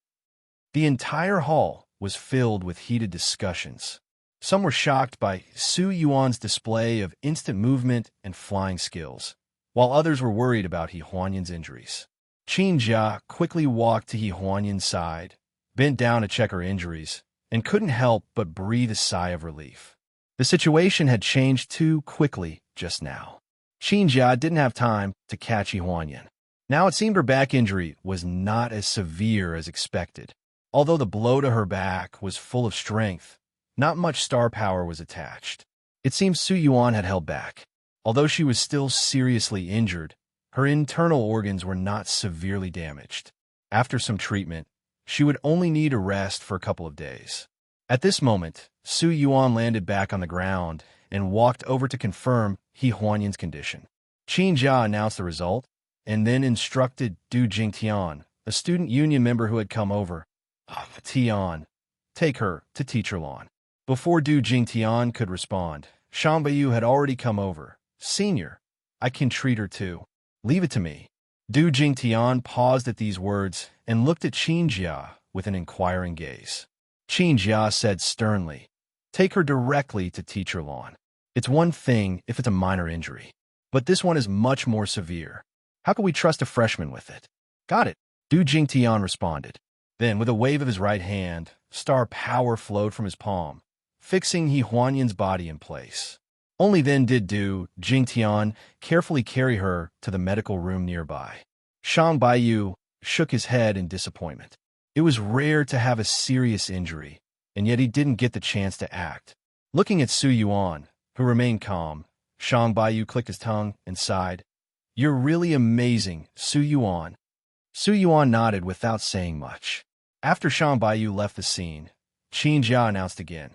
The entire hall was filled with heated discussions. Some were shocked by Su Yuan's display of instant movement and flying skills, while others were worried about He Huanyan's injuries. Qin Jia quickly walked to He Huanyan's side, bent down to check her injuries, and couldn't help but breathe a sigh of relief. The situation had changed too quickly just now. Qin Jia didn't have time to catch He Huanyan. Now it seemed her back injury was not as severe as expected. Although the blow to her back was full of strength, not much star power was attached. It seems Su Yuan had held back. Although she was still seriously injured, her internal organs were not severely damaged. After some treatment, she would only need a rest for a couple of days. At this moment, Su Yuan landed back on the ground and walked over to confirm He Huanyan's condition. Qin Jia announced the result and then instructed Du Jingtian, a student union member who had come over, Tian, take her to teacher lawn. Before Du Jingtian could respond, Shang Baiyu had already come over. Senior, I can treat her too. Leave it to me. Du Jingtian paused at these words and looked at Qin Jia with an inquiring gaze. Qin Jia said sternly, take her directly to teacher lawn. It's one thing if it's a minor injury, but this one is much more severe. How can we trust a freshman with it? Got it, Du Jingtian responded. Then, with a wave of his right hand, star power flowed from his palm, fixing He Huanyan's body in place. Only then did Du Jingtian carefully carry her to the medical room nearby. Shang Baiyu shook his head in disappointment. It was rare to have a serious injury, and yet he didn't get the chance to act. Looking at Su Yuan, who remained calm, Shang Baiyu clicked his tongue and sighed. You're really amazing, Su Yuan. Su Yuan nodded without saying much. After Shang Baiyu left the scene, Qin Jia announced again.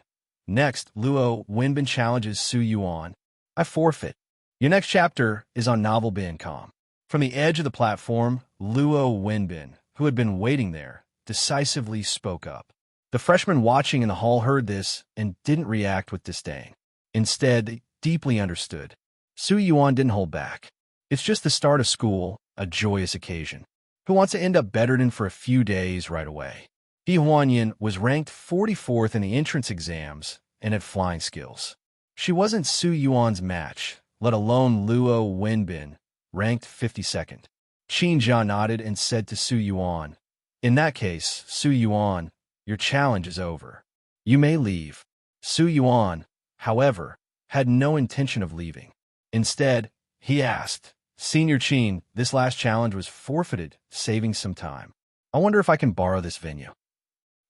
Next, Luo Wenbin challenges Su Yuan. I forfeit. Your next chapter is on novel Bincom. From the edge of the platform, Luo Wenbin, who had been waiting there, decisively spoke up. The freshmen watching in the hall heard this and didn't react with disdain. Instead, they deeply understood. Su Yuan didn't hold back. It's just the start of school, a joyous occasion. Who wants to end up better than for a few days right away? He Huanyan was ranked 44th in the entrance exams and had flying skills. She wasn't Su Yuan's match, let alone Luo Wenbin, ranked 52nd. Qin Jia nodded and said to Su Yuan, in that case, Su Yuan, your challenge is over. You may leave. Su Yuan, however, had no intention of leaving. Instead, he asked, Senior Qin, this last challenge was forfeited, saving some time. I wonder if I can borrow this venue.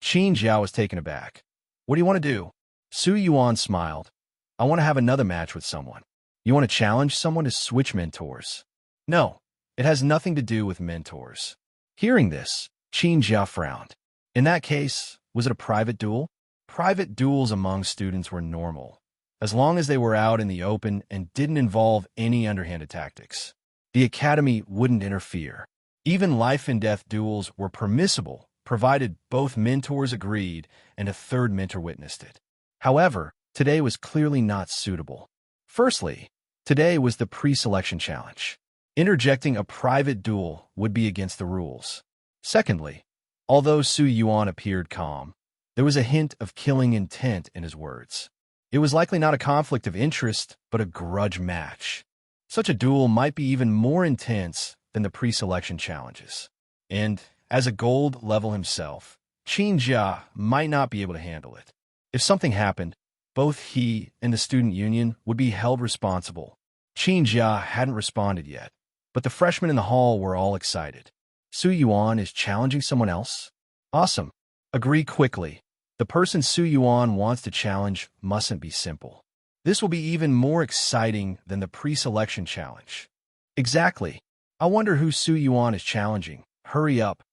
Qin Jia was taken aback. What do you want to do? Su Yuan smiled. I want to have another match with someone. You want to challenge someone to switch mentors? No, it has nothing to do with mentors. Hearing this, Qin Jia frowned. In that case, was it a private duel? Private duels among students were normal, as long as they were out in the open and didn't involve any underhanded tactics. The academy wouldn't interfere. Even life-and-death duels were permissible, provided both mentors agreed and a third mentor witnessed it. However, today was clearly not suitable. Firstly, today was the pre-selection challenge. Interjecting a private duel would be against the rules. Secondly, although Su Yuan appeared calm, There was a hint of killing intent in his words. It was likely not a conflict of interest, but a grudge match. Such a duel might be even more intense than the pre-selection challenges. And, as a gold level himself, Qin Jia might not be able to handle it. If something happened, both he and the student union would be held responsible. Qin Jia hadn't responded yet, but the freshmen in the hall were all excited. Su Yuan is challenging someone else? Awesome. Agree quickly. The person Su Yuan wants to challenge mustn't be simple. This will be even more exciting than the pre-selection challenge. Exactly. I wonder who Su Yuan is challenging. Hurry up.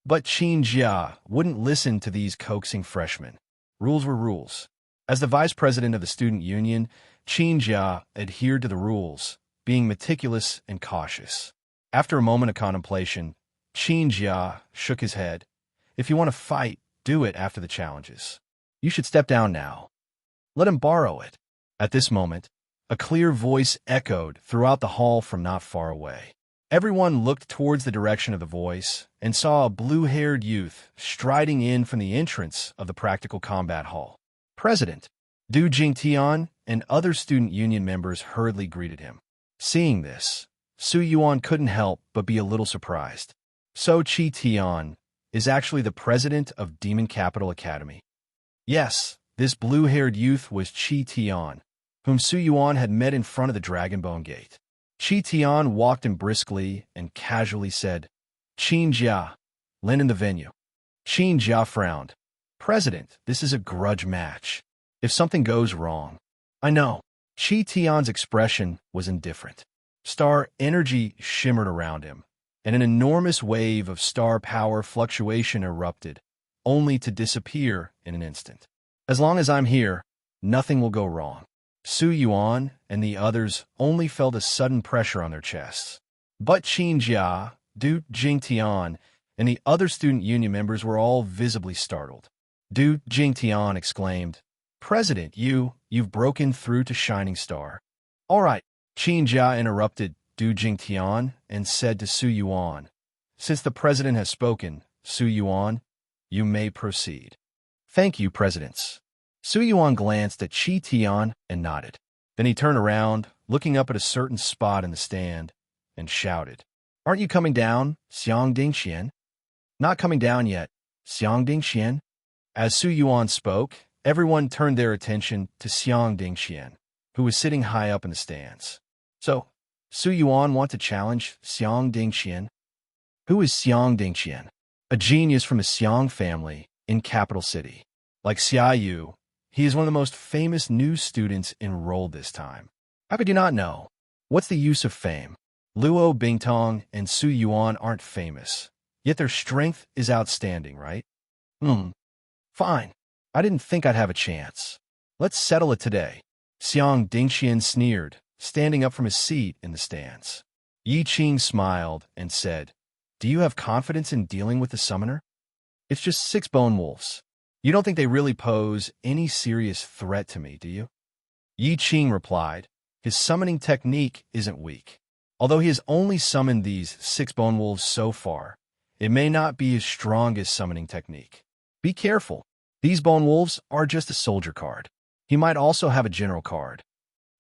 But Qin Jia wouldn't listen to these coaxing freshmen. Rules were rules. As the vice president of the student union, Qin Jia adhered to the rules, being meticulous and cautious. After a moment of contemplation, Qin Jia shook his head. If you want to fight, do it after the challenges. You should step down now. Let him borrow it. At this moment, a clear voice echoed throughout the hall from not far away. Everyone looked towards the direction of the voice and saw a blue-haired youth striding in from the entrance of the practical combat hall. President Du Jingtian and other student union members hurriedly greeted him. Seeing this, Su Yuan couldn't help but be a little surprised. So Qi Tian is actually the president of Demon Capital Academy. Yes, this blue-haired youth was Qi Tian, whom Su Yuan had met in front of the Dragonbone Gate. Qi Tian walked in briskly and casually said, Qin Jia, lend in the venue. Qin Jia frowned. President, this is a grudge match. If something goes wrong, I know. Qi Tian's expression was indifferent. Star energy shimmered around him, and an enormous wave of star power fluctuation erupted, only to disappear in an instant. As long as I'm here, nothing will go wrong. Su Yuan and the others only felt a sudden pressure on their chests. But Qin Jia, Du Jingtian, and the other student union members were all visibly startled. Du Jingtian exclaimed, President, you've broken through to Shining Star. All right, Qin Jia interrupted Du Jingtian and said to Su Yuan, Since the president has spoken, Su Yuan, you may proceed. Thank you, presidents. Su Yuan glanced at Qi Tian and nodded. Then he turned around, looking up at a certain spot in the stand, and shouted, Aren't you coming down, Xiang Dingxian? Not coming down yet, Xiang Dingxian. As Su Yuan spoke, everyone turned their attention to Xiang Dingxian, who was sitting high up in the stands. So, Su Yuan want to challenge Xiang Dingxian? Who is Xiang Dingxian? A genius from the Xiang family in Capital City. Like Xia Yu, he is one of the most famous new students enrolled this time. How could you not know? What's the use of fame? Luo Bingtong and Su Yuan aren't famous, yet their strength is outstanding, right? Fine. I didn't think I'd have a chance. Let's settle it today. Xiang Dingxian sneered, standing up from his seat in the stands. Yi Qing smiled and said, Do you have confidence in dealing with the summoner? It's just 6 bone wolves. You don't think they really pose any serious threat to me, do you? Yi Qing replied, His summoning technique isn't weak. Although he has only summoned these 6 bone wolves so far, it may not be his strongest summoning technique. Be careful. These bone wolves are just a soldier card. He might also have a general card.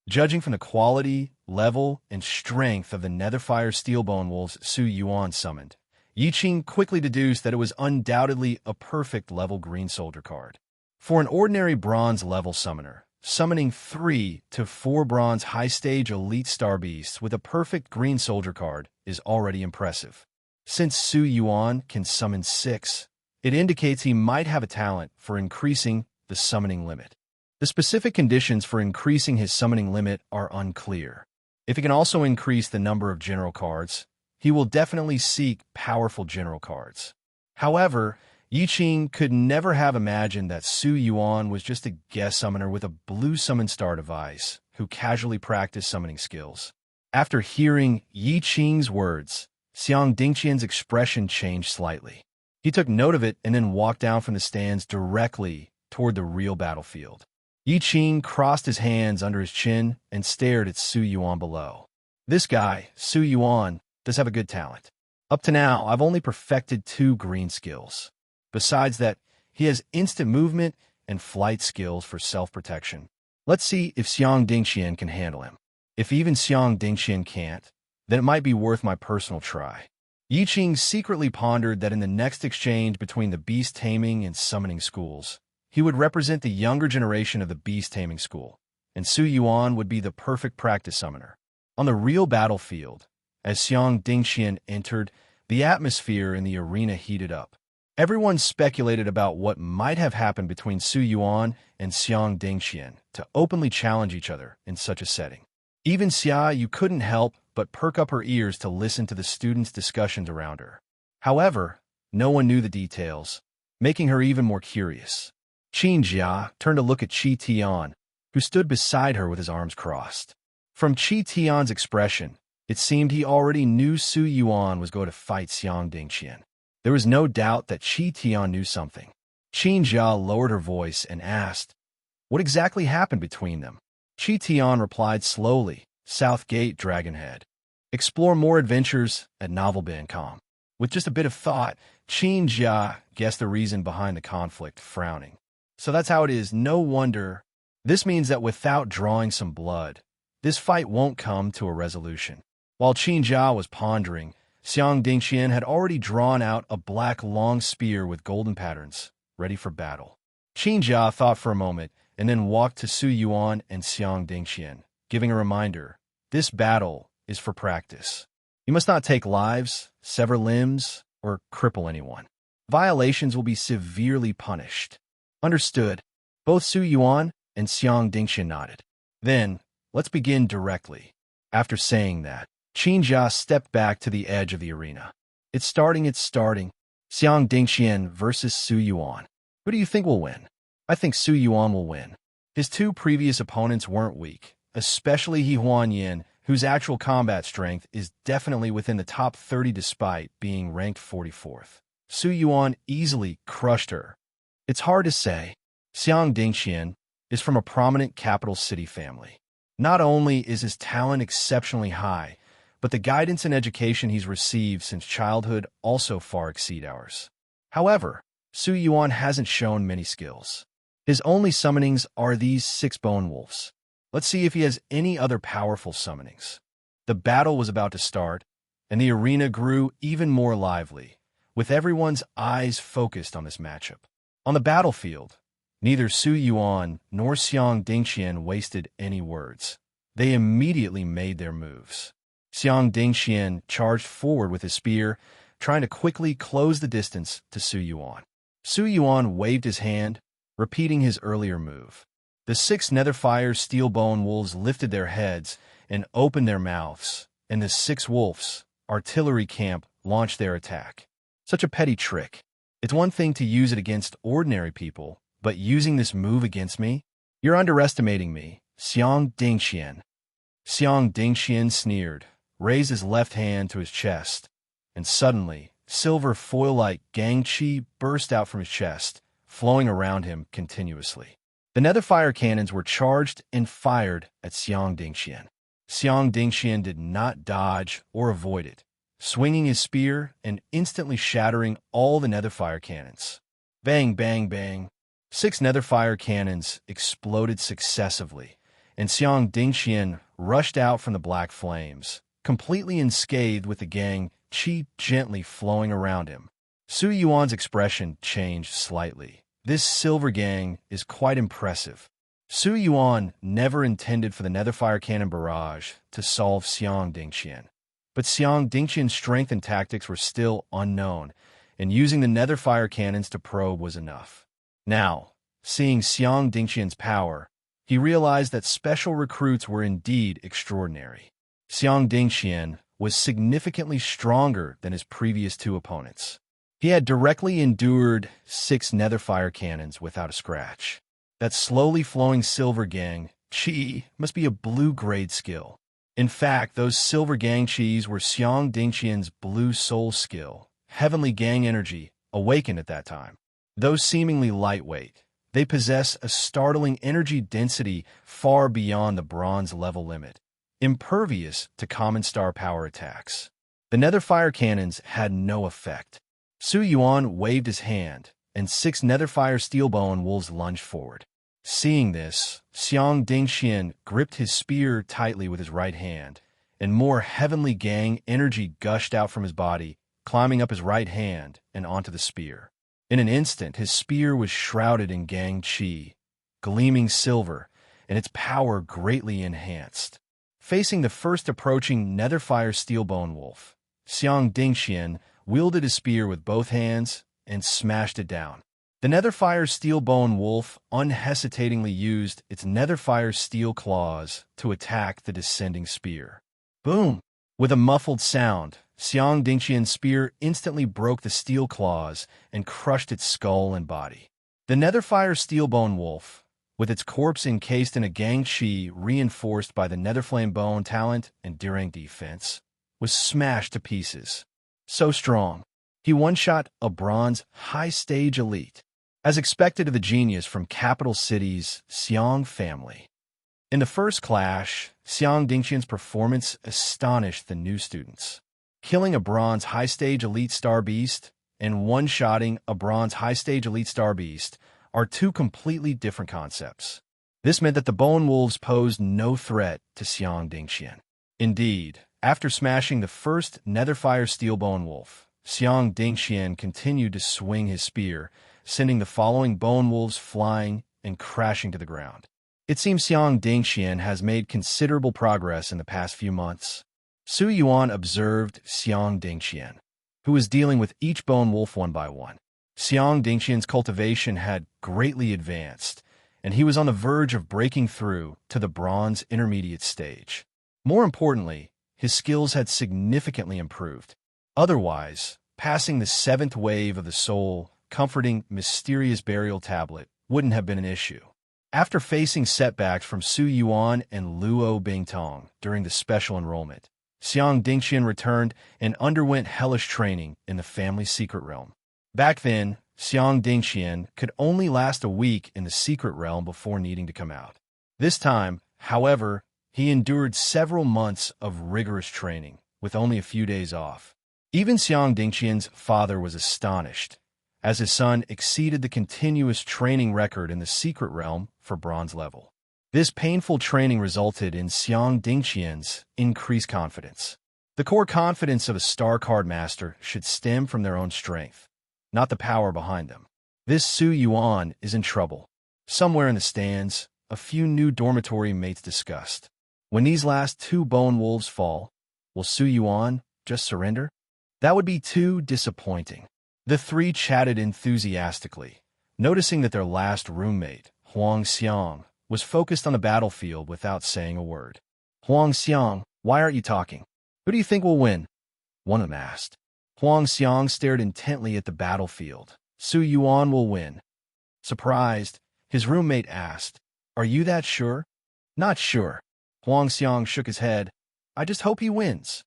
Judging from the quality, level, and strength of the Netherfire Steel Bone Wolves Su Yuan summoned, Yi Qing quickly deduced that it was undoubtedly a perfect level green soldier card. For an ordinary bronze level summoner, summoning 3 to 4 bronze high stage elite star beasts with a perfect green soldier card is already impressive. Since Su Yuan can summon 6, it indicates he might have a talent for increasing the summoning limit. The specific conditions for increasing his summoning limit are unclear. If he can also increase the number of general cards, he will definitely seek powerful general cards. However, Yi Qing could never have imagined that Su Yuan was just a guest summoner with a blue summon star device who casually practiced summoning skills. After hearing Yi Qing's words, Xiang Dingqian's expression changed slightly. He took note of it and then walked down from the stands directly toward the real battlefield. Yi Qing crossed his hands under his chin and stared at Su Yuan below. This guy, Su Yuan, does have a good talent. Up to now, I've only perfected 2 green skills. Besides that, He has instant movement and flight skills for self-protection. Let's see if Xiang Dingxian can handle him. If even Xiang Dingxian can't, then it might be worth my personal try. Yi Qing secretly pondered that in the next exchange between the beast-taming and summoning schools, he would represent the younger generation of the beast-taming school, and Su Yuan would be the perfect practice summoner. On the real battlefield, as Xiang Dingxian entered, the atmosphere in the arena heated up. Everyone speculated about what might have happened between Su Yuan and Xiang Dingxian to openly challenge each other in such a setting. Even Xia Yu couldn't help but perk up her ears to listen to the students' discussions around her. However, no one knew the details, making her even more curious. Qin Jia turned to look at Qi Tian, who stood beside her with his arms crossed. From Qi Tian's expression, it seemed he already knew Su Yuan was going to fight Xiang Dingxian. There was no doubt that Qi Tian knew something. Qin Jia lowered her voice and asked, "What exactly happened between them?" Qi Tian replied slowly, "Southgate Dragonhead. Explore more adventures at novel.com." With just a bit of thought, Qin Jia guessed the reason behind the conflict, frowning. So that's how it is. No wonder. This means that without drawing some blood, this fight won't come to a resolution. While Qin Jia was pondering, Xiang Dingxian had already drawn out a black long spear with golden patterns, ready for battle. Qin Jia thought for a moment and then walked to Su Yuan and Xiang Dingxian, giving a reminder, "This battle is for practice. You must not take lives, sever limbs, or cripple anyone. Violations will be severely punished." "Understood." Both Su Yuan and Xiang Dingxian nodded. "Then, let's begin directly." After saying that, Qin Jia stepped back to the edge of the arena. It's starting. Xiang Dingxian versus Su Yuan. Who do you think will win? I think Su Yuan will win. His two previous opponents weren't weak, especially He Huanyin, whose actual combat strength is definitely within the top 30 despite being ranked 44th. Su Yuan easily crushed her. It's hard to say. Xiang Dingxian is from a prominent capital city family. Not only is his talent exceptionally high, but the guidance and education he's received since childhood also far exceed ours. However, Su Yuan hasn't shown many skills. His only summonings are these 6 bone wolves. Let's see if he has any other powerful summonings. The battle was about to start, and the arena grew even more lively, with everyone's eyes focused on this matchup. On the battlefield, neither Su Yuan nor Xiang Dingxian wasted any words. They immediately made their moves. Xiang Dingxian charged forward with his spear, trying to quickly close the distance to Su Yuan. Su Yuan waved his hand, repeating his earlier move. The 6 Netherfire steel bone wolves lifted their heads and opened their mouths, and the 6 wolves, artillery camp, launched their attack. Such a petty trick. It's one thing to use it against ordinary people, but using this move against me? You're underestimating me, Xiang Dingxian. Xiang Dingxian sneered, raised his left hand to his chest, and suddenly, silver foil-like gang qi burst out from his chest, flowing around him continuously. The Netherfire cannons were charged and fired at Xiang Dingxian. Xiang Dingxian did not dodge or avoid it, swinging his spear and instantly shattering all the Netherfire cannons. Bang, bang, bang. 6 Netherfire cannons exploded successively, and Xiang Dingxian rushed out from the black flames, completely unscathed with the gang qi gently flowing around him. Su Yuan's expression changed slightly. This silver gang is quite impressive. Su Yuan never intended for the Netherfire cannon barrage to solve Xiang Dingxian. But Xiang Dingxian's strength and tactics were still unknown, and using the Netherfire cannons to probe was enough. Now, seeing Xiang Dingxian's power, he realized that special recruits were indeed extraordinary. Xiang Dingxian was significantly stronger than his previous 2 opponents. He had directly endured 6 Netherfire cannons without a scratch. That slowly flowing silver gang qi must be a blue-grade skill. In fact, those silver gang qis were Xiang Dingxian's blue soul skill, heavenly gang energy, awakened at that time. Though seemingly lightweight, they possess a startling energy density far beyond the bronze level limit, impervious to common star power attacks. The Netherfire cannons had no effect. Su Yuan waved his hand, and 6 netherfire steelbone wolves lunged forward. Seeing this, Xiang Dingxian gripped his spear tightly with his right hand, and more heavenly gang energy gushed out from his body, climbing up his right hand and onto the spear. In an instant, his spear was shrouded in gang chi, gleaming silver, and its power greatly enhanced. Facing the first approaching netherfire steelbone wolf, Xiang Dingxian wielded his spear with both hands and smashed it down. The netherfire steelbone wolf unhesitatingly used its netherfire steel claws to attack the descending spear. Boom! With a muffled sound, Xiang Dingxian's spear instantly broke the steel claws and crushed its skull and body. The netherfire steelbone wolf, with its corpse encased in a gang chi reinforced by the netherflame bone talent and Dirang defense, was smashed to pieces. So strong, he one-shot a bronze high-stage elite, as expected of the genius from capital city's Xiang family. In the first clash, Xiang Dingxian's performance astonished the new students. Killing a bronze high-stage elite star beast and one-shotting a bronze high-stage elite star beast are two completely different concepts. This meant that the Bone Wolves posed no threat to Xiang Dingxian. Indeed, after smashing the first netherfire steelbone wolf, Xiang Dingxian continued to swing his spear, sending the following bone wolves flying and crashing to the ground. It seems Xiang Dingxian has made considerable progress in the past few months. Su Yuan observed Xiang Dingxian, who was dealing with each bone wolf one by one. Xiang Dingxian's cultivation had greatly advanced, and he was on the verge of breaking through to the bronze intermediate stage. More importantly, his skills had significantly improved. Otherwise, passing the 7th wave of the soul, comforting, mysterious burial tablet wouldn't have been an issue. After facing setbacks from Su Yuan and Luo Bingtong during the special enrollment, Xiang Dingxian returned and underwent hellish training in the family secret realm. Back then, Xiang Dingxian could only last a week in the secret realm before needing to come out. This time, however, he endured several months of rigorous training, with only a few days off. Even Xiang Dingxian's father was astonished, as his son exceeded the continuous training record in the secret realm for bronze level. This painful training resulted in Xiang Dingxian's increased confidence. The core confidence of a star card master should stem from their own strength, not the power behind them. This Su Yuan is in trouble. Somewhere in the stands, a few new dormitory mates discussed. When these last 2 bone wolves fall, will Su Yuan just surrender? That would be too disappointing. The 3 chatted enthusiastically, noticing that their last roommate, Huang Xiang, was focused on the battlefield without saying a word. Huang Xiang, why aren't you talking? Who do you think will win? One of them asked. Huang Xiang stared intently at the battlefield. Su Yuan will win. Surprised, his roommate asked, Are you that sure? Not sure. Huang Xiang shook his head. I just hope he wins.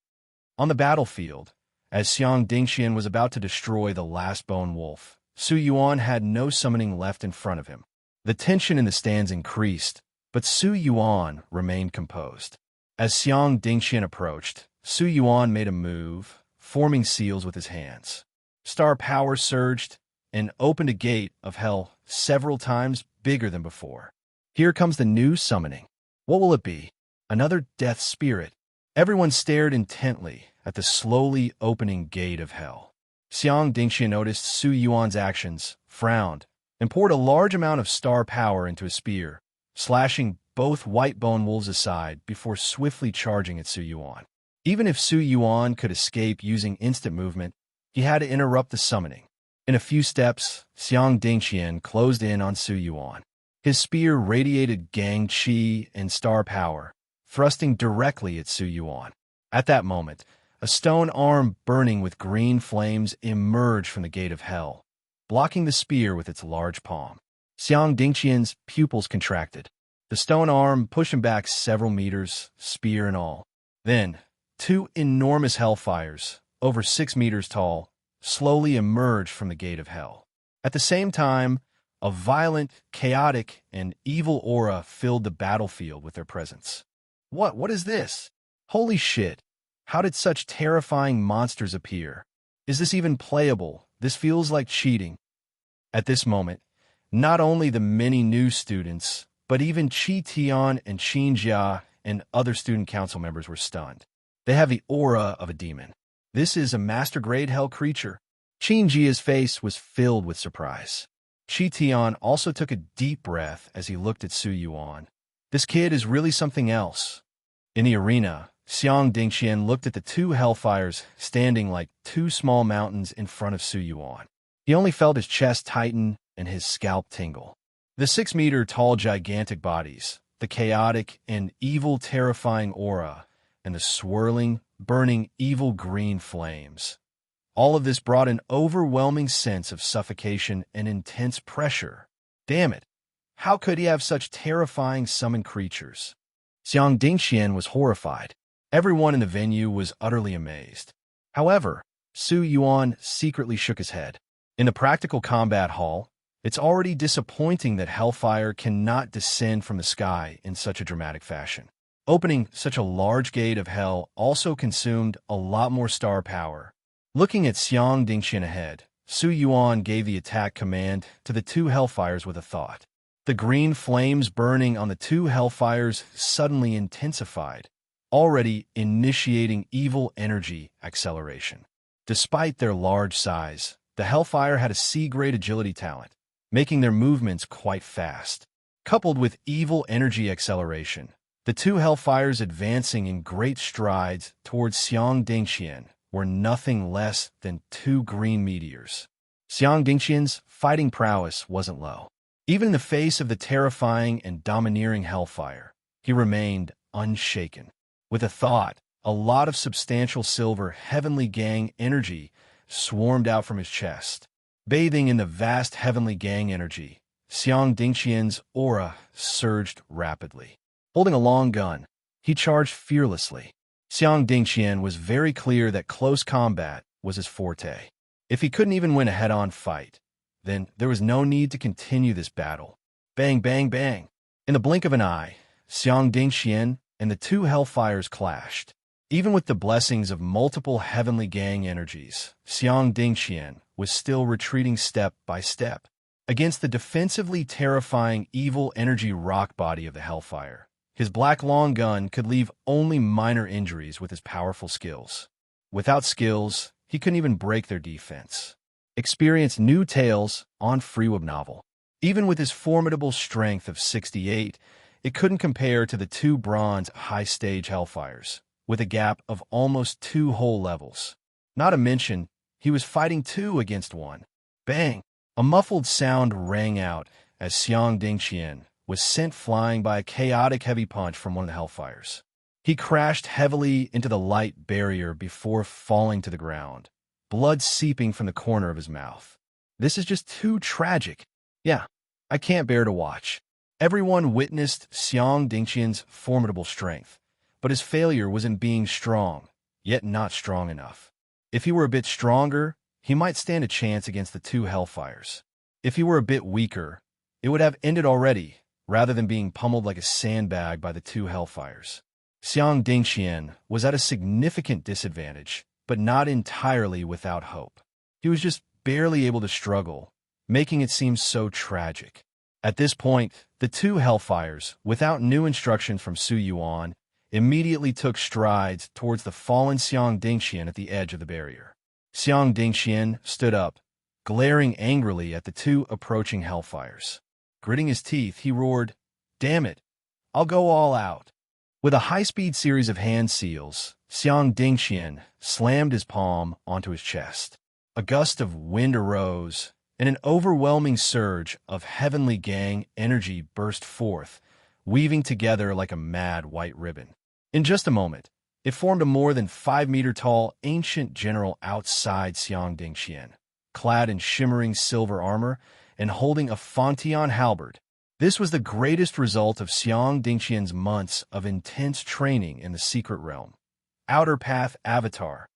On the battlefield, as Xiang Dingxian was about to destroy the last bone wolf, Su Yuan had no summoning left in front of him. The tension in the stands increased, but Su Yuan remained composed. As Xiang Dingxian approached, Su Yuan made a move, forming seals with his hands. Star power surged and opened a gate of hell several times bigger than before. Here comes the new summoning. What will it be? Another death spirit? Everyone stared intently at the slowly opening gate of hell. Xiang Dingxian noticed Su Yuan's actions, frowned, and poured a large amount of star power into his spear, slashing both white bone wolves aside before swiftly charging at Su Yuan. Even if Su Yuan could escape using instant movement, he had to interrupt the summoning. In a few steps, Xiang Dingxian closed in on Su Yuan. His spear radiated gang chi and star power, thrusting directly at Su Yuan. At that moment, a stone arm burning with green flames emerged from the gate of hell, blocking the spear with its large palm. Xiang Dingxian's pupils contracted. The stone arm pushed him back several meters, spear and all. Then, 2 enormous hellfires, over 6 meters tall, slowly emerged from the gate of hell. At the same time, a violent, chaotic, and evil aura filled the battlefield with their presence. What is this? Holy shit! How did such terrifying monsters appear? Is this even playable? This feels like cheating. At this moment, not only the many new students, but even Chi Tian and Qin Jia and other student council members were stunned. They have the aura of a demon. This is a master-grade hell creature. Qin Jia's face was filled with surprise. Chi Tian also took a deep breath as he looked at Su Yuan. This kid is really something else. In the arena, Xiang Dingxian looked at the two hellfires standing like two small mountains in front of Su Yuan. He only felt his chest tighten and his scalp tingle. The 6-meter-tall gigantic bodies, the chaotic and evil terrifying aura, and the swirling, burning evil green flames. All of this brought an overwhelming sense of suffocation and intense pressure. Damn it! How could he have such terrifying summoned creatures? Xiang Dingxian was horrified. Everyone in the venue was utterly amazed. However, Su Yuan secretly shook his head. In the practical combat hall, it's already disappointing that hellfire cannot descend from the sky in such a dramatic fashion. Opening such a large gate of hell also consumed a lot more star power. Looking at Xiang Dingxian ahead, Su Yuan gave the attack command to the two hellfires with a thought. The green flames burning on the two hellfires suddenly intensified, already initiating evil energy acceleration. Despite their large size, the hellfire had a C-grade agility talent, making their movements quite fast. Coupled with evil energy acceleration, the two hellfires advancing in great strides towards Xiang Dingxian were nothing less than two green meteors. Xiang Dingxian's fighting prowess wasn't low. Even in the face of the terrifying and domineering hellfire, he remained unshaken. With a thought, a lot of substantial silver heavenly gang energy swarmed out from his chest. Bathing in the vast heavenly gang energy, Xiang Dingxian's aura surged rapidly. Holding a long gun, he charged fearlessly. Xiang Dingxian was very clear that close combat was his forte. If he couldn't even win a head-on fight, then there was no need to continue this battle. Bang, bang, bang. In the blink of an eye, Xiang Dingxian and the two hellfires clashed. Even with the blessings of multiple heavenly gang energies, Xiang Dingxian was still retreating step by step against the defensively terrifying evil energy rock body of the hellfire. His black long gun could leave only minor injuries with his powerful skills. Without skills, he couldn't even break their defense. Experience new tales on FreeWeb Novel. Even with his formidable strength of 68, it couldn't compare to the two bronze high-stage hellfires, with a gap of almost 2 whole levels. Not to mention, he was fighting 2 against 1. Bang! A muffled sound rang out as Xiang Dingxian was sent flying by a chaotic heavy punch from one of the hellfires. He crashed heavily into the light barrier before falling to the ground, blood seeping from the corner of his mouth. This is just too tragic. Yeah, I can't bear to watch. Everyone witnessed Xiang Dingxian's formidable strength, but his failure was in being strong, yet not strong enough. If he were a bit stronger, he might stand a chance against the two hellfires. If he were a bit weaker, it would have ended already, rather than being pummeled like a sandbag by the two hellfires. Xiang Dingxian was at a significant disadvantage, but not entirely without hope. He was just barely able to struggle, making it seem so tragic. At this point, the two hellfires, without new instructions from Su Yuan, immediately took strides towards the fallen Xiang Dingxian at the edge of the barrier. Xiang Dingxian stood up, glaring angrily at the two approaching hellfires. Gritting his teeth, he roared, "Damn it, I'll go all out." With a high-speed series of hand seals, Xiang Dingxian slammed his palm onto his chest. A gust of wind arose, and an overwhelming surge of heavenly gang energy burst forth, weaving together like a mad white ribbon. In just a moment, it formed a more than 5-meter-tall ancient general outside Xiang Dingxian, clad in shimmering silver armor and holding a Fontian halberd. This was the greatest result of Xiang Dingxian's months of intense training in the secret realm. Outer Path Avatar,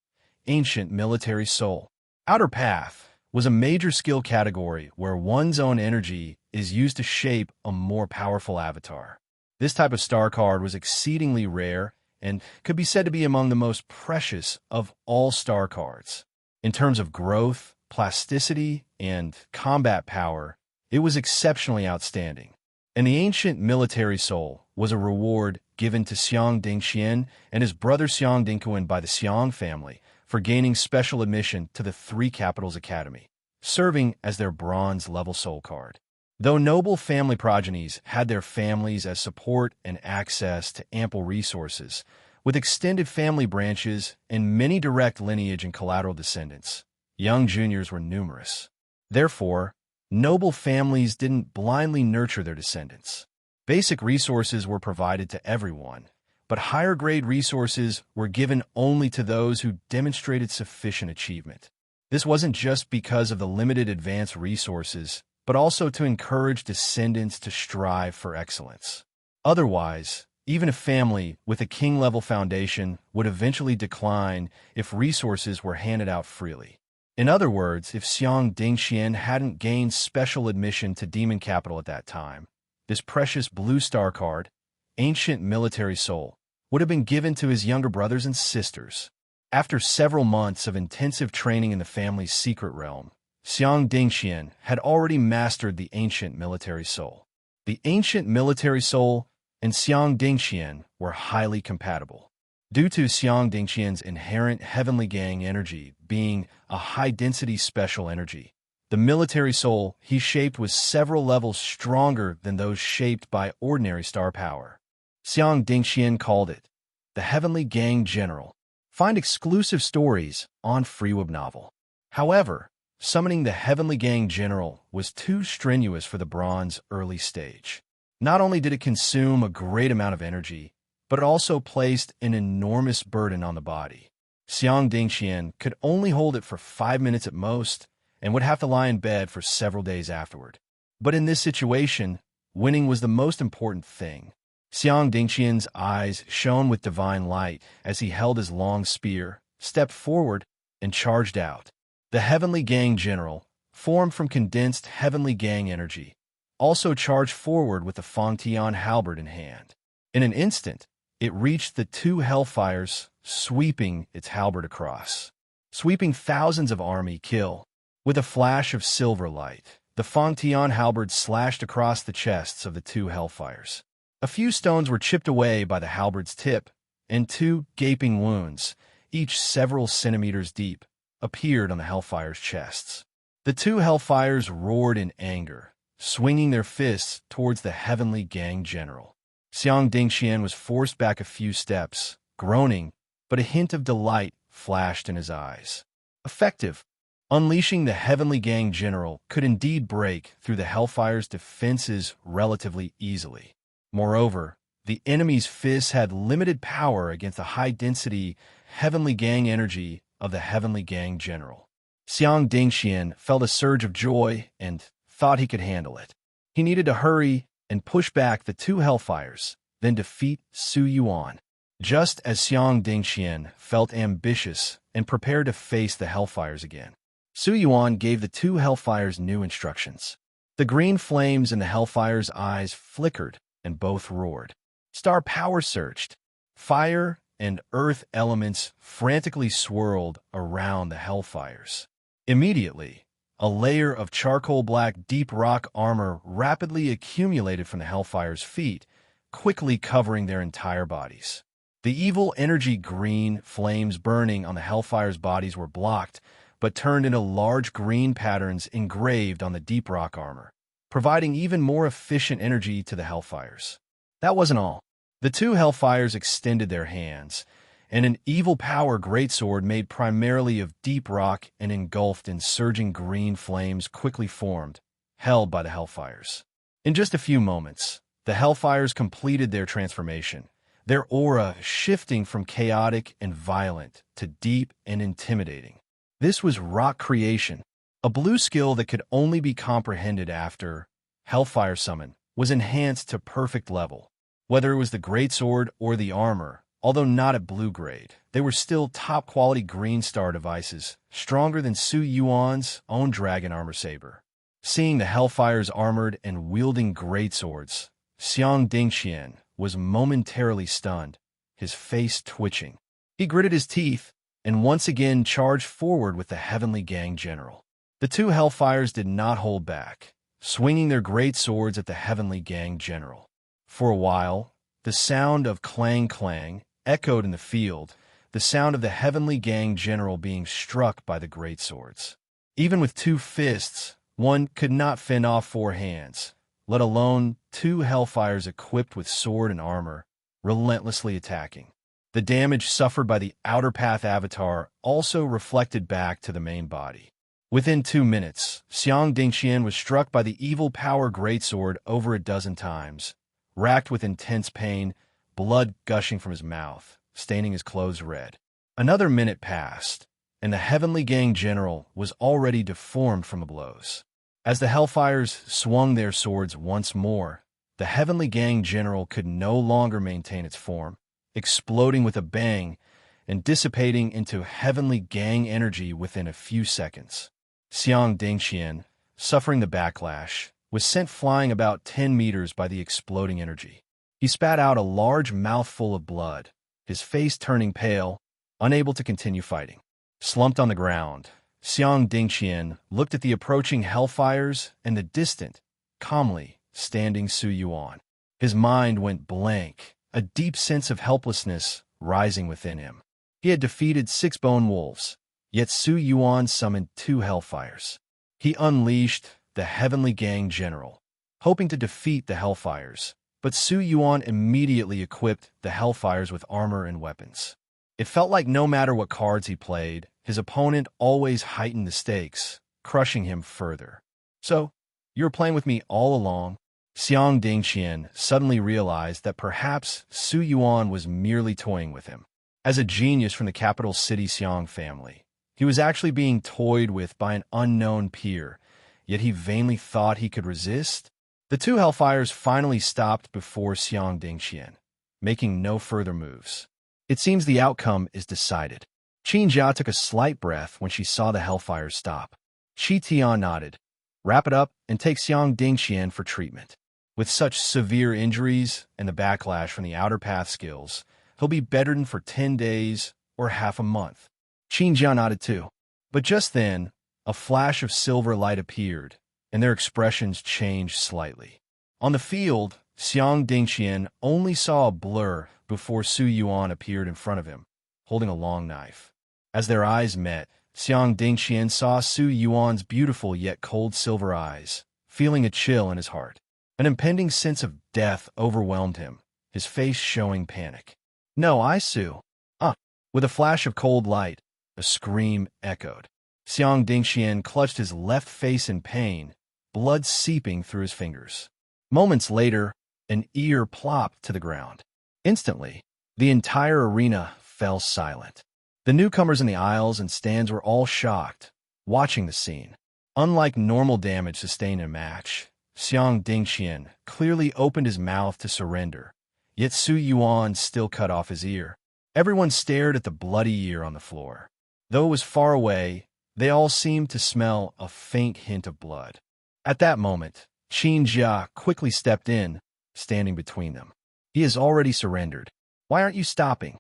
Ancient Military Soul. Outer Path was a major skill category where one's own energy is used to shape a more powerful avatar. This type of star card was exceedingly rare and could be said to be among the most precious of all star cards. In terms of growth, plasticity and combat power, it was exceptionally outstanding. And the ancient military soul was a reward given to Xiang Dingxian and his brother Xiang Dingquan by the Xiang family for gaining special admission to the Three Capitals Academy, serving as their bronze-level soul card. Though noble family progenies had their families as support and access to ample resources, with extended family branches and many direct lineage and collateral descendants, young juniors were numerous. Therefore, noble families didn't blindly nurture their descendants. Basic resources were provided to everyone, but higher-grade resources were given only to those who demonstrated sufficient achievement. This wasn't just because of the limited advanced resources, but also to encourage descendants to strive for excellence. Otherwise, even a family with a king-level foundation would eventually decline if resources were handed out freely. In other words, if Xiang Dingxian hadn't gained special admission to Demon Capital at that time, this precious blue star card, Ancient Military Soul, would have been given to his younger brothers and sisters. After several months of intensive training in the family's secret realm, Xiang Dingxian had already mastered the Ancient Military Soul. The Ancient Military Soul and Xiang Dingxian were highly compatible. Due to Xiang Dingxian's inherent Heavenly Gang energy being a high-density special energy, the military soul he shaped was several levels stronger than those shaped by ordinary star power. Xiang Dingxian called it the Heavenly Gang General. Find exclusive stories on FreeWeb Novel. However, summoning the Heavenly Gang General was too strenuous for the bronze early stage. Not only did it consume a great amount of energy, but it also placed an enormous burden on the body. Xiang Dingxian could only hold it for 5 minutes at most and would have to lie in bed for several days afterward. But in this situation, winning was the most important thing. Xiang Dingxian's eyes shone with divine light as he held his long spear, stepped forward, and charged out. The Heavenly Gang General, formed from condensed Heavenly Gang energy, also charged forward with the Fangtian halberd in hand. In an instant, it reached the two Hellfires, sweeping its halberd across, sweeping thousands of army kill. With a flash of silver light, the Fangtian halberd slashed across the chests of the two Hellfires. A few stones were chipped away by the halberd's tip, and two gaping wounds, each several centimeters deep, appeared on the Hellfire's chests. The two Hellfires roared in anger, swinging their fists towards the Heavenly Gang General. Xiang Dingxian was forced back a few steps, groaning, but a hint of delight flashed in his eyes. Effective. Unleashing the Heavenly Gang General could indeed break through the Hellfire's defenses relatively easily. Moreover, the enemy's fists had limited power against the high-density Heavenly Gang energy of the Heavenly Gang General. Xiang Dingxian felt a surge of joy and thought he could handle it. He needed to hurry and push back the two Hellfires, then defeat Su Yuan. Just as Xiang Dingxian felt ambitious and prepared to face the Hellfires again, Su Yuan gave the two Hellfires new instructions. The green flames in the Hellfire's eyes flickered, and both roared. Star power surged. Fire and earth elements frantically swirled around the Hellfires. Immediately, a layer of charcoal-black deep rock armor rapidly accumulated from the Hellfire's feet, quickly covering their entire bodies. The evil energy green flames burning on the Hellfire's bodies were blocked, but turned into large green patterns engraved on the deep rock armor, providing even more efficient energy to the Hellfires. That wasn't all. The two Hellfires extended their hands, and an evil power greatsword made primarily of deep rock and engulfed in surging green flames quickly formed, held by the Hellfires. In just a few moments, the Hellfires completed their transformation, their aura shifting from chaotic and violent to deep and intimidating. This was rock creation, a blue skill that could only be comprehended after Hellfire Summon was enhanced to perfect level. Whether it was the greatsword or the armor, although not at blue grade, they were still top-quality green star devices, stronger than Su Yuan's own dragon armor saber. Seeing the Hellfires armored and wielding greatswords, Xiang Dingxian was momentarily stunned, his face twitching. He gritted his teeth and once again charged forward with the Heavenly Gang General. The two Hellfires did not hold back, swinging their great swords at the Heavenly Gang General. For a while, the sound of clang-clang echoed in the field, the sound of the Heavenly Gang General being struck by the great swords. Even with two fists, one could not fend off four hands, let alone two Hellfires equipped with sword and armor, relentlessly attacking. The damage suffered by the Outer Path Avatar also reflected back to the main body. Within 2 minutes, Xiang Dingxian was struck by the Evil Power Greatsword over a dozen times, racked with intense pain, blood gushing from his mouth, staining his clothes red. Another minute passed, and the Heavenly Gang General was already deformed from the blows. As the Hellfires swung their swords once more, the Heavenly Gang General could no longer maintain its form, exploding with a bang and dissipating into Heavenly Gang energy within a few seconds. Xiang Dingxian, suffering the backlash, was sent flying about 10 meters by the exploding energy. He spat out a large mouthful of blood, his face turning pale, unable to continue fighting. Slumped on the ground, Xiang Dingxian looked at the approaching Hellfires and the distant, calmly standing Su Yuan. His mind went blank, a deep sense of helplessness rising within him. He had defeated 6 bone wolves, yet Su Yuan summoned 2 Hellfires. He unleashed the Heavenly Gang General, hoping to defeat the Hellfires, but Su Yuan immediately equipped the Hellfires with armor and weapons. It felt like no matter what cards he played, his opponent always heightened the stakes, crushing him further. So, you were playing with me all along? Xiang Dingxian suddenly realized that perhaps Su Yuan was merely toying with him. As a genius from the capital city Xiang family, he was actually being toyed with by an unknown peer, yet he vainly thought he could resist. The 2 Hellfires finally stopped before Xiang Dingxian, making no further moves. It seems the outcome is decided. Qin Jia took a slight breath when she saw the Hellfires stop. Qi Tian nodded. Wrap it up and take Xiang Dingxian for treatment. With such severe injuries and the backlash from the Outer Path skills, he'll be bedridden for 10 days or half a month. Qin Jia nodded too. But just then, a flash of silver light appeared, and their expressions changed slightly. On the field, Xiang Dingxian only saw a blur before Su Yuan appeared in front of him, holding a long knife. As their eyes met, Xiang Dingxian saw Su Yuan's beautiful yet cold silver eyes, feeling a chill in his heart. An impending sense of death overwhelmed him, his face showing panic. "No, I Su." With a flash of cold light, a scream echoed. Xiang Dingxian clutched his left face in pain, blood seeping through his fingers. Moments later, an ear plopped to the ground. Instantly, the entire arena fell silent. The newcomers in the aisles and stands were all shocked, watching the scene. Unlike normal damage sustained in a match, Xiang Dingxian clearly opened his mouth to surrender, yet Su Yuan still cut off his ear. Everyone stared at the bloody ear on the floor. Though it was far away, they all seemed to smell a faint hint of blood. At that moment, Qin Jia quickly stepped in, standing between them. "He has already surrendered. Why aren't you stopping?"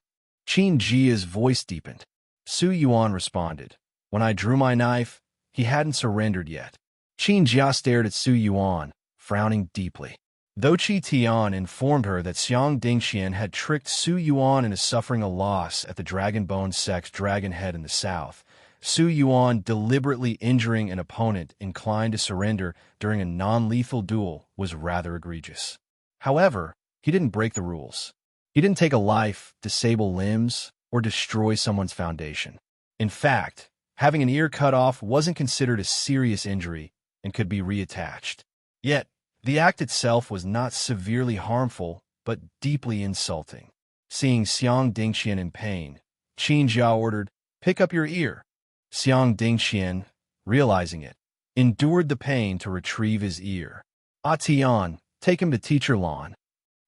Qin Jia's voice deepened. Su Yuan responded, "When I drew my knife, he hadn't surrendered yet." Qin Jia stared at Su Yuan, frowning deeply. Though Qi Tian informed her that Xiang Dingxian had tricked Su Yuan into suffering a loss at the Dragon Bone Sect's Dragon Head in the south, Su Yuan deliberately injuring an opponent inclined to surrender during a non-lethal duel was rather egregious. However, he didn't break the rules. He didn't take a life, disable limbs, or destroy someone's foundation. In fact, having an ear cut off wasn't considered a serious injury and could be reattached. Yet, the act itself was not severely harmful, but deeply insulting. Seeing Xiang Dingxian in pain, Qin Jia ordered, "Pick up your ear." Xiang Dingxian, realizing it, endured the pain to retrieve his ear. Tian, take him to Teacher Lan.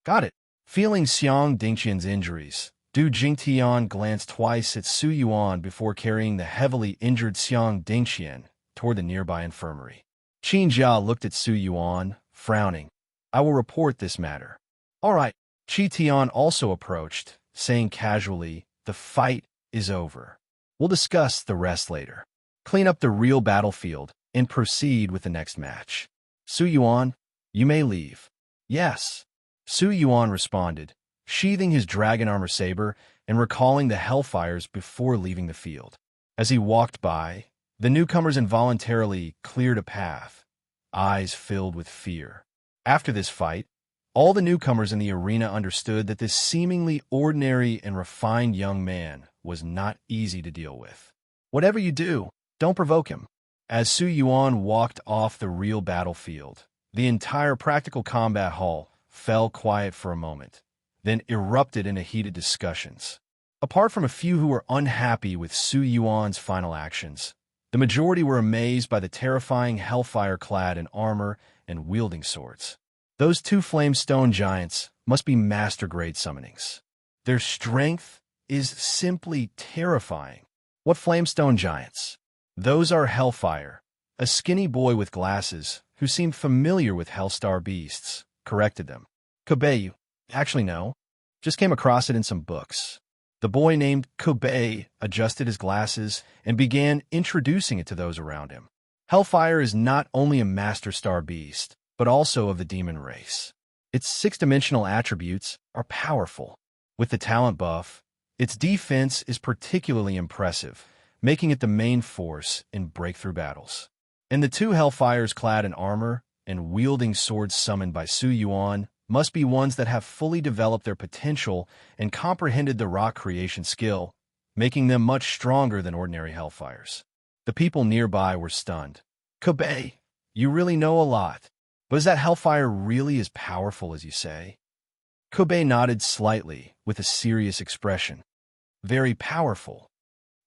Got it. Feeling Xiang Dingxian's injuries, Du Jingtian glanced twice at Su Yuan before carrying the heavily injured Xiang Dingxian toward the nearby infirmary. Qin Jia looked at Su Yuan, frowning. "I will report this matter." "All right." Qi Tian also approached, saying casually, "The fight is over. We'll discuss the rest later. Clean up the real battlefield and proceed with the next match. Su Yuan, you may leave. Yes. Su Yuan responded, sheathing his dragon armor saber and recalling the hellfires before leaving the field. As he walked by, the newcomers involuntarily cleared a path, eyes filled with fear. After this fight, all the newcomers in the arena understood that this seemingly ordinary and refined young man was not easy to deal with. Whatever you do, don't provoke him. As Su Yuan walked off the real battlefield, the entire practical combat hall fell quiet for a moment, then erupted into heated discussions. Apart from a few who were unhappy with Su Yuan's final actions, the majority were amazed by the terrifying hellfire clad in armor and wielding swords. Those two flame-stone giants must be master-grade summonings. Their strength is simply terrifying. What flame-stone giants? Those are Hellfire. A skinny boy with glasses, who seemed familiar with Hellstar beasts, corrected them. Kobe, actually no, just came across it in some books. The boy named Kobe adjusted his glasses and began introducing it to those around him. Hellfire is not only a Master Star beast, but also of the demon race. Its six-dimensional attributes are powerful. With the talent buff, its defense is particularly impressive, making it the main force in breakthrough battles. And the two Hellfires clad in armor and wielding swords summoned by Su Yuan must be ones that have fully developed their potential and comprehended the rock creation skill, making them much stronger than ordinary Hellfires. The people nearby were stunned. Kobe, you really know a lot. But is that Hellfire really as powerful as you say? Kobe nodded slightly with a serious expression. Very powerful.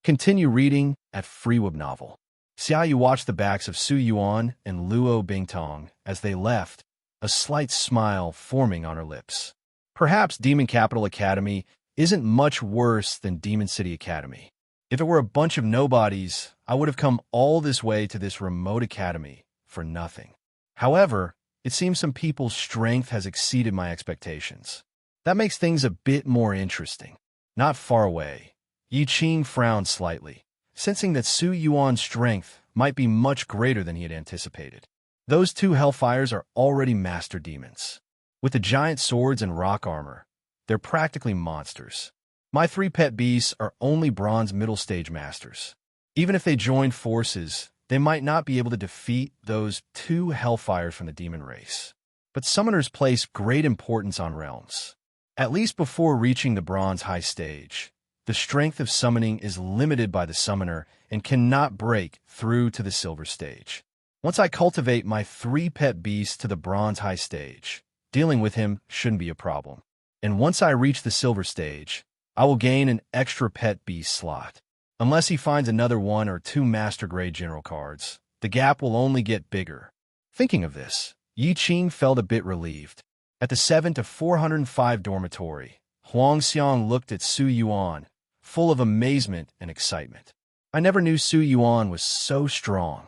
Continue reading at Freeweb Novel. Xiaoyu watched the backs of Su Yuan and Luo Bingtong as they left, a slight smile forming on her lips. Perhaps Demon Capital Academy isn't much worse than Demon City Academy. If it were a bunch of nobodies, I would have come all this way to this remote academy for nothing. However, it seems some people's strength has exceeded my expectations. That makes things a bit more interesting. Not far away, Yi Qing frowned slightly, sensing that Su Yuan's strength might be much greater than he had anticipated. Those two Hellfires are already master demons. With the giant swords and rock armor, they're practically monsters. My three pet beasts are only bronze middle stage masters. Even if they join forces, they might not be able to defeat those two Hellfires from the demon race. But summoners place great importance on realms. At least before reaching the bronze high stage, the strength of summoning is limited by the summoner and cannot break through to the silver stage. Once I cultivate my three pet beasts to the bronze high stage, dealing with him shouldn't be a problem. And once I reach the silver stage, I will gain an extra pet beast slot. Unless he finds another one or two master-grade general cards, the gap will only get bigger. Thinking of this, Yi Qing felt a bit relieved. At the 7 to 405 dormitory, Huang Xiang looked at Su Yuan, full of amazement and excitement. I never knew Su Yuan was so strong,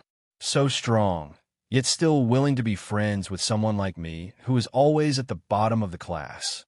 yet still willing to be friends with someone like me who is always at the bottom of the class.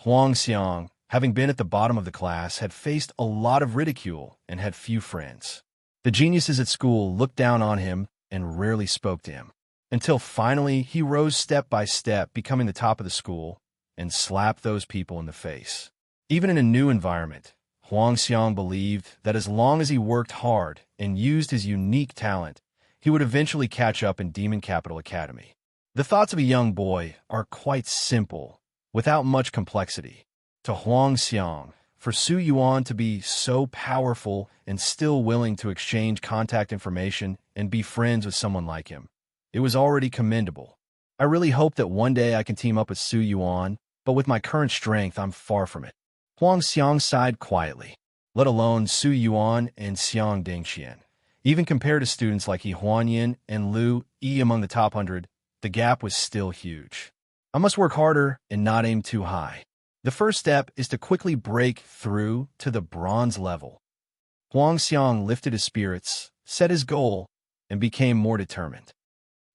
Huang Xiang, having been at the bottom of the class, had faced a lot of ridicule and had few friends. The geniuses at school looked down on him and rarely spoke to him, until finally he rose step by step, becoming the top of the school, and slapped those people in the face. Even in a new environment, Huang Xiang believed that as long as he worked hard and used his unique talent, he would eventually catch up in Demon Capital Academy. The thoughts of a young boy are quite simple, without much complexity. To Huang Xiang, for Su Yuan to be so powerful and still willing to exchange contact information and be friends with someone like him, it was already commendable. I really hope that one day I can team up with Su Yuan, but with my current strength, I'm far from it. Huang Xiang sighed quietly. Let alone Su Yuan and Xiang Dingxian. Even compared to students like He Huanyan and Lu Yi among the top 100, the gap was still huge. I must work harder and not aim too high. The first step is to quickly break through to the bronze level. Huang Xiang lifted his spirits, set his goal, and became more determined.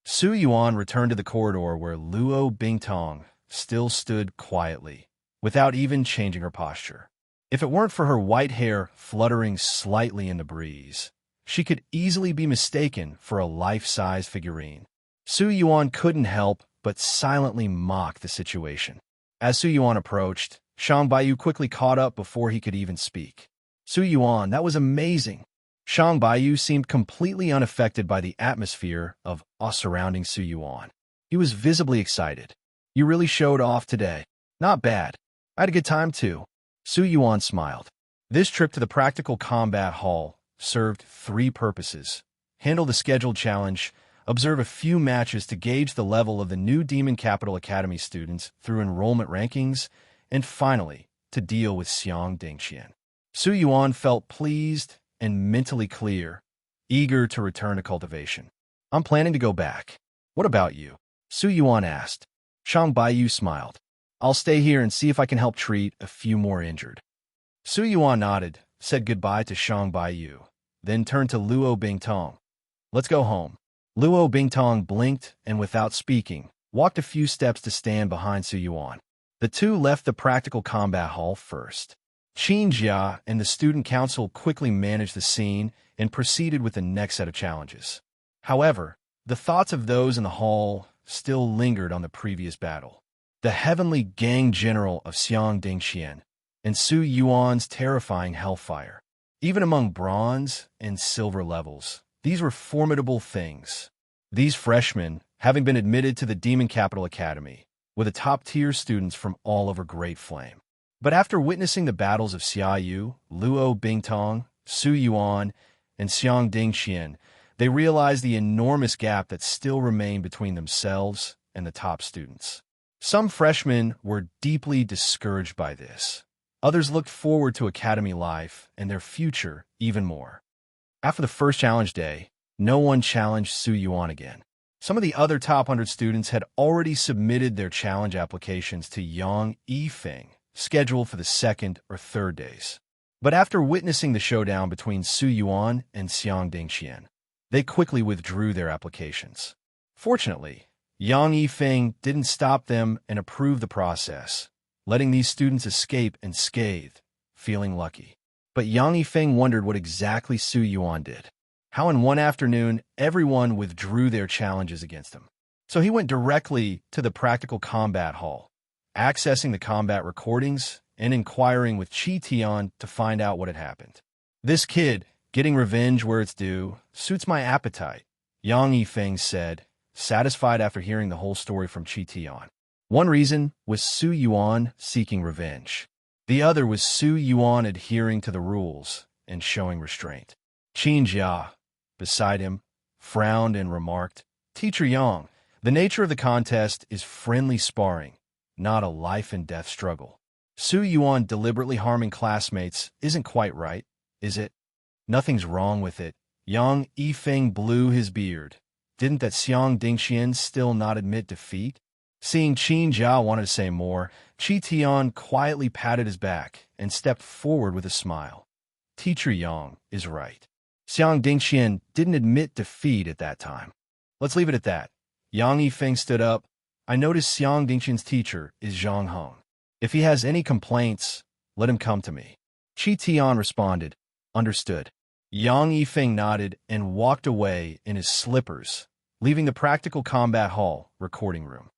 Su Yuan returned to the corridor where Luo Bingtong still stood quietly, without even changing her posture. If it weren't for her white hair fluttering slightly in the breeze, She could easily be mistaken for a life-size figurine. Su Yuan couldn't help but silently mock the situation. As Su Yuan approached, Shang Baiyu quickly caught up before he could even speak. Su Yuan, that was amazing. Shang Baiyu seemed completely unaffected by the atmosphere of awe surrounding Su Yuan. He was visibly excited. You really showed off today. Not bad. I had a good time too. Su Yuan smiled. This trip to the practical combat hall served 3 purposes. Handle the scheduled challenge, observe a few matches to gauge the level of the new Demon Capital Academy students through enrollment rankings, and finally, to deal with Xiang Dingqian. Su Yuan felt pleased and mentally clear, eager to return to cultivation. I'm planning to go back. What about you? Su Yuan asked. Shang Baiyu smiled. I'll stay here and see if I can help treat a few more injured. Su Yuan nodded, said goodbye to Shang Baiyu, then turned to Luo Bingtong. Let's go home. Luo Bingtong blinked and, without speaking, walked a few steps to stand behind Su Yuan. The two left the practical combat hall first. Qin Jia and the student council quickly managed the scene and proceeded with the next set of challenges. However, the thoughts of those in the hall still lingered on the previous battle. The heavenly gang general of Xiang Dingqian and Su Yuan's terrifying hellfire. Even among bronze and silver levels, these were formidable things. These freshmen, having been admitted to the Demon Capital Academy, were the top-tier students from all over Great Flame. But after witnessing the battles of Xia Yu, Luo Bingtong, Su Yuan, and Xiang Dingqian, they realized the enormous gap that still remained between themselves and the top students. Some freshmen were deeply discouraged by this. Others looked forward to academy life and their future even more. After the first challenge day, no one challenged Su Yuan again. Some of the other top 100 students had already submitted their challenge applications to Yang Yifeng, scheduled for the 2nd or 3rd days. But after witnessing the showdown between Su Yuan and Xiang Dingqian, they quickly withdrew their applications. Fortunately, Yang Yifeng didn't stop them and approved the process, letting these students escape unscathed, feeling lucky. But Yang Yifeng wondered what exactly Su Yuan did. How in one afternoon, everyone withdrew their challenges against him. So he went directly to the practical combat hall, accessing the combat recordings and inquiring with Qi Tian to find out what had happened. This kid, getting revenge where it's due, suits my appetite, Yang Yifeng said, satisfied after hearing the whole story from Qi Tian. One reason was Su Yuan seeking revenge. The other was Su Yuan adhering to the rules and showing restraint. Qin Jia, beside him, frowned and remarked, Teacher Yang, the nature of the contest is friendly sparring, not a life-and-death struggle. Su Yuan deliberately harming classmates isn't quite right, is it? Nothing's wrong with it. Yang Yifeng blew his beard. Didn't that Xiang Dingqian still not admit defeat? Seeing Qin Jia wanted to say more, Qi Tian quietly patted his back and stepped forward with a smile. Teacher Yang is right. Xiang Dingqian didn't admit defeat at that time. Let's leave it at that. Yang Yifeng stood up. I noticed Xiang Dingqian's teacher is Zhang Hong. If he has any complaints, let him come to me. Qi Tian responded, understood. Yang Yifeng nodded and walked away in his slippers, leaving the practical combat hall recording room.